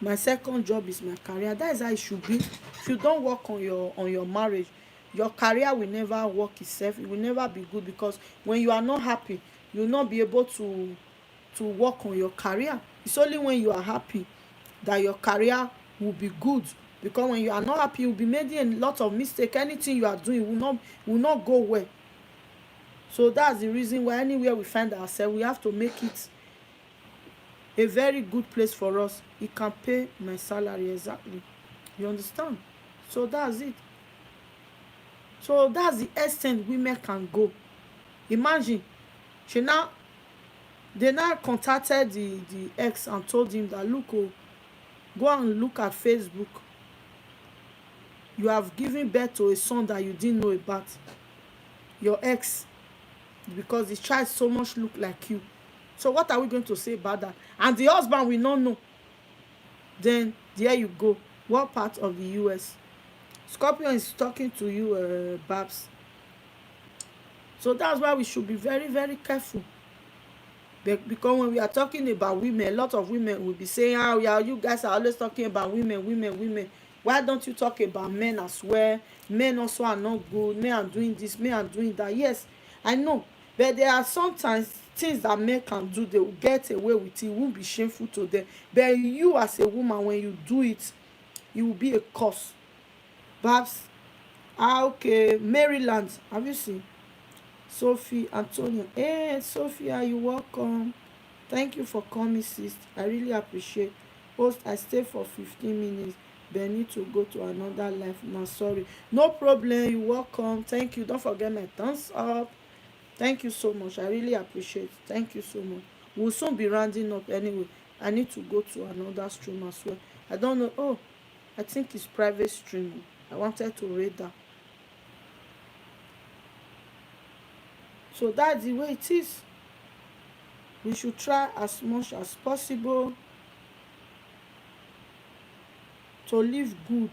my second job is my career. That is how it should be. If you don't work on your marriage, your career will never work itself. It will never be good, because when you are not happy, you will not be able to work on your career. It's only when you are happy that your career will be good, because when you are not happy, you will be making a lot of mistake. Anything you are doing will not go well. So that's the reason why anywhere we find ourselves, we have to make it a very good place for us. It can pay my salary exactly. You understand? So that's it. So that's the extent women can go. Imagine, she now they now contacted the ex and told him that, look, go and look at Facebook. You have given birth to a son that you didn't know about. Your ex, because the child so much look like you. So what are we going to say about that? And the husband will not know. Then there you go. What part of the US? Scorpion is talking to you, Babs. So that's why we should be very, very careful. Because when we are talking about women, a lot of women will be saying, yeah, you guys are always talking about women. Why don't you talk about men as well? Men also are not good. Men are doing this, men are doing that. Yes, I know. But there are sometimes things that men can do, they will get away with it. It won't be shameful to them. But you as a woman, when you do it, it will be a curse. Babs, okay, Maryland, have you seen? Sophie, Antonia. Hey, Sophia, you welcome. Thank you for coming, sis. I really appreciate. Host, I stay for 15 minutes. but need to go to another life now. Sorry. No problem. You welcome. Thank you. Don't forget my thumbs up. Thank you so much. I really appreciate it. Thank you so much. We'll soon be rounding up anyway. I need to go to another stream as well. I don't know. Oh, I think it's private stream. I wanted to read that. So that's the way it is. We should try as much as possible to live good,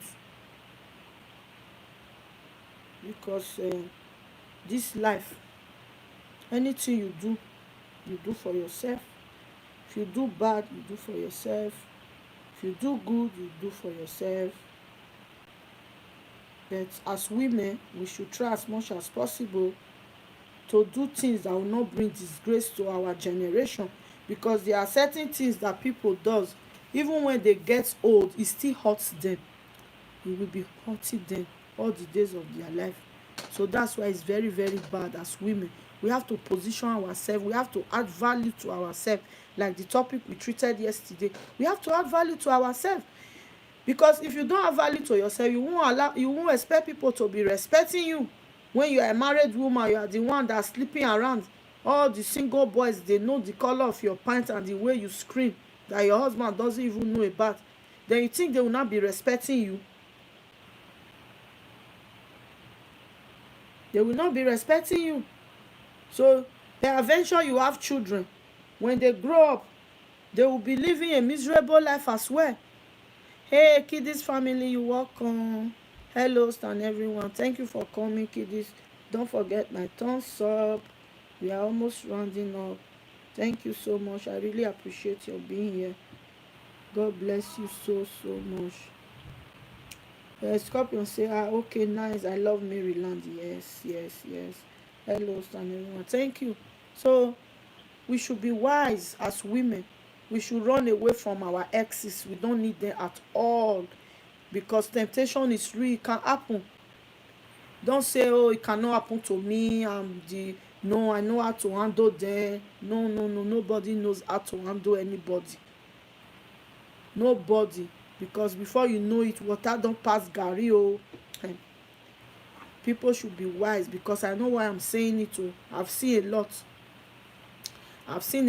because this life, anything you do for yourself. If you do bad, you do for yourself. If you do good, you do for yourself. But as women, we should try as much as possible to do things that will not bring disgrace to our generation, because there are certain things that people does, even when they get old, it still hurts them. It will be hurting them all the days of their life. So that's why it's very, very bad. As women, we have to position ourselves, we have to add value to ourselves. Like the topic we treated yesterday, we have to add value to ourselves, because if you don't have value to yourself, you won't expect people to be respecting you. When you are a married woman, you are the one that's sleeping around. All the single boys, they know the color of your pants and the way you scream that your husband doesn't even know about. Then you think they will not be respecting you? They will not be respecting you. So peradventure you have children. When they grow up, they will be living a miserable life as well. Hey Kiddies family, you welcome. Hello and everyone. Thank you for coming, Kiddies. Don't forget my thumbs up. We are almost rounding up. Thank you so much. I really appreciate your being here. God bless you so much. Scorpion say, okay, nice. I love Maryland. Yes. Hello and everyone. Thank you. So we should be wise as women. We should run away from our exes. We don't need them at all, because temptation is real. It can happen. Don't say, oh, it cannot happen to me. No, I know how to handle them. No. Nobody knows how to handle anybody. Nobody. Because before you know it, water don't pass garri. Oh. People should be wise, because I know why I'm saying it. Oh. I've seen a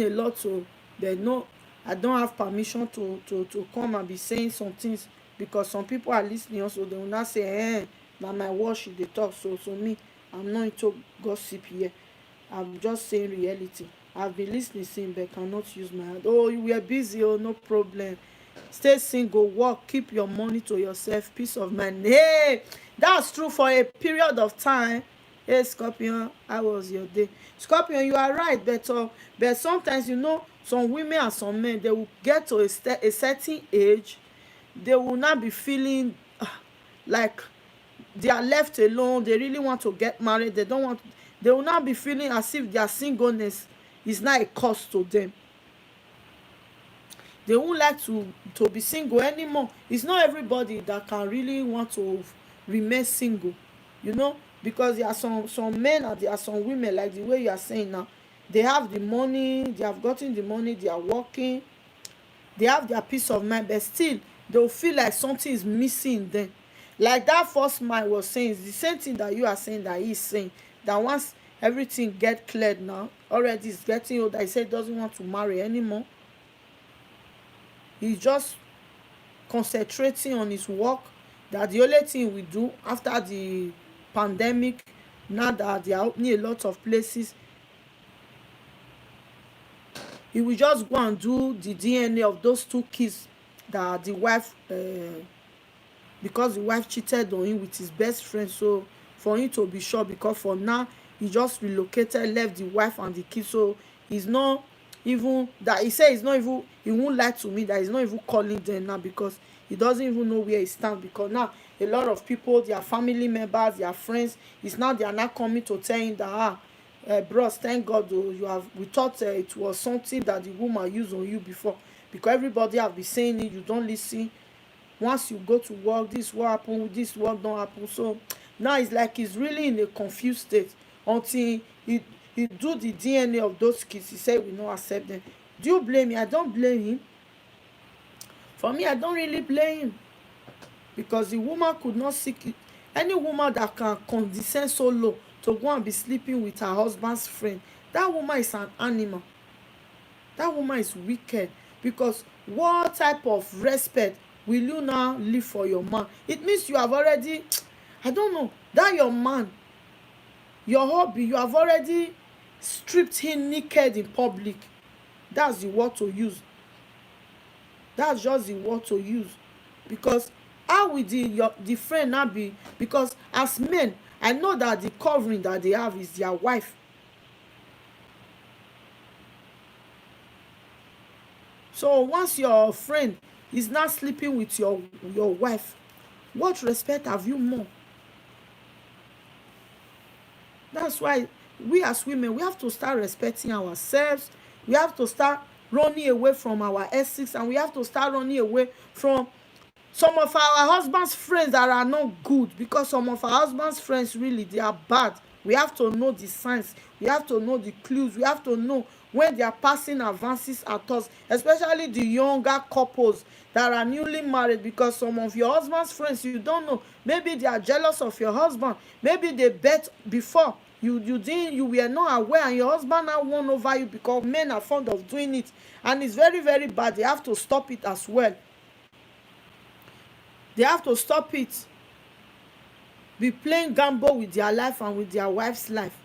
lot. Oh. But no, I don't have permission to come and be saying some things, because some people are listening also. They will not say, na my word she dey talk. So me, I'm not into gossip here. I'm just saying reality. I've been listening since, but cannot use my hand. Oh, you were busy. Oh, no problem. Stay single, work, keep your money to yourself, peace of mind. Hey, that's true for a period of time. Hey Scorpion, how was your day? Scorpion, you are right, but sometimes, some women and some men, they will get to a certain age, they will not be feeling like they are left alone. They really want to get married. They will not be feeling as if their singleness is not a cost to them. They won't like to be single anymore. It's not everybody that can really want to remain single, because there are some men and there are some women, like the way you are saying now. They have the money, they have gotten the money, they are working, they have their peace of mind, but still they'll feel like something is missing them. Like that first man was saying, it's the same thing that you are saying, that he's saying, that once everything get cleared now, already he's getting older, he said he doesn't want to marry anymore. He's just concentrating on his work. That the only thing we do after the pandemic, now that they are opening a lot of places, he will just go and do the DNA of those 2 kids that the wife, because the wife cheated on him with his best friend. So for him to be sure, because for now he just relocated, left the wife and the kids. So he's not even that, he said he's not even, he won't lie to me that he's not even calling them now, because he doesn't even know where he stands. Because now a lot of people, their family members, their friends, it's now they are not coming to tell him that bros, thank God, oh, we thought it was something that the woman used on you before, because everybody have been saying it, you don't listen. Once you go to work, this what happen, this what don't happen. So now it's like he's really in a confused state until he do the DNA of those kids. He said we not accept them. Do you blame me? I don't blame him. For me, I don't really blame him. because the woman could not seek it. Any woman that can condescend so low to go and be sleeping with her husband's friend, that woman is an animal. That woman is wicked, because what type of respect will you now leave for your man? It means you have already, I don't know, that your man, your hobby, you have already stripped him naked in public. That's the word to use. That's just the word to use. Because how will the friend now be? Because as men, I know that the covering that they have is their wife. So once your friend is not sleeping with your wife, what respect have you more? That's why we as women, we have to start respecting ourselves. We have to start running away from our exes, and we have to start running away from some of our husband's friends that are not good, because some of our husband's friends, really, they are bad. We have to know the signs, we have to know the clues, we have to know when they are passing advances at us, especially the younger couples that are newly married, because some of your husband's friends, you don't know, maybe they are jealous of your husband, maybe they bet before, you were not aware, and your husband now won over you, because men are fond of doing it, and it's very, very bad. They have to stop it as well. They have to stop it. Be playing gamble with their life and with their wife's life.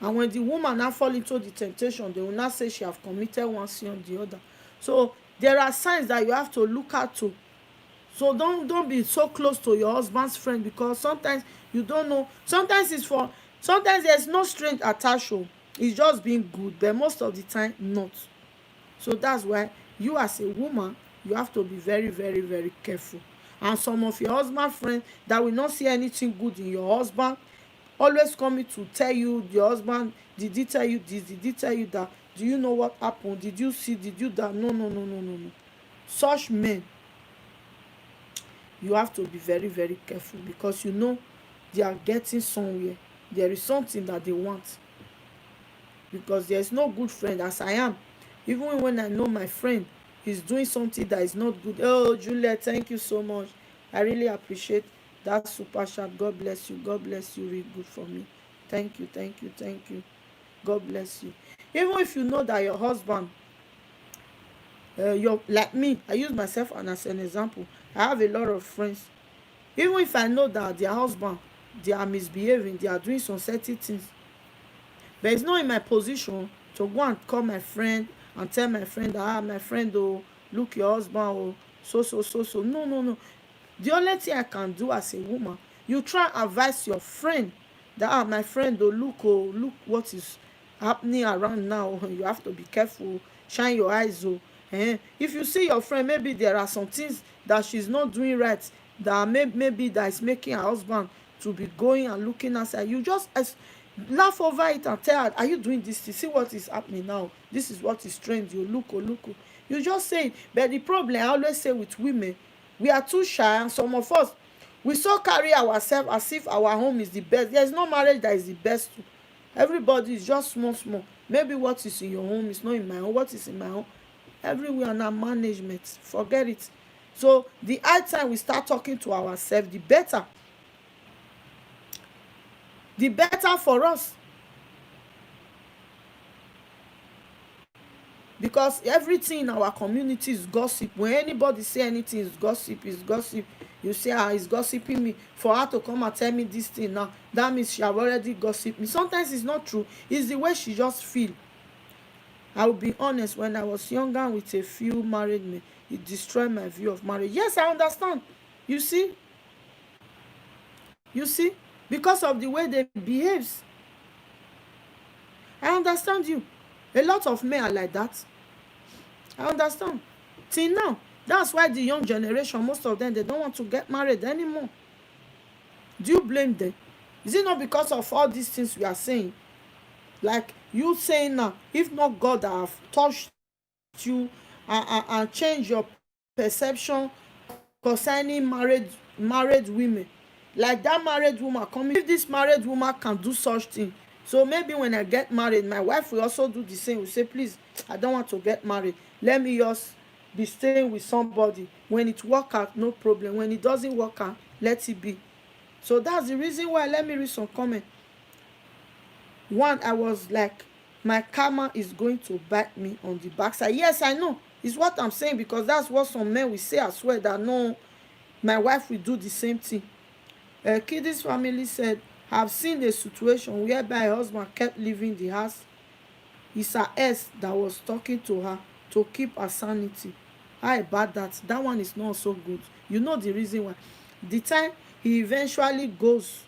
And when the woman now fall into the temptation, they will not say she have committed one sin or the other. So there are signs that you have to look at too. So don't be so close to your husband's friend, because sometimes you don't know. Sometimes there's no strength attached. It's just being good, but most of the time not. So that's why you as a woman, you have to be very, very, very careful. And some of your husband friends that will not see anything good in your husband, always coming to tell you, your husband, did he tell you this, did he tell you that, do you know what happened, did you see, did you that? No, no, no, no, no, no. Such men, you have to be very, very careful, because you know they are getting somewhere. There is something that they want. Because there is no good friend as I am. Even when I know my friend is doing something that is not good, oh Juliet, thank you so much, I really appreciate that super chat. God bless you, God bless you, really good for me. Thank you, thank you, thank you. God bless you. Even if you know that your husband, you're like me, I use myself as an example. I have a lot of friends. Even if I know that their husband, they are misbehaving, they are doing some certain things, but it's not in my position to go and call my friend and tell my friend that, my friend, oh, look, your husband, oh, so. No, no, no. The only thing I can do as a woman, you try and advise your friend that, my friend, oh, look what is happening around now. You have to be careful, shine your eyes. If you see your friend, maybe there are some things that she's not doing right, that maybe that is making her husband to be going and looking outside, you just laugh over it and tell her, are you doing this? You see what is happening now, this is what is trend, you look. You just say it. But the problem I always say with women, we are too shy, and some of us, we so carry ourselves as if our home is the best. There is no marriage that is the best. Everybody is just small. Maybe what is in your home is not in my home. What is in my home, everywhere now management, forget it. So the high time we start talking to ourselves, the better for us. Because everything in our community is gossip. When anybody say anything is gossip. You say, he's gossiping me. For her to come and tell me this thing now, that means she have already gossiped me. Sometimes it's not true, it's the way she just feel. I will be honest, when I was younger with a few married men, it destroyed my view of marriage. Yes, I understand. You see, because of the way they behaves. I understand you. A lot of men are like that. I understand. Till now, that's why the young generation, most of them, they don't want to get married anymore. Do you blame them? Is it not because of all these things we are saying? Like you saying now, if not God that have touched you and changed your perception concerning married women, like that married woman coming, if this married woman can do such thing, so maybe when I get married, my wife will also do the same. We say, please, I don't want to get married, let me just be staying with somebody. When it work out, no problem. When it doesn't work out, let it be. So that's the reason why. Let me read some comment. One, I was like, my karma is going to bite me on the backside. Yes, I know. It's what I'm saying, because that's what some men will say as well, that no, my wife will do the same thing. Kiddy's family said, have seen a situation whereby her husband kept leaving the house. It's her ex that was talking to her to keep her sanity. How about that? That one is not so good. You know the reason why. The time he eventually goes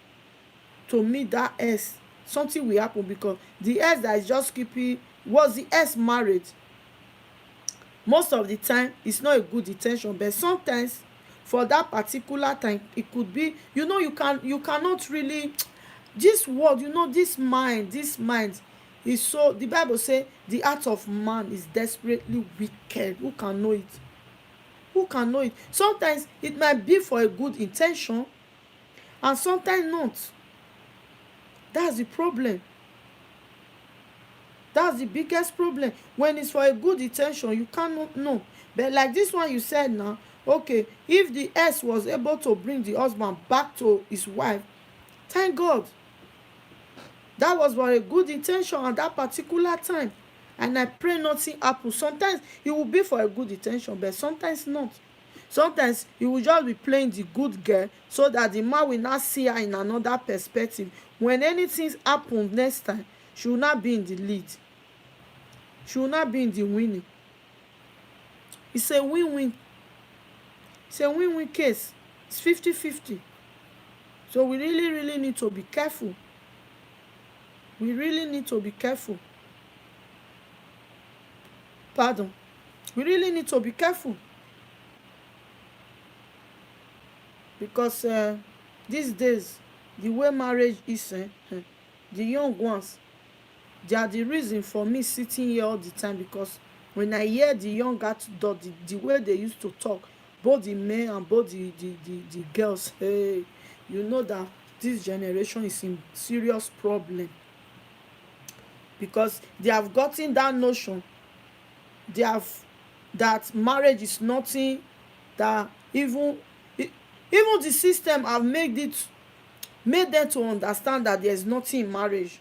to meet that ex, something will happen, because the ex that is just keeping, was the ex married? Most of the time it's not a good intention, but sometimes for that particular time it could be, you cannot really, this world, this mind is so, the Bible say the heart of man is desperately wicked. Who can know it? Sometimes it might be for a good intention, and sometimes not. That's the problem. That's the biggest problem. When it's for a good intention, you cannot know. But like this one you said now, okay, if the ex was able to bring the husband back to his wife, thank God. That was for a good intention at that particular time. And I pray nothing happens. Sometimes it will be for a good intention, but sometimes not. Sometimes he will just be playing the good girl, so that the man will not see her in another perspective. When anything happens next time, she will not be in the lead. She will not be in the winning. It's a win-win. It's a win-win case. It's 50-50. So we really need to be careful. We really need to be careful. Pardon. We really need to be careful. Because these days, the way marriage is, the young ones, they are the reason for me sitting here all the time. Because when I hear the young adult, the way they used to talk, both the men and both the girls, hey, you know that this generation is in serious problem. Because they have gotten that notion, that marriage is nothing, that even the system have made them to understand that there is nothing in marriage.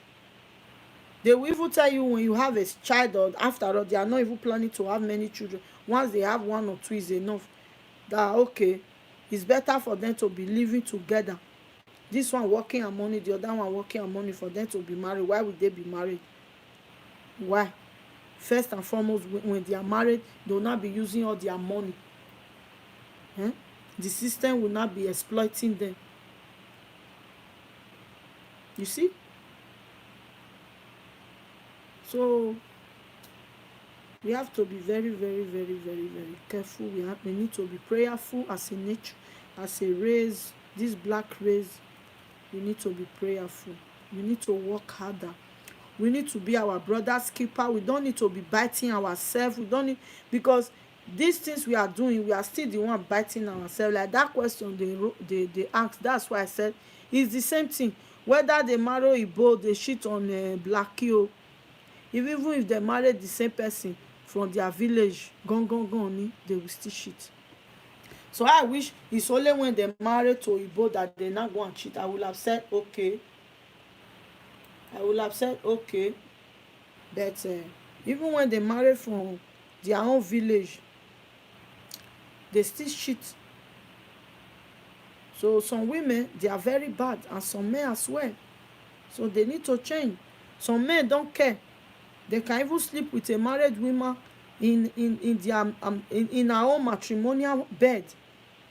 They will even tell you, when you have a child, or after all, they are not even planning to have many children. Once they have one or two is enough. That okay, it's better for them to be living together. This one working and money, the other one working and money, for them to be married. Why would they be married? Why? First and foremost, when they are married, they will not be using all their money. The system will not be exploiting them. You see? So we have to be very careful. We need to be prayerful as a nature, as a race, this black race. We need to be prayerful. We need to work harder. We need to be our brother's keeper. We don't need to be biting ourselves. We don't need, because these things we are doing, we are still the one biting ourselves. Like that question they asked, that's why I said it's the same thing. Whether they marry Igbo, they shit on Blackie, even if they marry the same person from their village, gone, they will still shit. So I wish it's only when they marry to Igbo that they not go and cheat. I would have said okay. But even when they marry from their own village, they still cheat. So some women, they are very bad, and some men as well. So they need to change. Some men don't care. They can even sleep with a married woman in her own matrimonial bed.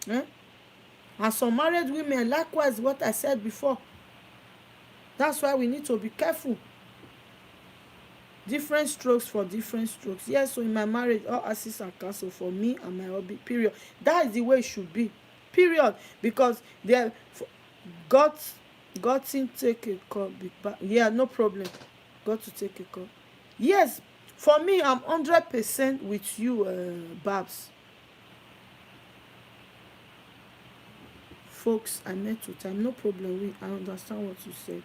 And some married women, likewise, what I said before. That's why we need to be careful. Different strokes for different strokes. Yes, so in my marriage, all assist and cancel for me and my hobby, period. That is the way it should be, period. Because God to take a call. Yeah, no problem. God to take a call. Yes, for me, I'm 100% with you, Babs. Folks, I met with time, no problem. I understand what you said.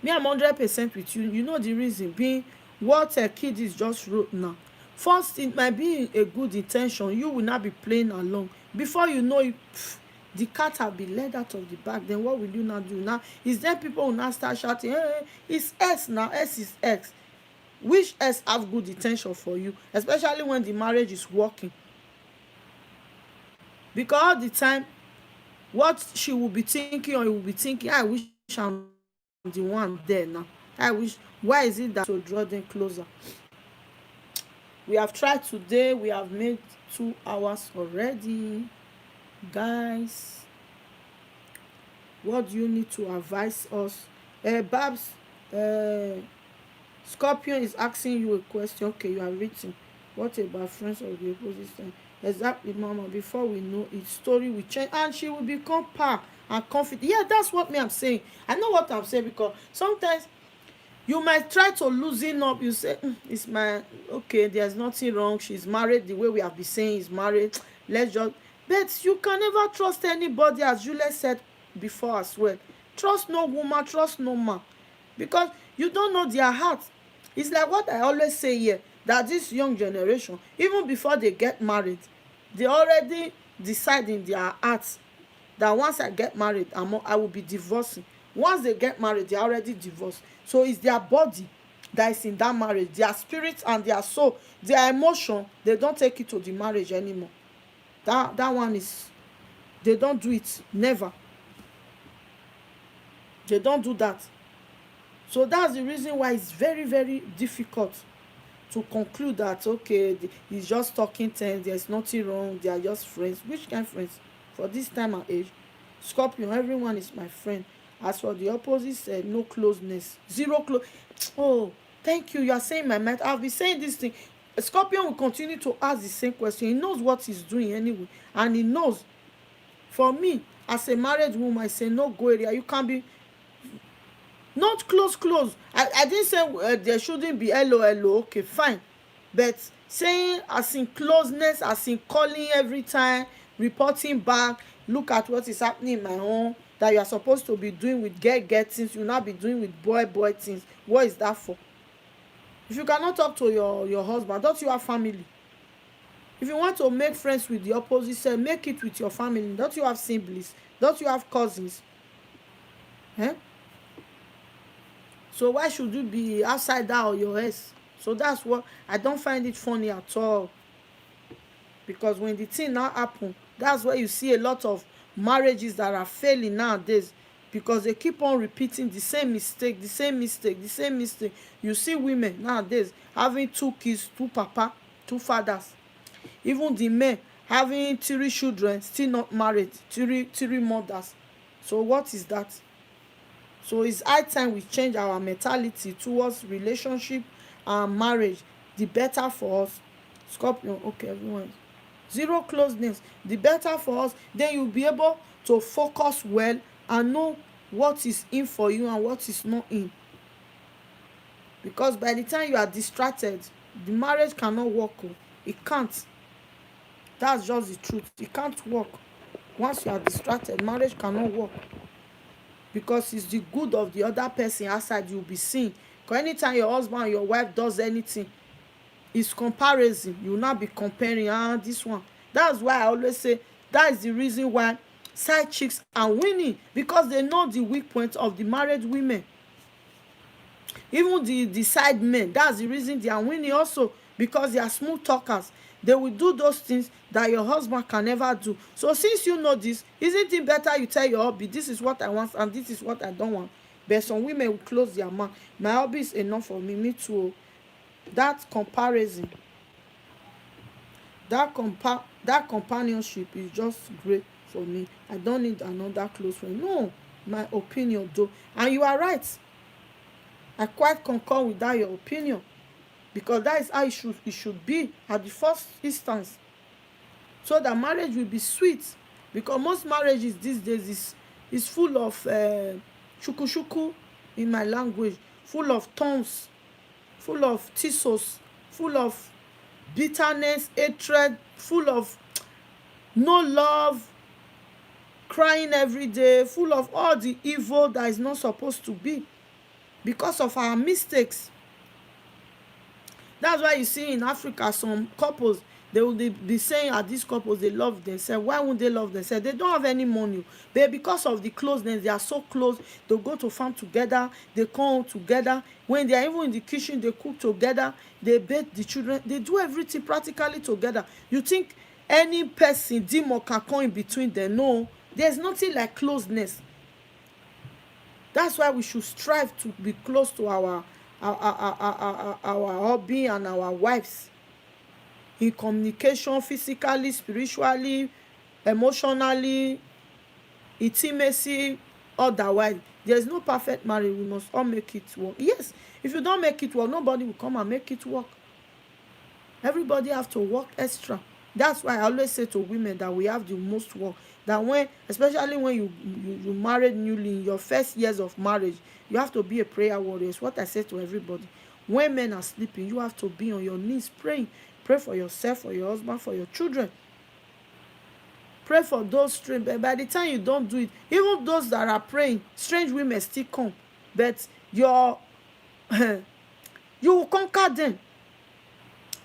Me, I'm 100% with you. You know the reason being what a kid is just wrote now. First, it might be a good intention. You will not be playing along. Before you know it, the cat have been led out of the bag. Then what will you now do? Now is there people who now start shouting, hey, it's X now, X is X. Which X have good intention for you, especially when the marriage is working? Because all the time, what she will be thinking, or you will be thinking, I wish I'm the one there now. I wish, why is it that to draw them closer? We have tried today. We have made 2 hours already. Guys, what do you need to advise us? Babs, Scorpion is asking you a question. Okay, you are written. What about friends of the opposite sex? Exactly, mama. Before we know it, story will change and she will become power and confident. Yeah, that's what me I'm saying. I know what I'm saying, because sometimes you might try to loosen up. You say, it's my, okay, there's nothing wrong, she's married, the way we have been saying is married, let's just, but you can never trust anybody, as Juliet said before as well. Trust no woman, trust no man, because you don't know their heart. It's like what I always say here, that this young generation, even before they get married, they already decide in their hearts that once I get married, I will be divorcing. Once they get married, they are already divorced. So it's their body that is in that marriage, their spirit and their soul, their emotion. They don't take it to the marriage anymore. That one is, they don't do it. Never. They don't do that. So that's the reason why it's very, very difficult to conclude that, okay, he's just talking terms, there's nothing wrong, they are just friends. Which kind of friends? For this time and age, Scorpion, everyone is my friend. As for the opposite, said no closeness, zero close. Oh, thank you, you are saying my mind. I'll be saying this thing. Scorpion will continue to ask the same question. He knows what he's doing anyway, and he knows. For me, as a married woman, I say no go area. You can be not close. I didn't say there shouldn't be hello. Okay, fine, but saying as in closeness, as in calling every time, reporting back, look at what is happening in my home, that you are supposed to be doing with get things, you not be doing with boy things. What is that for? If you cannot talk to your husband, don't you have family? If you want to make friends with the opposite sex, make it with your family. Don't you have siblings? Don't you have cousins? Eh? So why should you be outside that or your ex? So that's what I don't find it funny at all. Because when the thing now happen, that's where you see a lot of marriages that are failing nowadays, because they keep on repeating the same mistake. You see women nowadays having 2 kids, 2 papa, 2 fathers. Even the men having 3 children, still not married, 3 mothers. So what is that? So it's high time we change our mentality towards relationship and marriage. The better for us. Scorpion, okay, everyone. Zero closeness, the better for us. Then you'll be able to focus well and know what is in for you and what is not in. Because by the time you are distracted, the marriage cannot work. It can't. That's just the truth. It can't work. Once you are distracted, marriage cannot work. Because it's the good of the other person outside you'll be seeing. Because anytime your husband or your wife does anything, it's comparison. You will not be comparing, this one. That's why I always say that is the reason why side chicks are winning, because they know the weak points of the married women. Even the side men, that's the reason they are winning also, because they are smooth talkers. They will do those things that your husband can never do. So since you know this, isn't it better you tell your hubby, this is what I want and this is what I don't want? But some women will close their mouth. My hobby is enough for me. Me too. That comparison, that companionship is just great for me. I don't need another close friend. No, my opinion though. And you are right. I quite concur with that, your opinion. Because that is how it should be at the first instance. So that marriage will be sweet. Because most marriages these days is full of shuku in my language, full of thorns, full of thistles, full of bitterness, hatred, full of no love, crying every day, full of all the evil that is not supposed to be because of our mistakes. That's why you see in Africa some couples, they will be saying at these couples they love themselves. Why won't they love themselves? They don't have any money, but because of the closeness, they are so close. They go to farm together, they come home together. When they are even in the kitchen, they cook together, they bathe the children, they do everything practically together. You think any person demon can come in between them? No, there's nothing like closeness. That's why we should strive to be close to our hubby and our wives, in communication, physically, spiritually, emotionally, intimacy. Otherwise, there's no perfect marriage. We must all make it work. Yes, if you don't make it work, nobody will come and make it work. Everybody have to work extra. That's why I always say to women that we have the most work. That when, especially when you married newly, in your first years of marriage, you have to be a prayer warrior. It's what I say to everybody. When men are sleeping, you have to be on your knees praying. Pray for yourself, for your husband, for your children. Pray for those strange. But by the time you don't do it, even those that are praying, strange women still come. But your you will conquer them.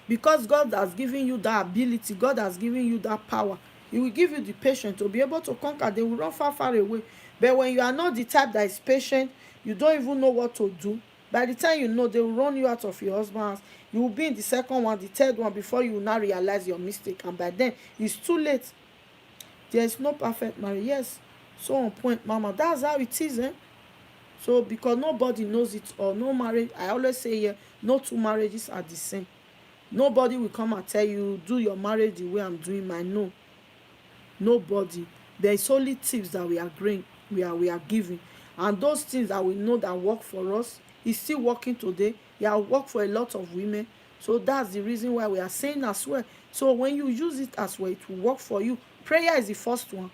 Because God has given you that ability, God has given you that power. He will give you the patience to be able to conquer. They will run far, far away. But when you are not the type that is patient, you don't even know what to do. By the time you know, they will run you out of your husband's house. You will be in the second one, the third one, before you now realize your mistake. And by then, it's too late. There is no perfect marriage. Yes, so on point, mama. That's how it is, eh? So because nobody knows it, or no marriage, I always say here, no two marriages are the same. Nobody will come and tell you do your marriage the way I'm doing mine. No, nobody. There is only tips that we are agreeing, we are giving, and those things that we know that work for us is still working today. Yeah, work for a lot of women. So that's the reason why we are saying as well. So when you use it as well, it will work for you. Prayer is the first one.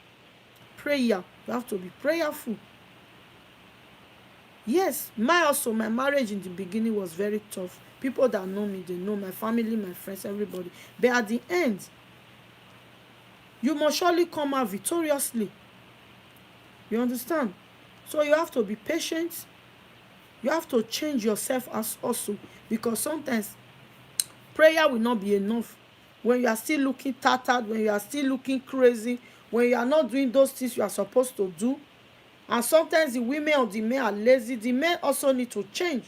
Prayer, you have to be prayerful. Yes, my marriage in the beginning was very tough. People that know me, they know my family, my friends, everybody. But at the end, you must surely come out victoriously. You understand? So you have to be patient. You have to change yourself as also, because sometimes prayer will not be enough. When you are still looking tattered, when you are still looking crazy, when you are not doing those things you are supposed to do, and sometimes the women or the men are lazy, the men also need to change.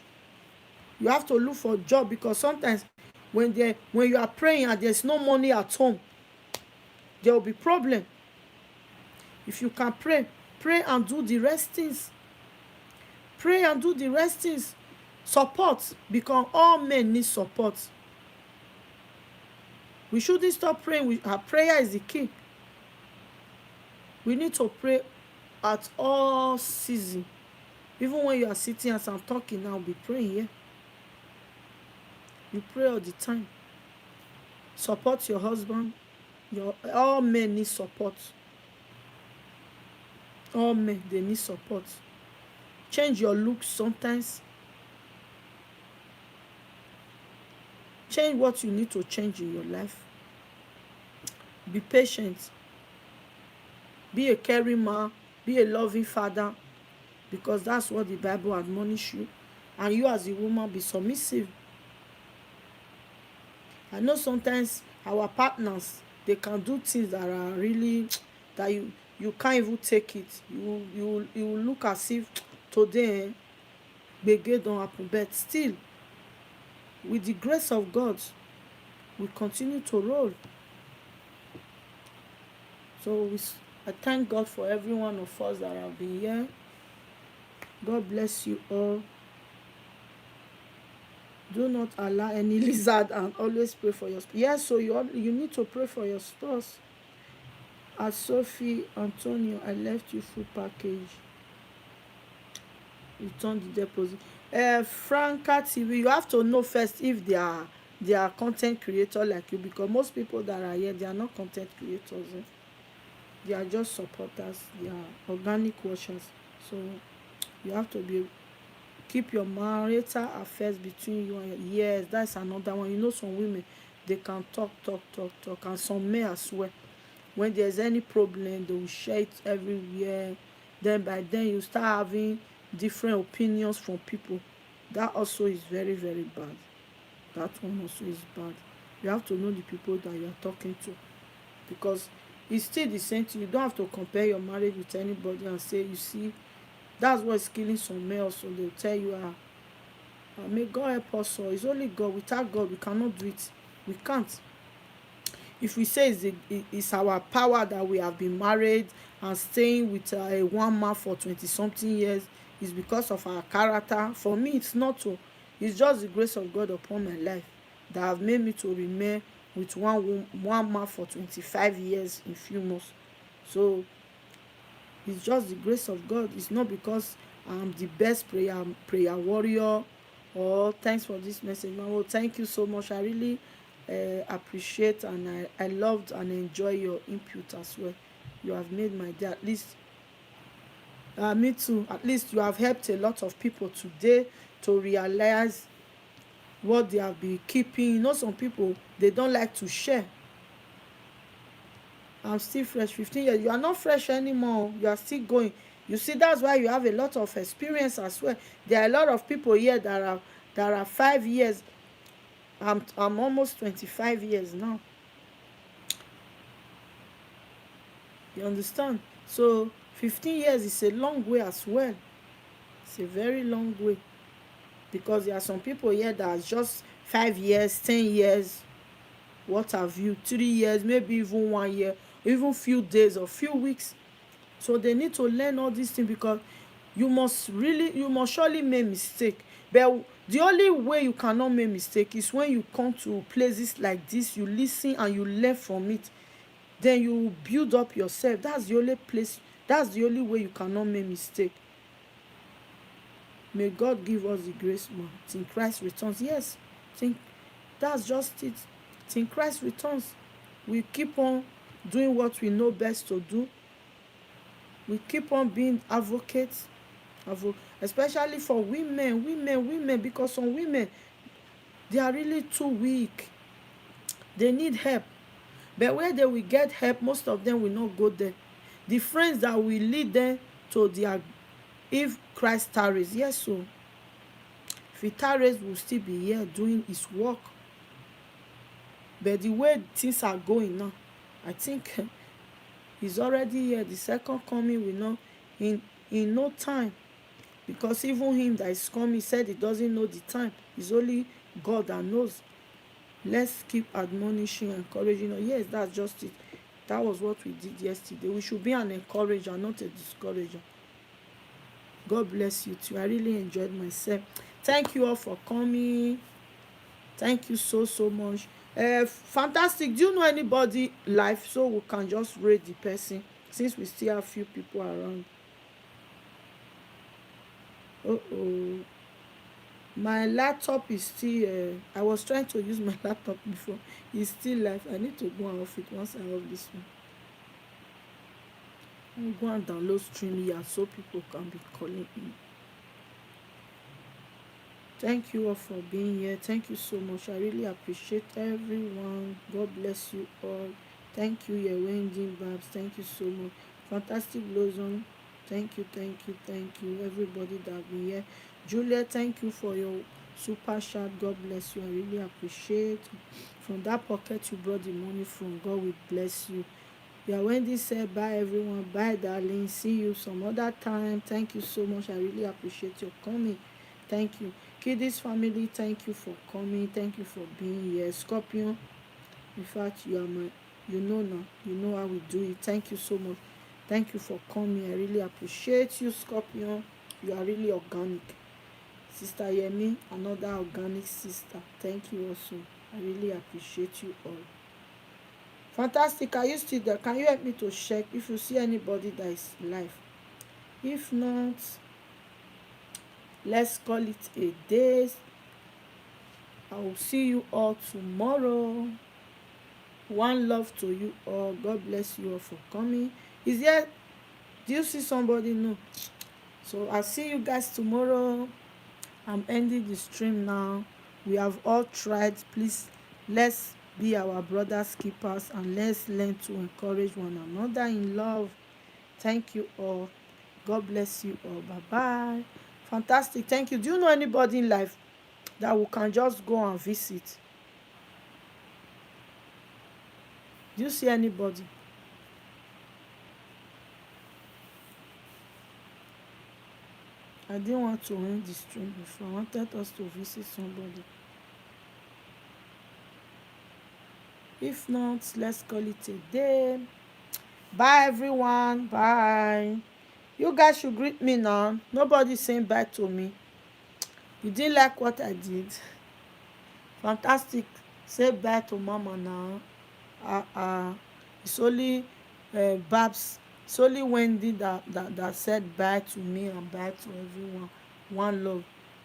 You have to look for a job, because sometimes when you are praying and there's no money at home, there will be problem. If you can pray and do the rest things. Pray and do the rest things. Support, because all men need support. We shouldn't stop praying. Our prayer is the key. We need to pray at all seasons. Even when you are sitting as I'm talking now, be praying here. You pray all the time. Support your husband. All men need support. All men, they need support. Change your looks sometimes. Change what you need to change in your life. Be patient. Be a caring man. Be a loving father, because that's what the Bible admonishes you. And you as a woman, be submissive. I know sometimes our partners, they can do things that are really, that you can't even take it. You will look as if today gbege don happen, but still, with the grace of God, we continue to roll. So I thank God for every one of us that have been here. God bless you all. Do not allow any lizard, and always pray for your spouse. Yes, so you need to pray for your spouse. As Sophie Antonio, I left you full package. Return the deposit. Franca TV, you have to know first if they are content creator like you, because most people that are here, they are not content creators. They are just supporters. They are organic watchers. So you have to keep your marital affairs between you and yes, that's another one. You know, some women, they can talk, and some men as well. When there's any problem, they will share it everywhere. Then by then you start having different opinions from people. That also is very, very bad. that one also is bad. You have to know the people that you are talking to, because it's still the same thing. You don't have to compare your marriage with anybody and say, you see, that's what's killing some males. So they'll tell you, may God help us. So it's only God. Without God, we cannot do it. We can't. If we say it's our power that we have been married and staying with a one man for 20 something years, is because of our character. For me, it's not so. It's just the grace of God upon my life that have made me to remain with one man for 25 years in few months. So it's just the grace of God. It's not because I'm the best prayer warrior. Or thanks for this message, Mama. Thank you so much. I really appreciate, and I loved and enjoy your input as well. You have made my day. At least me too. At least you have helped a lot of people today to realize what they have been keeping. You know, some people, they don't like to share. I'm still fresh. 15 years. You are not fresh anymore. You are still going. You see, that's why you have a lot of experience as well. There are a lot of people here that are 5 years. I'm almost 25 years now. You understand? So 15 years is a long way as well. It's a very long way, because there are some people here that are just 5 years, 10 years, what have you, 3 years, maybe even 1 year, even few days or few weeks. So they need to learn all these things, because you must surely make mistake. But the only way you cannot make mistake is when you come to places like this, you listen and you learn from it. Then you build up yourself. That's the only place, that's the only way you cannot make mistake. May God give us the grace, man. Till Christ returns. Yes, think that's just it. Till Christ returns, we keep on doing what we know best to do. We keep on being advocates, especially for women, because some women, they are really too weak. They need help. But where they will get help, most of them will not go there. The friends that will lead them to their, if Christ tarries, yes, so if he tarries, will still be here doing his work. But the way things are going now, I think he's already here. The second coming will not, in no time, because even him that is coming said he doesn't know the time. It's only God that knows. Let's keep admonishing, encouraging. Yes, that's just it. That was what we did yesterday. We should be an encourager, not a discourager. God bless you too. I really enjoyed myself. Thank you all for coming. Thank you so much. Fantastic. Do you know anybody live, so we can just rate the person, since we still have few people around? Oh, my laptop is still I was trying to use my laptop before. It's still live. I need to go and off it once I off this one. I'll go and download StreamYard so people can be calling in. Thank you all for being here. Thank you so much. I really appreciate everyone. God bless you all. Thank you, Wendy Babs. Thank you so much. Fantastic Blossom. Thank you, thank you, thank you. Everybody that be here. Julia, thank you for your super chat. God bless you. I really appreciate. From that pocket you brought the money from, God will bless you. Yeah, Wendy said bye everyone. Bye darling. See you some other time. Thank you so much. I really appreciate your coming. Thank you. Kiddies family, thank you for coming. Thank you for being here. Scorpion, in fact, you are my, you know now. You know how we do it. Thank you so much. Thank you for coming. I really appreciate you, Scorpion. You are really organic. Sister Yemi, another organic sister. Thank you also. I really appreciate you all. Fantastic. Are you still there? Can you help me to check if you see anybody that is live? If not, let's call it a day. I will see you all tomorrow. One love to you all. God bless you all for coming. Is there, do you see somebody? No. So I'll see you guys tomorrow. I'm ending the stream now. We have all tried. Please, let's be our brothers keepers, and let's learn to encourage one another in love. Thank you all. God bless you all. Bye bye. Fantastic. Thank you. Do you know anybody in life? that we can just go and visit? Do you see anybody? I didn't want to end the stream before. I wanted us to visit somebody. If not, let's call it a day. Bye everyone. Bye. You guys should greet me now. Nobody saying bye to me. You didn't like what I did? Fantastic. Say bye to mama now. It's only Babs. It's only Wendy that said bye to me and bye to everyone. One love.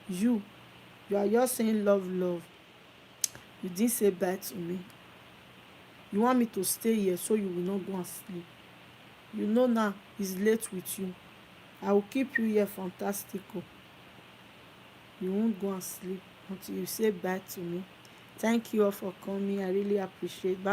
You are just saying love, love. You didn't say bye to me. You want me to stay here so you will not go and sleep. You know now it's late with you. I will keep you here, fantastical. You won't go and sleep until you say bye to me. Thank you all for coming. I really appreciate it. Bye.